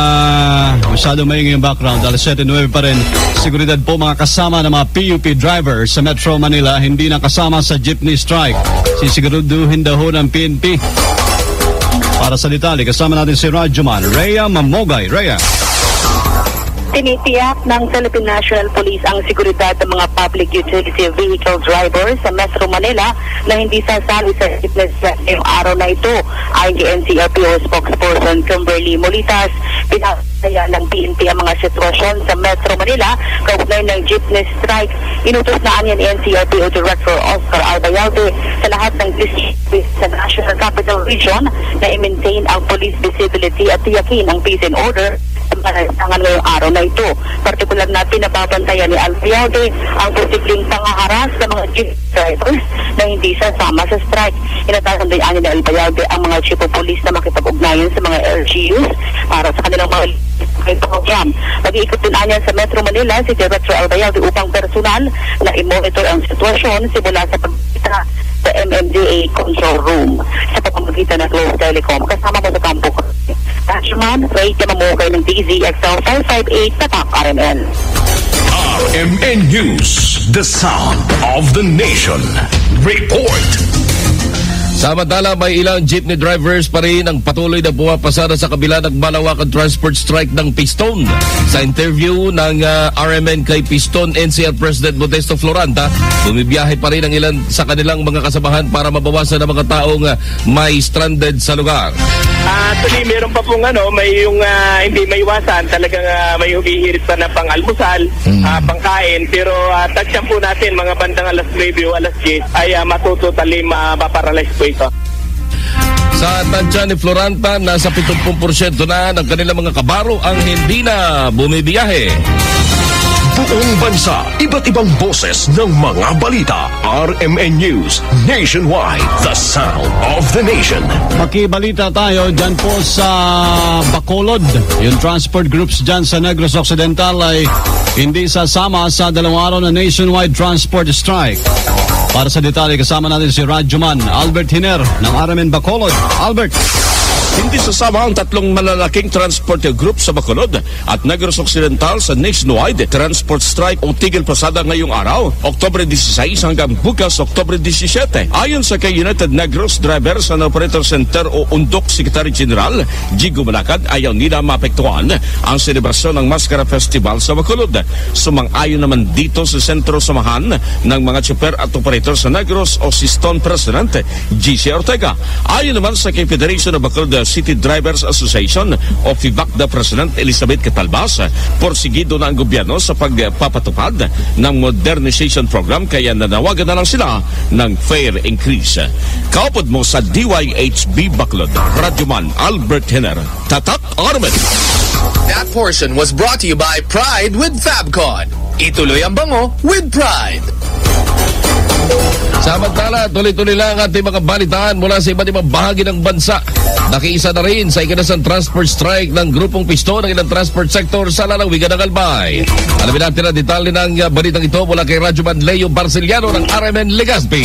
masyado maingay yung background. Alas 7:09 pa rin. Seguridad po mga kasama ng mga PUP drivers sa Metro Manila hindi nakasama sa jeepney strike. Sisiguraduhin daw ng PNP. Para sa detalye, kasama natin si Radyoman Rhea Mamogay. Rhea. Tinitiyak ng Philippine National Police ang seguridad ng mga public utility vehicle drivers sa Metro Manila na hindi sasali sa jeepney strike ngayong araw na ito. Ayon kay NCRPO spokesperson Kimberly Molitas, pinasaya ng PNP ang mga sitwasyon sa Metro Manila kaugnay ng jeepney strike. Inutos na niya ni NCRPO Director Oscar Albayalde sa lahat ng districts sa National Capital Region na i-maintain ang police visibility at tiyakin ang peace and order pangalangan ngayong araw na ito. Partikular na pinababantayan ni Albayalde ang posibleng pangaharas ng mga jeep drivers na hindi sasama sa strike. Inatasan din ni Albayalde ang mga chief of police na makipag-ugnayan sa mga LGUs para sa kanilang mga program. Mag-iikot din niya sa Metro Manila si Director Albayalde upang personal na i-monitor ang sitwasyon simula sa pagkita sa MMDA control room sa pamamagitan ng Globe Telecom. Kasama mo sa kampo ko. Radyoman, Ray Mamogay ng DZXL 558 Tatak, RMN. RMN News, the sound of the nation. Report. Samantala, may ilang jeepney drivers pa rin ang patuloy na pumapasada sa kabila ng malawakang transport strike ng Piston. Sa interview ng RMN kay Piston NCR President Modesto Floranta, bumibiyahe pa rin ang ilan sa kanilang mga kasamahan para mabawasan ang mga taong may stranded sa lugar. Actually, meron pa pong may yung hindi maiwasan, talagang may humihirit pa na pang-almusal, pangkain, pero tagsyan po natin mga bandang alas 9 o alas 10 ay matututali mapaparalyze po ito. Sa tansya ni Floranta, nasa 70% na ng kanilang mga kabaro ang hindi na bumibiyahe. Buong bansa, iba't ibang boses ng mga balita. RMN News, nationwide, the sound of the nation. Makibalita tayo dyan po sa Bacolod. Yung transport groups dyan sa Negros Occidental ay hindi sasama sa 2 araw na nationwide transport strike. Para sa detalye, kasama natin si Radyoman Albert Hiner ng RMN Bacolod. Albert! Hindi sasama ang 3 malalaking transport group sa Bacolod at Negros Occidental sa nationwide transport strike o tigil pasada ngayong araw, Oktubre 16 hanggang bukas, Oktubre 17. Ayon sa kay United Negros Drivers and Operator Center o UNDOC Secretary General Jigo Malacad, ayaw nila maapektuhan ang selebrasyon ng Mascara Festival sa Bacolod. Sumang-ayon naman dito sa Sentro Samahan ng mga tsuper at operator sa Negros o Siston President GC Ortega. Ayon naman sa kay Federation of Bacolod City Drivers Association o FIVACDA President Elizabeth Catalbas, porsigido na ang gobyerno sa pagpapatupad ng modernization program kaya nanawagan na lang sila ng fare increase. Kaupod mo sa DYHB Bacolod, Radyoman Albert Hiner, Tatak Armen. That portion was brought to you by Pride with Fabcon. Ituloy ang bango with Pride. Samantala, tuloy-tuloy lang ang ating mga balitaan mula sa iba't ibang bahagi ng bansa. Nakiisa na rin sa ikinasang transport strike ng Grupong Piston ng ilang transport sector sa lalawigan ng Albay. Alamin natin ang detalye ng balitang ito mula kay Radyoman Leo Barceliano ng RMN Legazpi.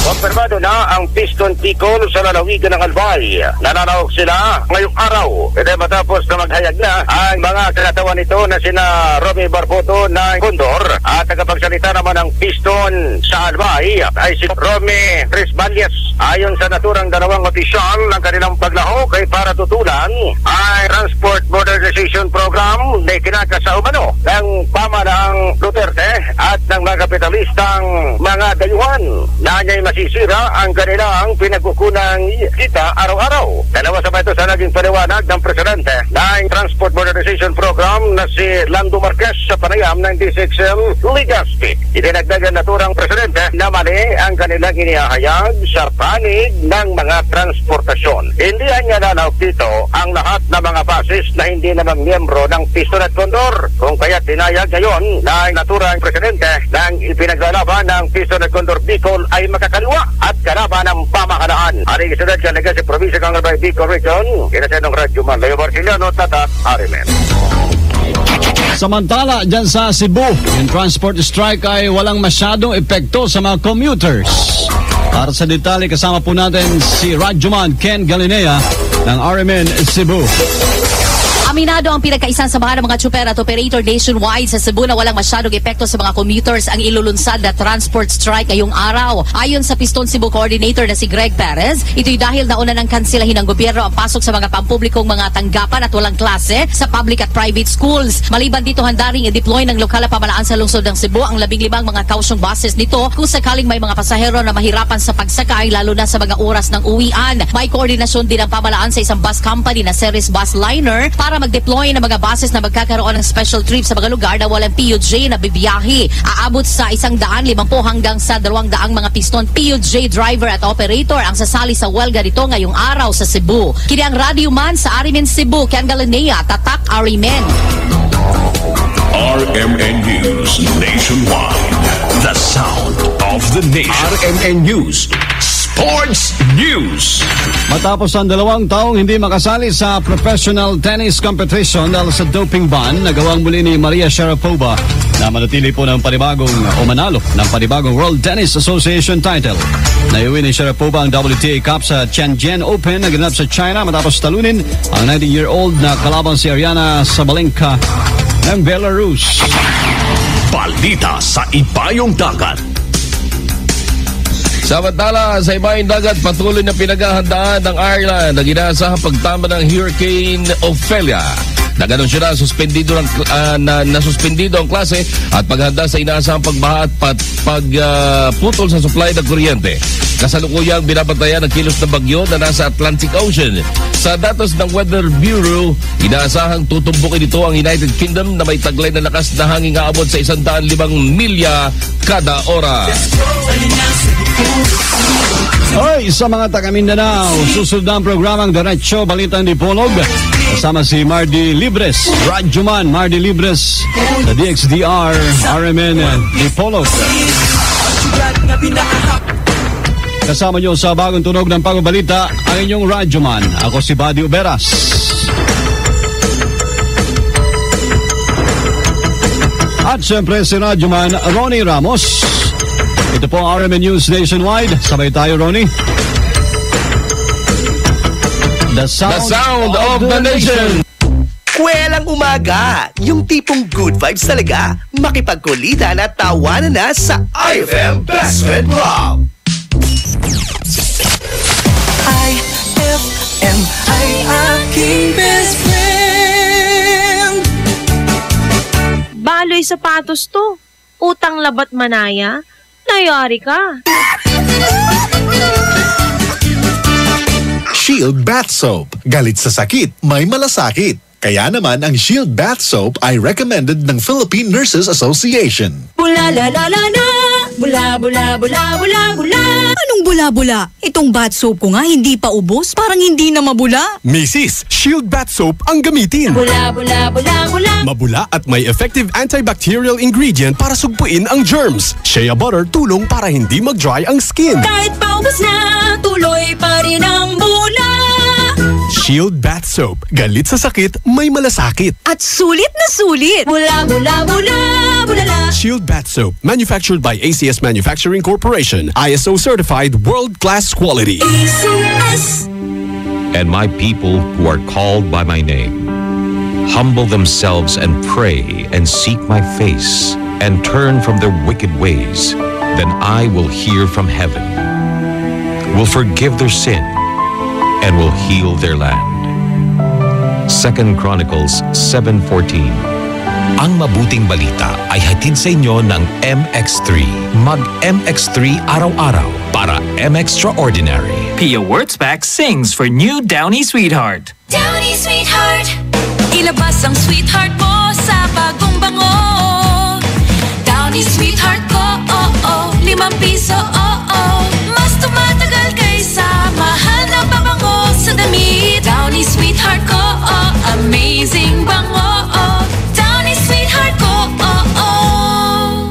Kumpirmado na ang Piston Ticol sa lalawigan ng Albay. Nananaog sila ngayong araw. Ito matapos na maghayag na ang mga kanatawan nito na sina Romy Barboto ng Condor at tagapagsalita naman ng Piston sa Albay ay si Romy Trisbalias. Ayon sa naturang dalawang opisyal ng kanilang paglahok ay para tutulan ay Transport Modernization Program na kinakasaumano ng pamahalaang Duterte at ng mga kapitalistang mga dayuhan na niya'y masisira ang kanilang pinagkukunang kita araw-araw. Dalawa sa ito sa naging paliwanag ng presidente ng Transport Modernization Program na si Lando Marquez sa panayam ng DCXL Legazpi. Idinagdagan naturang presidente na mali ang kanilang inihahayag sa panig ng mga transportasyon. Hindi niya nanaog dito ang lahat ng mga basis na hindi naman miyembro ng Piston at Condor. Kung kaya tinayag ngayon na naturang presidente ng ipinaglalaban ng Piston at Condor Bicol ay makakaliwa at kalaban ng pamahalaan. Aring isunod ka na si Provincia ng Albay Bicol Region, kinasenong Radyoman Leo Barceliano, Tatak Arimen. Samantala, dyan sa Cebu, yung transport strike ay walang masyadong epekto sa mga commuters. Para sa detalye, kasama po natin si Radyoman Ken Galinea ng RMN Cebu. Aminado ang pinagkaisang samahan ng mga tsuper at operator nationwide sa Cebu na walang masyadong epekto sa mga commuters ang ilulunsad na transport strike ngayong araw. Ayon sa Piston Cebu Coordinator na si Greg Perez, ito'y dahil nauna ng kansilahin ng gobyerno ang pasok sa mga pampublikong mga tanggapan at walang klase sa public at private schools. Maliban dito, handa ring i-deploy ng lokal na pamahalaan sa lungsod ng Cebu ang 15 mga kausyong buses nito kung sakaling may mga pasahero na mahirapan sa pagsakay lalo na sa mga oras ng uwian. May koordinasyon din ang pamahalaan sa isang bus company na Ceres Bus Liner para mag-deploy ng mga buses na magkakaroon ng special trip sa mga lugar na walang PUJ na bibiyahe. Aabot sa 150 hanggang sa 200 mga Piston PUJ driver at operator ang sasali sa welga dito ngayong araw sa Cebu. Kini ang Radyoman sa RMN Cebu, Ken Galinea, Tatak Arimen. RMN News Nationwide, the sound of the nation. RMN News Sports News. Matapos ang 2 taong hindi makasali sa professional tennis competition dahil sa doping ban, nagawang muli ni Maria Sharapova na manatili po ng manalo ng panibagong World Tennis Association title. Naiuwi ni Sharapova ang WTA Cup sa Tianjin Open na ginanap sa China matapos talunin ang 19-year-old na kalaban si Ariana Sabalenka ng Belarus. balita sa ibayong dagat. Samantala, sa ibayong dagat, patuloy na pinaghahandaan ng Ireland ang inaasahang pagtama ng Hurricane Ophelia. Nag-anunsyo na suspendido nasuspindido ang klase at paghanda sa inaasahang pagbaha at pagputol sa supply ng kuryente. Kasalukuyang binabantayan ang kilos ng bagyo na nasa Atlantic Ocean. Sa datos ng Weather Bureau, inaasahang tutumbukin ito ang United Kingdom na may taglay na lakas na hangin aabot sa 105 milya kada oras. Hoy, sa mga taga Mindanao, susunod na ang programang Diretso Balitang Dipolog. Kasama si Mardy Libres, Radyoman Mardy Libres, sa DXDR, RMN Dipolog. Kasama nyo sa bagong tunog ng pagbabalita, ang inyong Radyoman. Ako si Buddy Uberas. At siyempre si Radyoman Ronnie Ramos. Ito po ang RMN News Nationwide. Sabay tayo, Ronnie. The sound of the nation. Kwelang umaga, yung tipong good vibes talaga. Makipagkulitan at tawanan na sa IFM Best Friend Club. IFM ay aking best friend. Baloy sapatos to. Utang labat manaya. Nayari ka. Shield Bath Soap. Galit sa sakit, may malasakit. Kaya naman ang Shield Bath Soap ay recommended ng Philippine Nurses Association. Bula la la la la. Bula bula bula bula bula. Anong bula-bula? Itong bath soap ko nga hindi pa ubos, parang hindi na mabula. Mrs. Shield Bath Soap ang gamitin. Bula bula bula bula. Mabula at may effective antibacterial ingredient para sugpuin ang germs. Shea butter tulong para hindi mag-dry ang skin. Kahit paubos na, tuloy pa rin ang bula. Shield Bath Soap. Galit sa sakit, may malasakit. At sulit na sulit. Bula bula bula bula la. Shield Bath Soap. Manufactured by ACS Manufacturing Corporation. ISO certified world-class quality. ACS. And my people who are called by my name humble themselves and pray and seek my face and turn from their wicked ways, then I will hear from heaven, will forgive their sin, and will heal their land. 2 Chronicles 7:14. Ang mabuting balita ay hatid sa inyo ng MX3. Mag-MX3 araw-araw para M-Extraordinary. Pia Wurtzbach sings for new Downy Sweetheart. Downy Sweetheart. Ilabas ang sweetheart mo sa bagong bango. Downy Sweetheart ko, oh oh. 5 piso, oh oh. Mas tumatagal kaysa mahal na pabango sa damit. Downy Sweetheart ko, oh. Amazing bango, oh. Downy Sweetheart ko, oh oh.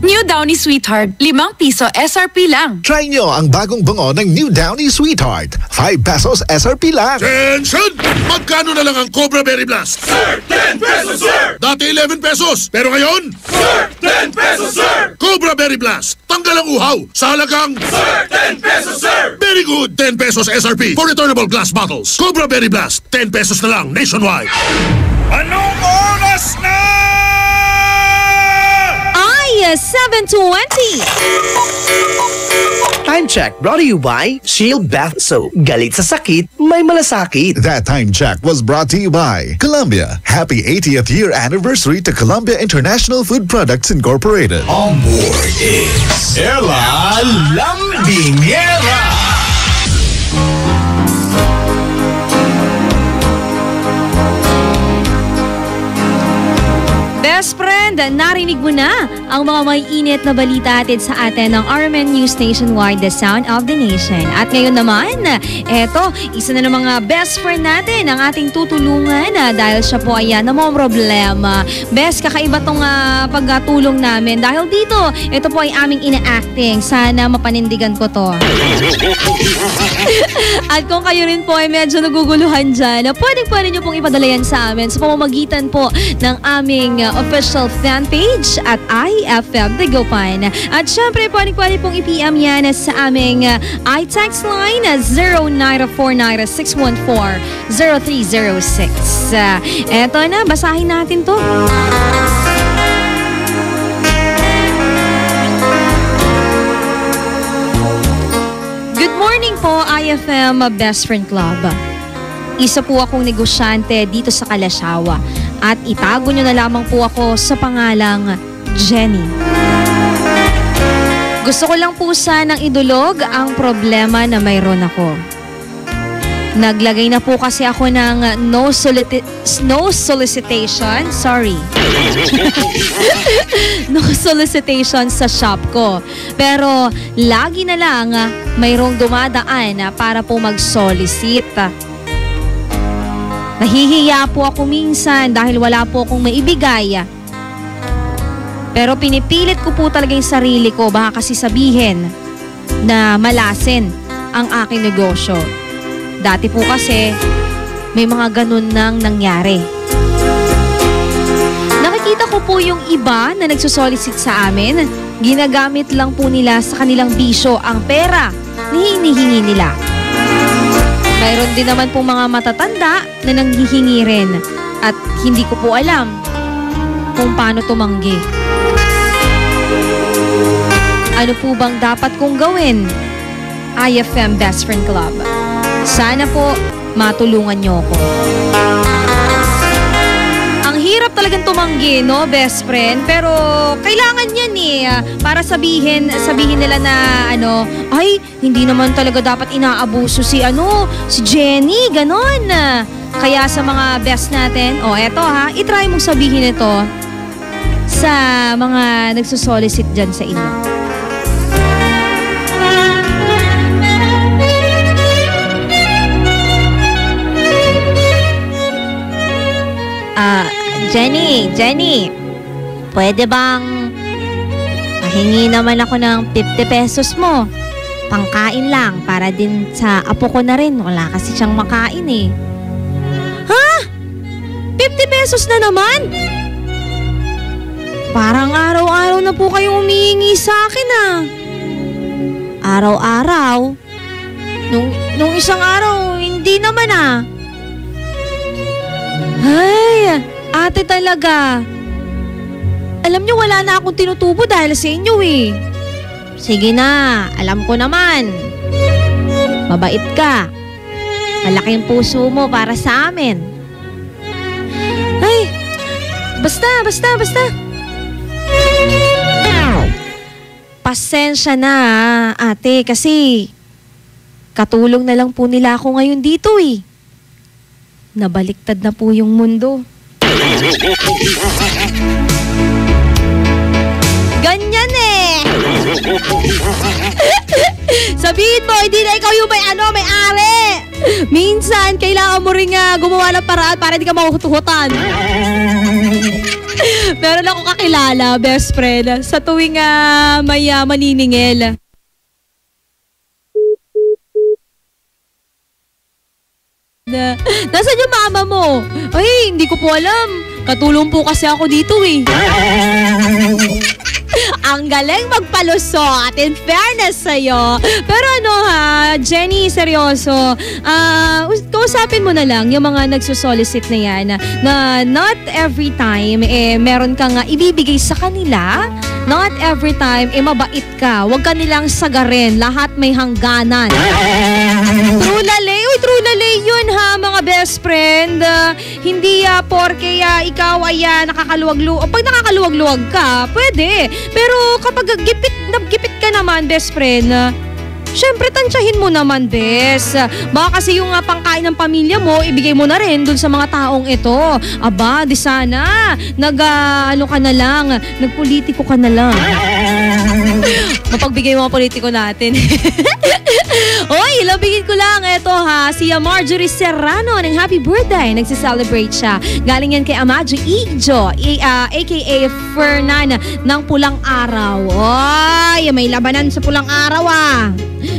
New Downy Sweetheart, 5 piso SRP lang. Try nyo ang bagong bango ng New Downy Sweetheart. 5 pesos SRP lang. Attention! Magkano na lang ang Cobra Berry Blast? Sir, 10 pesos, sir! Dati 11 pesos, pero ngayon? Sir, 10 pesos, sir! Cobra Berry Blast. Tanggal ang uhaw sa halagang... Sir, 10 pesos, sir! Very good! 10 pesos SRP for returnable glass bottles. Cobra Berry Blast. 10 pesos na lang nationwide. Anong oras na? 7:20. Time check brought to you by Shield Bath Soap. Galit sa sakit, may malasakit. That time check was brought to you by Columbia. Happy 80th year anniversary to Columbia International Food Products Incorporated. On board is Ella Lambingera. Best friend, narinig mo na ang mga may init na balita atid sa atin ng RMN News Nationwide, The Sound of the Nation. At ngayon naman, eto, isa na ng mga best friend natin ang ating tutulungan dahil siya po ay namomroblema. Best, kakaiba tong pagtulong namin dahil dito, ito po ay aming ina-acting. Sana mapanindigan ko to. At kung kayo rin po ay medyo naguguluhan dyan, pwede nyo pong ipadala yan sa amin sa pamamagitan po ng aming official fan page at IFM Dagupan. At syempre, pwede pong i-PM yan sa aming iText line 0949-614-0306. Eto na, basahin natin to. Good morning po, IFM Best Friend Club. Isa po akong negosyante dito sa Kalasyawa at itago nyo na lamang po ako sa pangalang Jenny. Gusto ko lang po sanang idulog ang problema na mayroon ako. Naglagay na po kasi ako ng no solicitation sa shop ko. Pero lagi na lang mayroong dumadaan para po mag-solicit. Nahihiya po ako minsan dahil wala po akong maibigay. Pero pinipilit ko po talaga yung sarili ko, baka kasi sabihin na malasin ang aking negosyo. Dati po kasi may mga ganun nang nangyari. Nakikita ko po yung iba na nagsusolicit sa amin, ginagamit lang po nila sa kanilang bisyo ang pera na hinihingi nila. Mayroon din naman po mga matatanda na nanghihingi rin at hindi ko po alam kung paano tumanggi. Ano po bang dapat kong gawin? IFM Best Friend Club. Sana po matulungan niyo ako. Ang hirap talagang tumanggi, no, best friend? Pero kailangan yan para sabihin nila na ay, hindi naman talaga dapat inaabuso si Jenny, ganon. Kaya sa mga best natin, eto itry mong sabihin ito sa mga nagsusolicit dyan sa inyo. Jenny, pwede bang mahingi naman ako ng 50 pesos mo? Pangkain lang, para din sa apo ko na rin. Wala kasi siyang makain eh. Ha? 50 pesos na naman? Parang araw-araw na po kayong humihingi sa akin Araw-araw? Nung isang araw, hindi naman Ay, ate talaga. Alam niyo, wala na akong tinutubo dahil sa inyo eh. Sige na, alam ko naman. Mabait ka. Malaking puso mo para sa amin. Ay, basta. Pasensya na, ate, kasi katulong na lang po nila ako ngayon dito eh. Nabaliktad na po yung mundo. Ganyan eh. Sabihin mo, hindi na ikaw yung may-ari. Minsan, kailangan mo rin gumawa ng paraan para hindi ka mahuhutan. Meron ako kakilala, best friend, sa tuwing may maniningil. Nasaan yung mama mo? Ay, hindi ko po alam. Katulong po kasi ako dito eh. Ang galing magpalusot. In fairness sa'yo. Pero Jenny, seryoso. Kausapin mo na lang yung mga nagsusolicit na yan na not every time meron kang ibibigay sa kanila. Not every time mabait ka. Huwag ka nilang sagarin. Lahat may hangganan. True lalay yun mga best friend. Hindi porke ikaw ay nakakaluwag-luwag. Pag nakakaluwag-luwag ka, pwede. Pero kapag gipit ka naman, best friend, syempre tansyahin mo naman, bes. Baka kasi yung pangkain ng pamilya mo, ibigay mo na rin dun sa mga taong ito. Aba, di sana. Nagpolitiko ka na lang. Mapagbigay mo ang politiko natin. Oy, labigin ko lang. Ito si Marjorie Serrano ng happy birthday. Nagsiselebrate siya. Galing yan kay Amadjo Ijo, aka Fernan ng Pulang Araw. Oy, may labanan sa Pulang Araw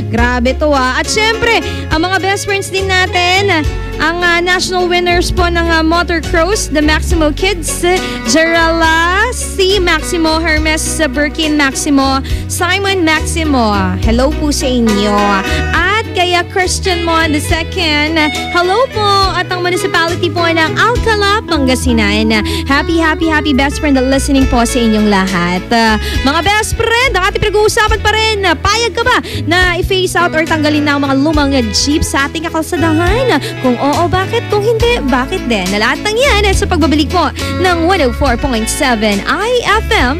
Grabe to At syempre, ang mga best friends din natin, ang national winners po ng motocross, the Maximo Kids, Gerala C. Maximo, Hermes Birkin Maximo, Simon Maximo. Hello po sa inyo. At kay Christian Mon II. Hello po. At ang municipality po ng Alcala, Pangasinan. Happy best friend listening po sa inyong lahat. Mga best friend, ang ating pinag-uusapan pa rin. Payag ka ba na i-phase out or tanggalin na ang mga lumang jeep sa ating kakalsadahan? Kung oo, bakit? Kung hindi, bakit din? Na lahat ng yan sa pagbabalik po ng 104.7 IFM,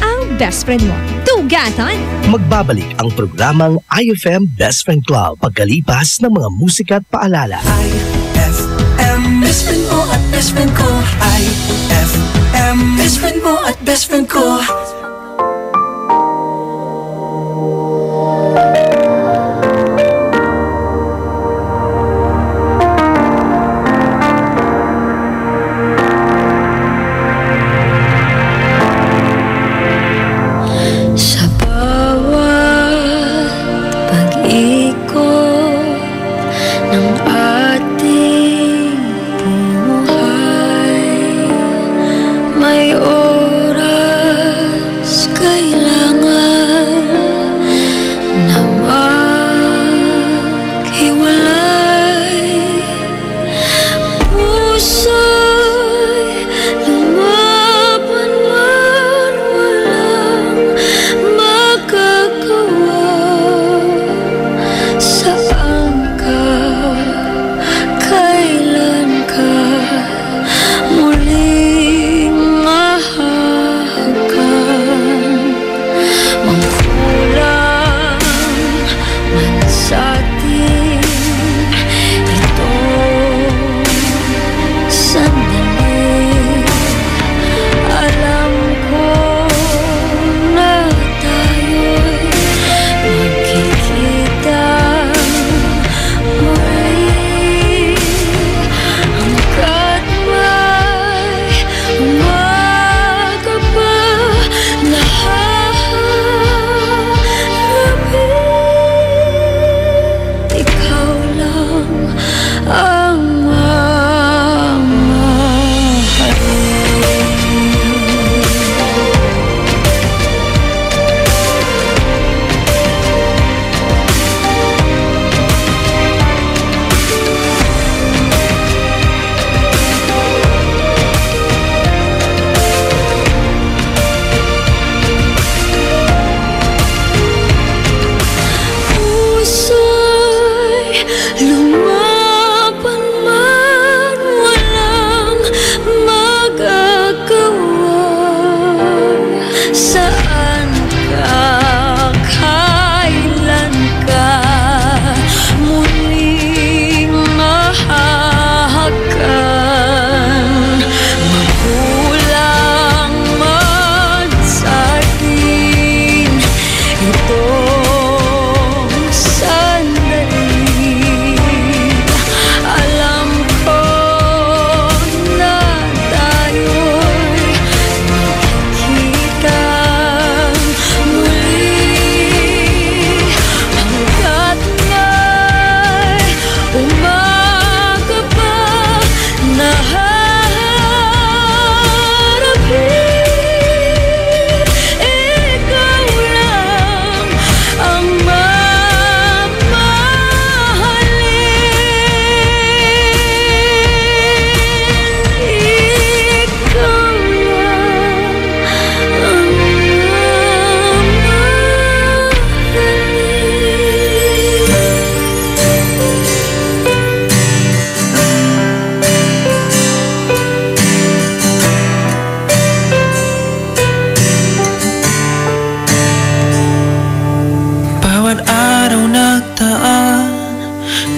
ang best friend mo. Tugatan! Magbabalik ang programang IFM Best Friend Club pagkalipas ng mga musika at paalala. IFM, best friend mo at best friend ko. IFM, best friend mo at best friend ko.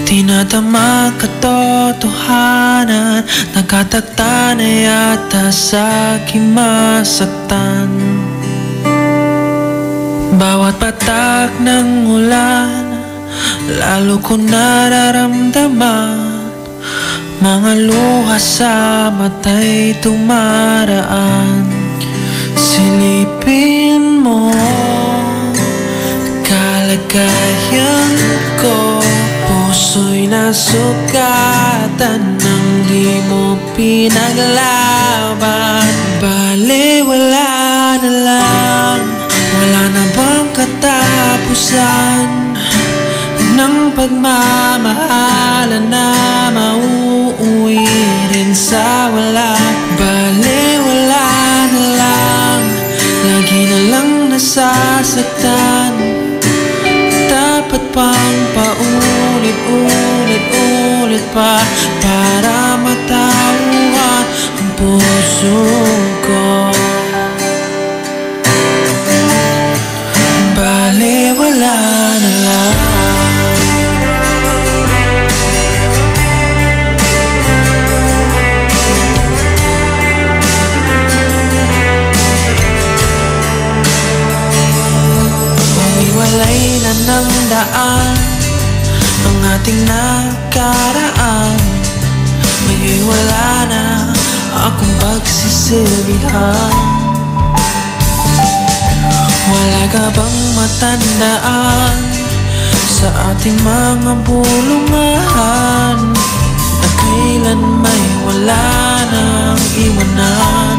Tinadama katotohanan, nagkatagta na yata sa aking masaktan. Bawat patak ng ulan, lalo ko nararamdaman. Mga luha sa mata'y tumaraan. Silipin mo kalagayan ko, puso'y nasugatan nang di mo pinaglaban. Bale, wala na lang, wala na bang katapusan ng pagmamahalan na mauuwi rin sa wala. Baliwala na lang, lagi na lang nasasaktan. Dapat pang paulit-ulit pa para matauhan ang puso ko. Baliwala na lang. Umiwalay na ng daan ang ating nakaraan. Ngayon wala na akong pagsisilbihan. Wala ka bang matandaan sa ating mga bulungan na kailan may wala nang iwanan?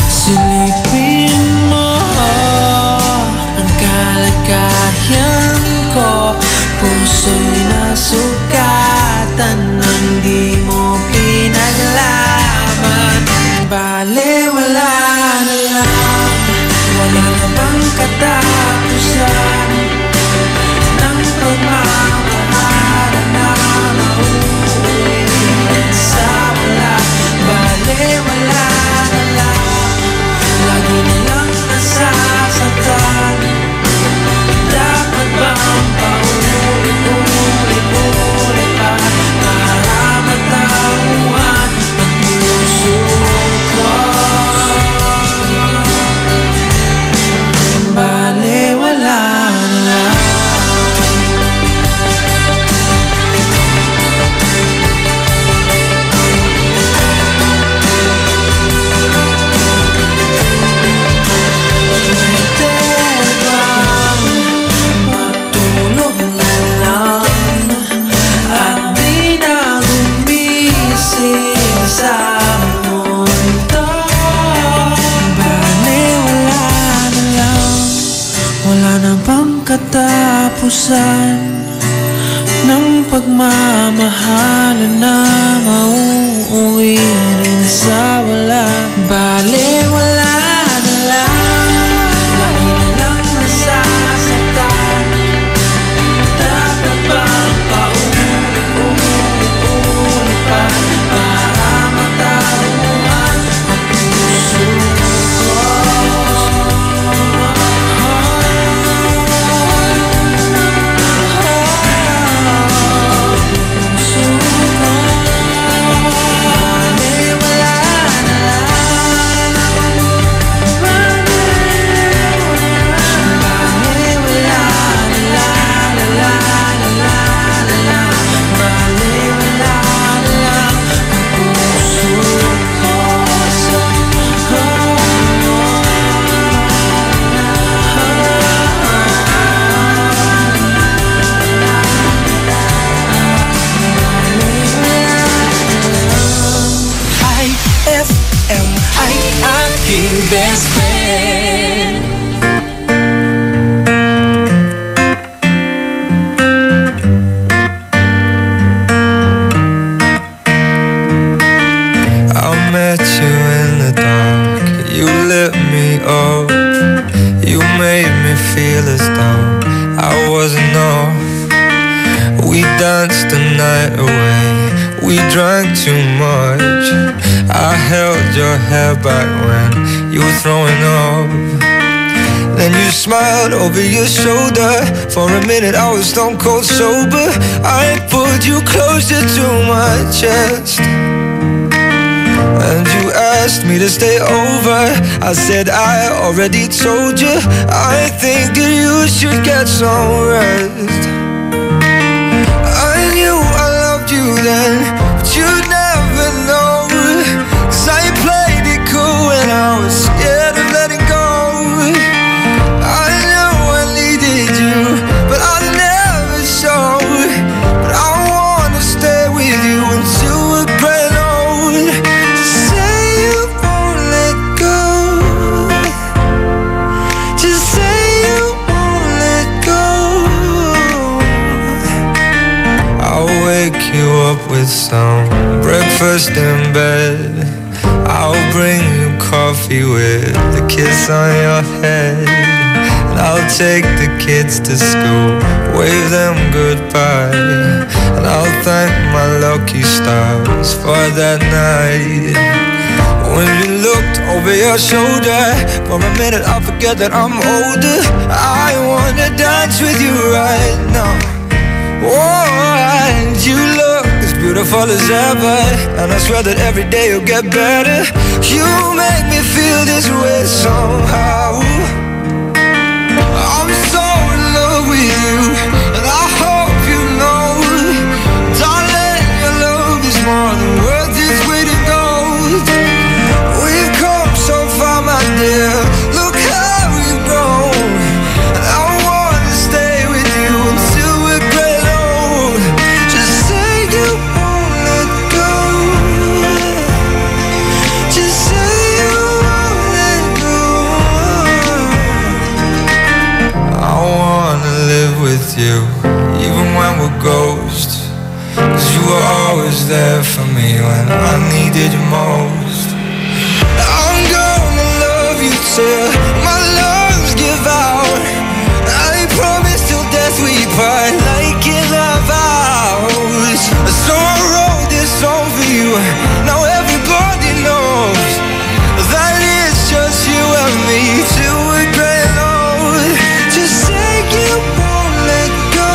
Silipin mo ang kalagayan ko, puso'y nasugatan nang di mo pinaglaban. Baliwala na lang, wala na bang katapusan ng pagmamahalan na mauuwi sa wala. Baliwala na lang, lagi na lang nasasaktan. Dapat bang paulit-ulit pa para matauhan ang puso ko? Baliwala na lang. Matulog na lang at di na gumising sa mundo. Baliwala na lang, wala na bang katapusan ng pagmamahalan na mauuwi rin sa wala. Baliwala na lang, lagi na lang nasasaktan. Dapat bang paulit-ulit pa para matauhan ang puso ko? IFM ay aking best friend. I met you in the dark, you lit me up, you made me feel as though I wasn't off. We danced the night away, we drank too much. I held your hair back when you were throwing up. Then you smiled over your shoulder. For a minute I was stone cold sober. I pulled you closer to my chest and you asked me to stay over. I said I already told you, I think that you should get some rest. I knew I loved you then, but you'd never know. 'Cause I played it cool when I was scared of letting go. I know I needed you, but I never showed. But I wanna stay with you until we're growing old. Just say you won't let go. Just say you won't let go. bed. I'll bring you coffee with a kiss on your head. And I'll take the kids to school, wave them goodbye. And I'll thank my lucky stars for that night. When you looked over your shoulder, for a minute I forget that I'm older. I wanna dance with you right now. Oh, and you look as beautiful as ever, and I swear that every day you'll get better. You make me feel this way somehow. I'm so in love with you, and I hope you know, darling, your love is more than worth its weight in gold. We've come so far, my dear, look how we've grown. I wanna stay with you until we're great old. Just say you won't let go. Just say you won't let go. I wanna live with you, even when we're ghosts. 'Cause you were always there for me when I needed you most. I'm gonna love you till my lungs give out. I promise till death we part, like in our vows. So I wrote this song for you, now everybody knows that it's just you and me till we're great old. Just say you won't let go.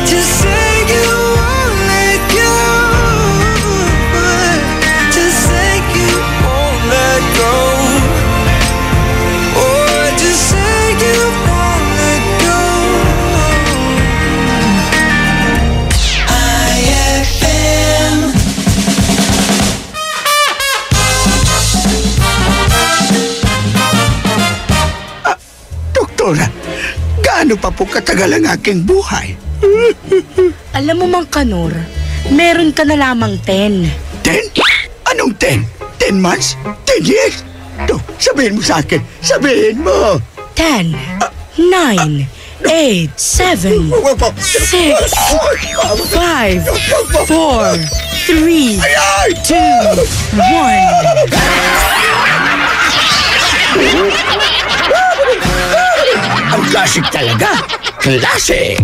Just say you won't let go. Just say you won't let go. Oh, just say you won't let go. IFM. Doktora, gaano pa po katagal ang aking buhay? Alam mo, Mang Kanor, meron ka na lamang 10. 10? Anong 10? 10 months? 10 years? To, sabihin mo sa akin. Sabihin mo. 10, 9, 8, 7, 6, 5, 4, 3, 2, 1. Ang classic talaga. Classic!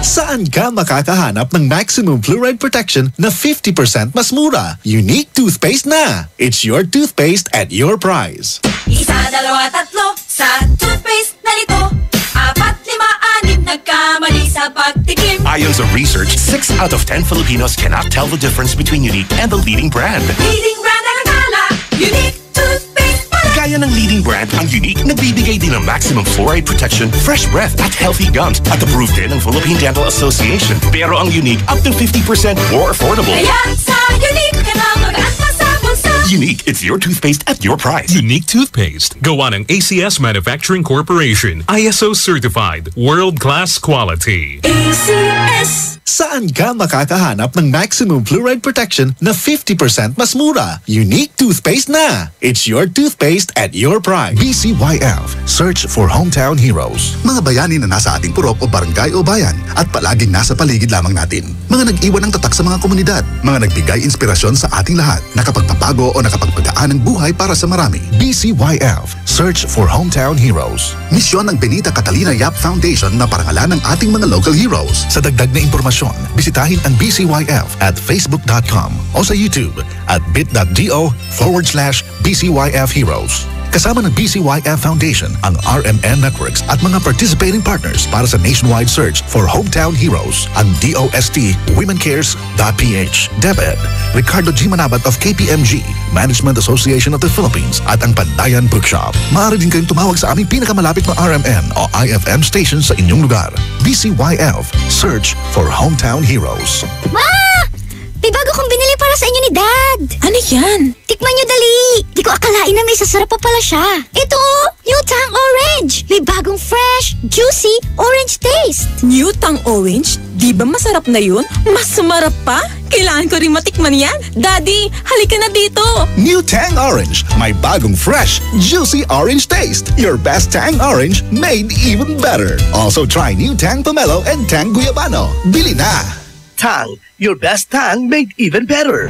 Saan ka makakahanap ng maximum fluoride protection na 50% mas mura? Unique toothpaste na! It's your toothpaste at your price. Isa, dalawa, tatlo sa toothpaste na nito. 4, 5, 6 nagkamali sa pagtikim. Ayon sa research, 6 out of 10 Filipinos cannot tell the difference between Unique and the leading brand. Leading brand ang akala, Unique toothpaste pala. Gaya ng leading brand, ang Unique nagbibigay din ng maximum fluoride protection, fresh breath at healthy gums at approved din ng Philippine Dental Association. Pero ang Unique up to 50% more affordable. Kaya sa Unique ka na mag-anta sa bulsa. Unique, it's your toothpaste at your price. Unique toothpaste. Gawa ng ACS Manufacturing Corporation. ISO certified. World-class quality. ACS. Saan ka makakahanap ng maximum fluoride protection na 50% mas mura? Unique toothpaste na! It's your toothpaste at your price. BCYF. Search for Hometown Heroes. Mga bayani na nasa ating purok o barangay o bayan at palaging nasa paligid lamang natin. Mga nag-iwan ng tatak sa mga komunidad. Mga nagbigay inspirasyon sa ating lahat. Nakapagpapago o nakapagpagaan ng buhay para sa marami. BCYF. Search for Hometown Heroes. Misyon ng Benita Catalina Yap Foundation na parangalan ng ating mga local heroes. Sa dagdag na impormasyon, bisitahin ang BCYF at facebook.com o sa YouTube at bit.do/BCYF Heroes. Kasama ng BCYF Foundation, ang RMN Networks at mga participating partners para sa nationwide search for Hometown Heroes, ang DOST WomenCares.ph, DepEd, Ricardo G. Manabat of KPMG, Management Association of the Philippines at ang Pandayan Bookshop. Maaari din kayong tumawag sa aming pinakamalapit na RMN o IFM station sa inyong lugar. BCYF, search for Hometown Heroes. Ma! May bago kong binili para sa inyo ni Dad. Ano yan? Tikman nyo dali. Di ko akalain na may sasarap pa pala siya. Ito, New Tang Orange. May bagong fresh, juicy, orange taste. New Tang Orange? Di ba masarap na yun? Mas sumarap pa? Kailangan ko rin matikman yan. Daddy, halika na dito. New Tang Orange. May bagong fresh, juicy orange taste. Your best Tang Orange made even better. Also try New Tang Pomelo and Tang Guyabano. Bili na! Tang, your best Tang made even better.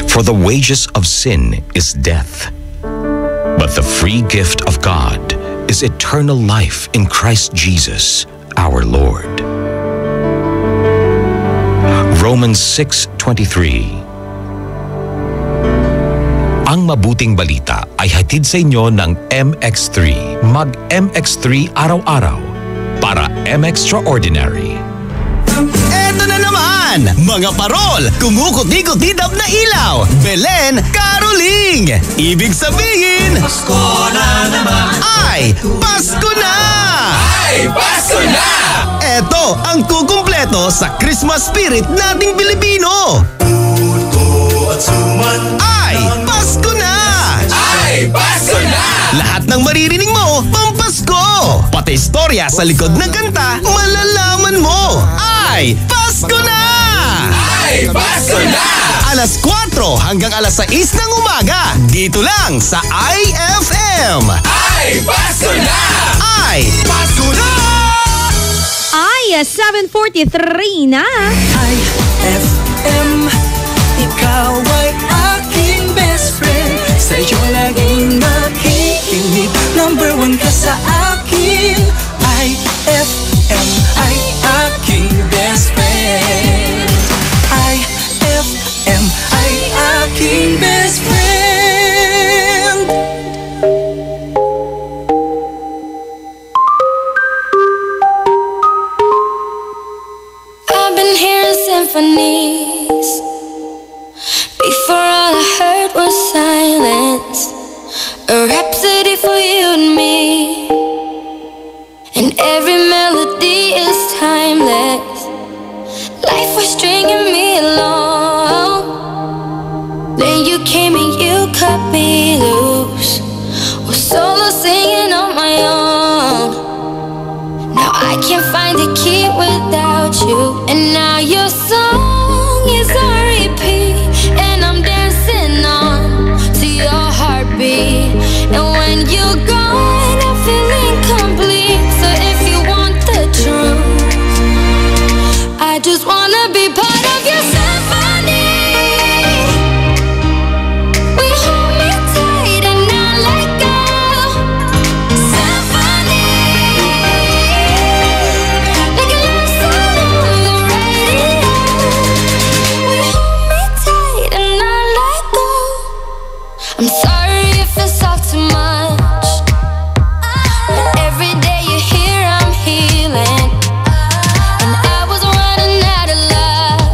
For the wages of sin is death, but the free gift of God is eternal life in Christ Jesus, our Lord. Romans 6:23. Ang mabuting balita ay hatid sa inyo ng MX3. Mag-MX3 araw-araw para M-Extraordinary. Eto na naman! Mga parol! Kumukuti-kutidap na ilaw! Belen Caroling! Ibig sabihin... Pasko na naman! Ay! Pasko na! Ay! Pasko na! Eto ang kukumpleto sa Christmas spirit nating Pilipino! Puto at suman! Ay! Pasko na! Ay! Pasko na! Lahat ng maririnig mo, pampasko! Pati istorya sa likod ng kanta, malalaman mo! Ay! Pasko na! Ay! Pasko na! Alas 4 hanggang alas 6 ng umaga, dito lang sa IFM! Ay! Pasko na! Ay! Pasko na! Ay, 7:43 na. IFM, ikaw ay aking best friend. Sa iyo laging makikinig. Number 1 ka sa akin. IFM ay aking best friend. IFM ay aking best friend. I've been hearing symphonies. Before all I heard was silence. A rhapsody for you and me. And every melody is timeless. Life was stringing me along. Then you came and you cut me loose. Was solo singing on my own. Now I can't find a key without you. And now your song is on repeat. And I'm dancing on to your heartbeat. And when you're gone, I feel incomplete. So if you want the truth, I just wanna be part of your symphony. We hold me tight and not let go. Symphony, like a love song on the radio. We hold me tight and not let go. I'm sorry if it's all too much, but every day you're here I'm healing. And I was running out of love,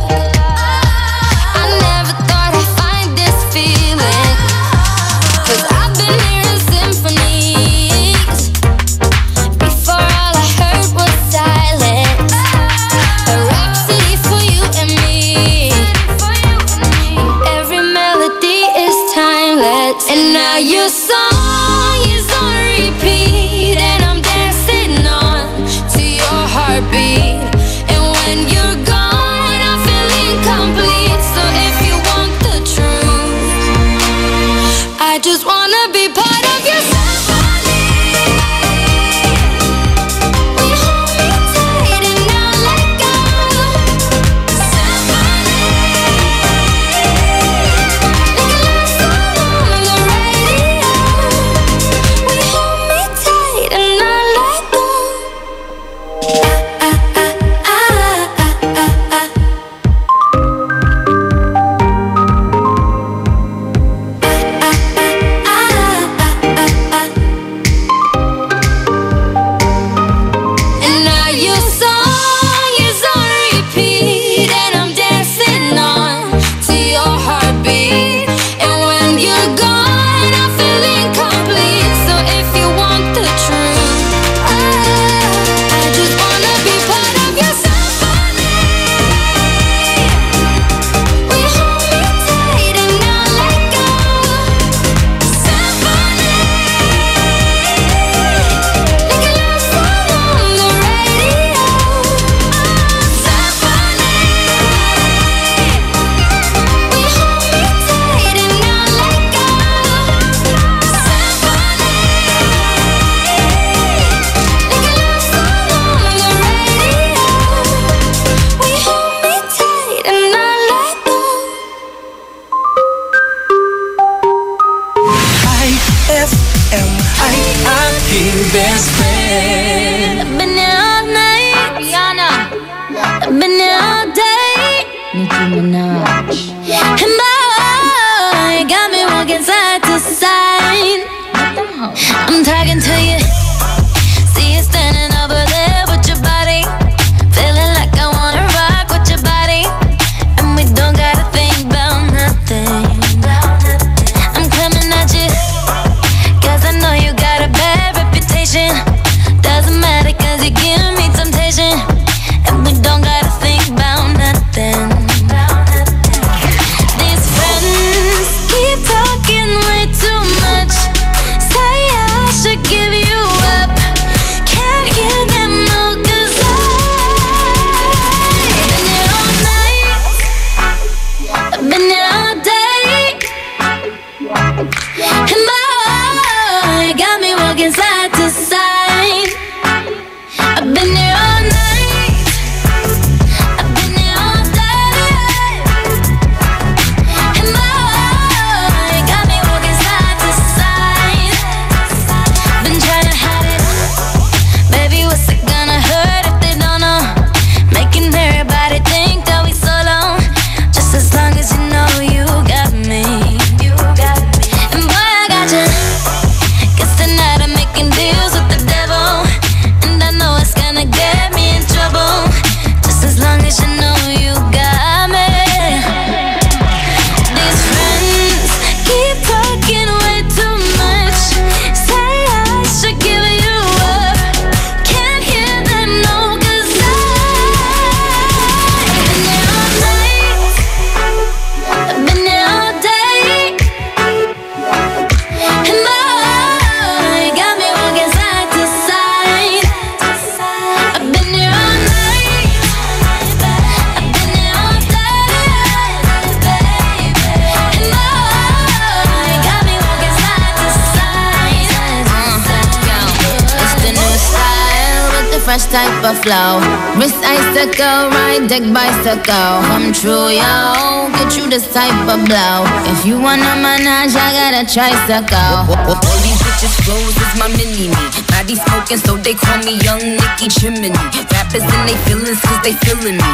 fresh type of flow. Wrist icicle, ride deck bicycle. Come true, yo. Get you this type of blow. If you wanna manage, I got a tricycle. All these bitches rose is my mini-me. Body smoking, so they call me Young Nicky Chimney. Rappers in they feelings, cause they feeling me.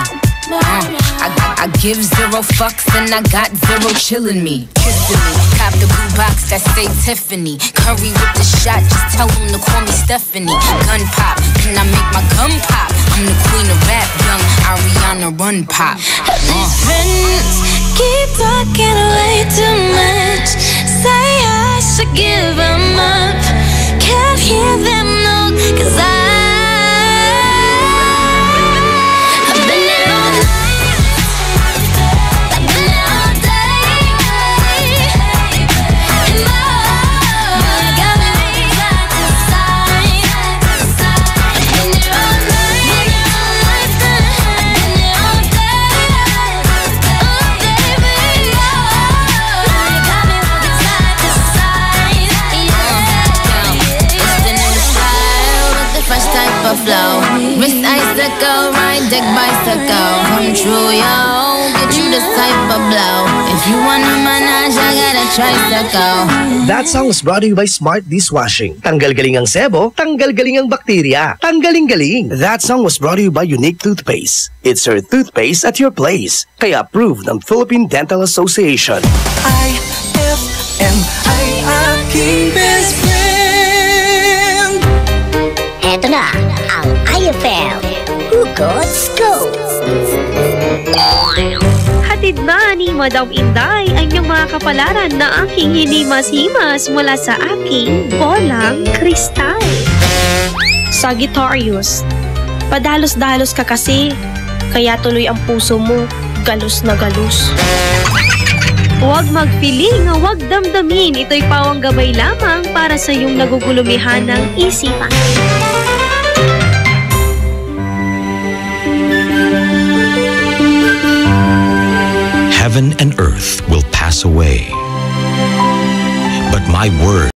I give zero fucks and I got zero chillin' me. Kissing me, cop the blue box that say Tiffany. Curry with the shot, just tell them to call me Stephanie. Gun pop, and I make my gun pop. I'm the queen of rap, young Ariana Run Pop. These friends keep talking way too much. Say I should give them up. Can't hear them, no, cause I've been there all night. I've been there all day. And I got me side to side. I've been there all night. I've been there all day. Oh baby, I got me walking side to side. It's the new style with the fresh type of flow. Wrist icicle, ride deck bicycle. Come true, yo. Get you this type of blow. If you wanna manage, I got a tricycle. That song was brought to you by Smart Dishwashing. Tanggal galing ang sebo, tanggal galing ang bakterya. Tanggaling-galing. That song was brought to you by Unique Toothpaste. It's your toothpaste at your place. Kaya approved ng Philippine Dental Association. IFM ay aking best friend. Eto na ang IFM Hugot Scoop. Hatid na ni Madam Inday ang iyong mga kapalaran na aking hinimas-himas mula sa aking bolang kristal. Sagittarius, padalos-dalos ka kasi, kaya tuloy ang puso mo, galus na galus. Huwag magpiling, huwag damdamin, ito'y pawang gabay lamang para sa iyong nagugulumihan ng isipan. Heaven and earth will pass away, but my word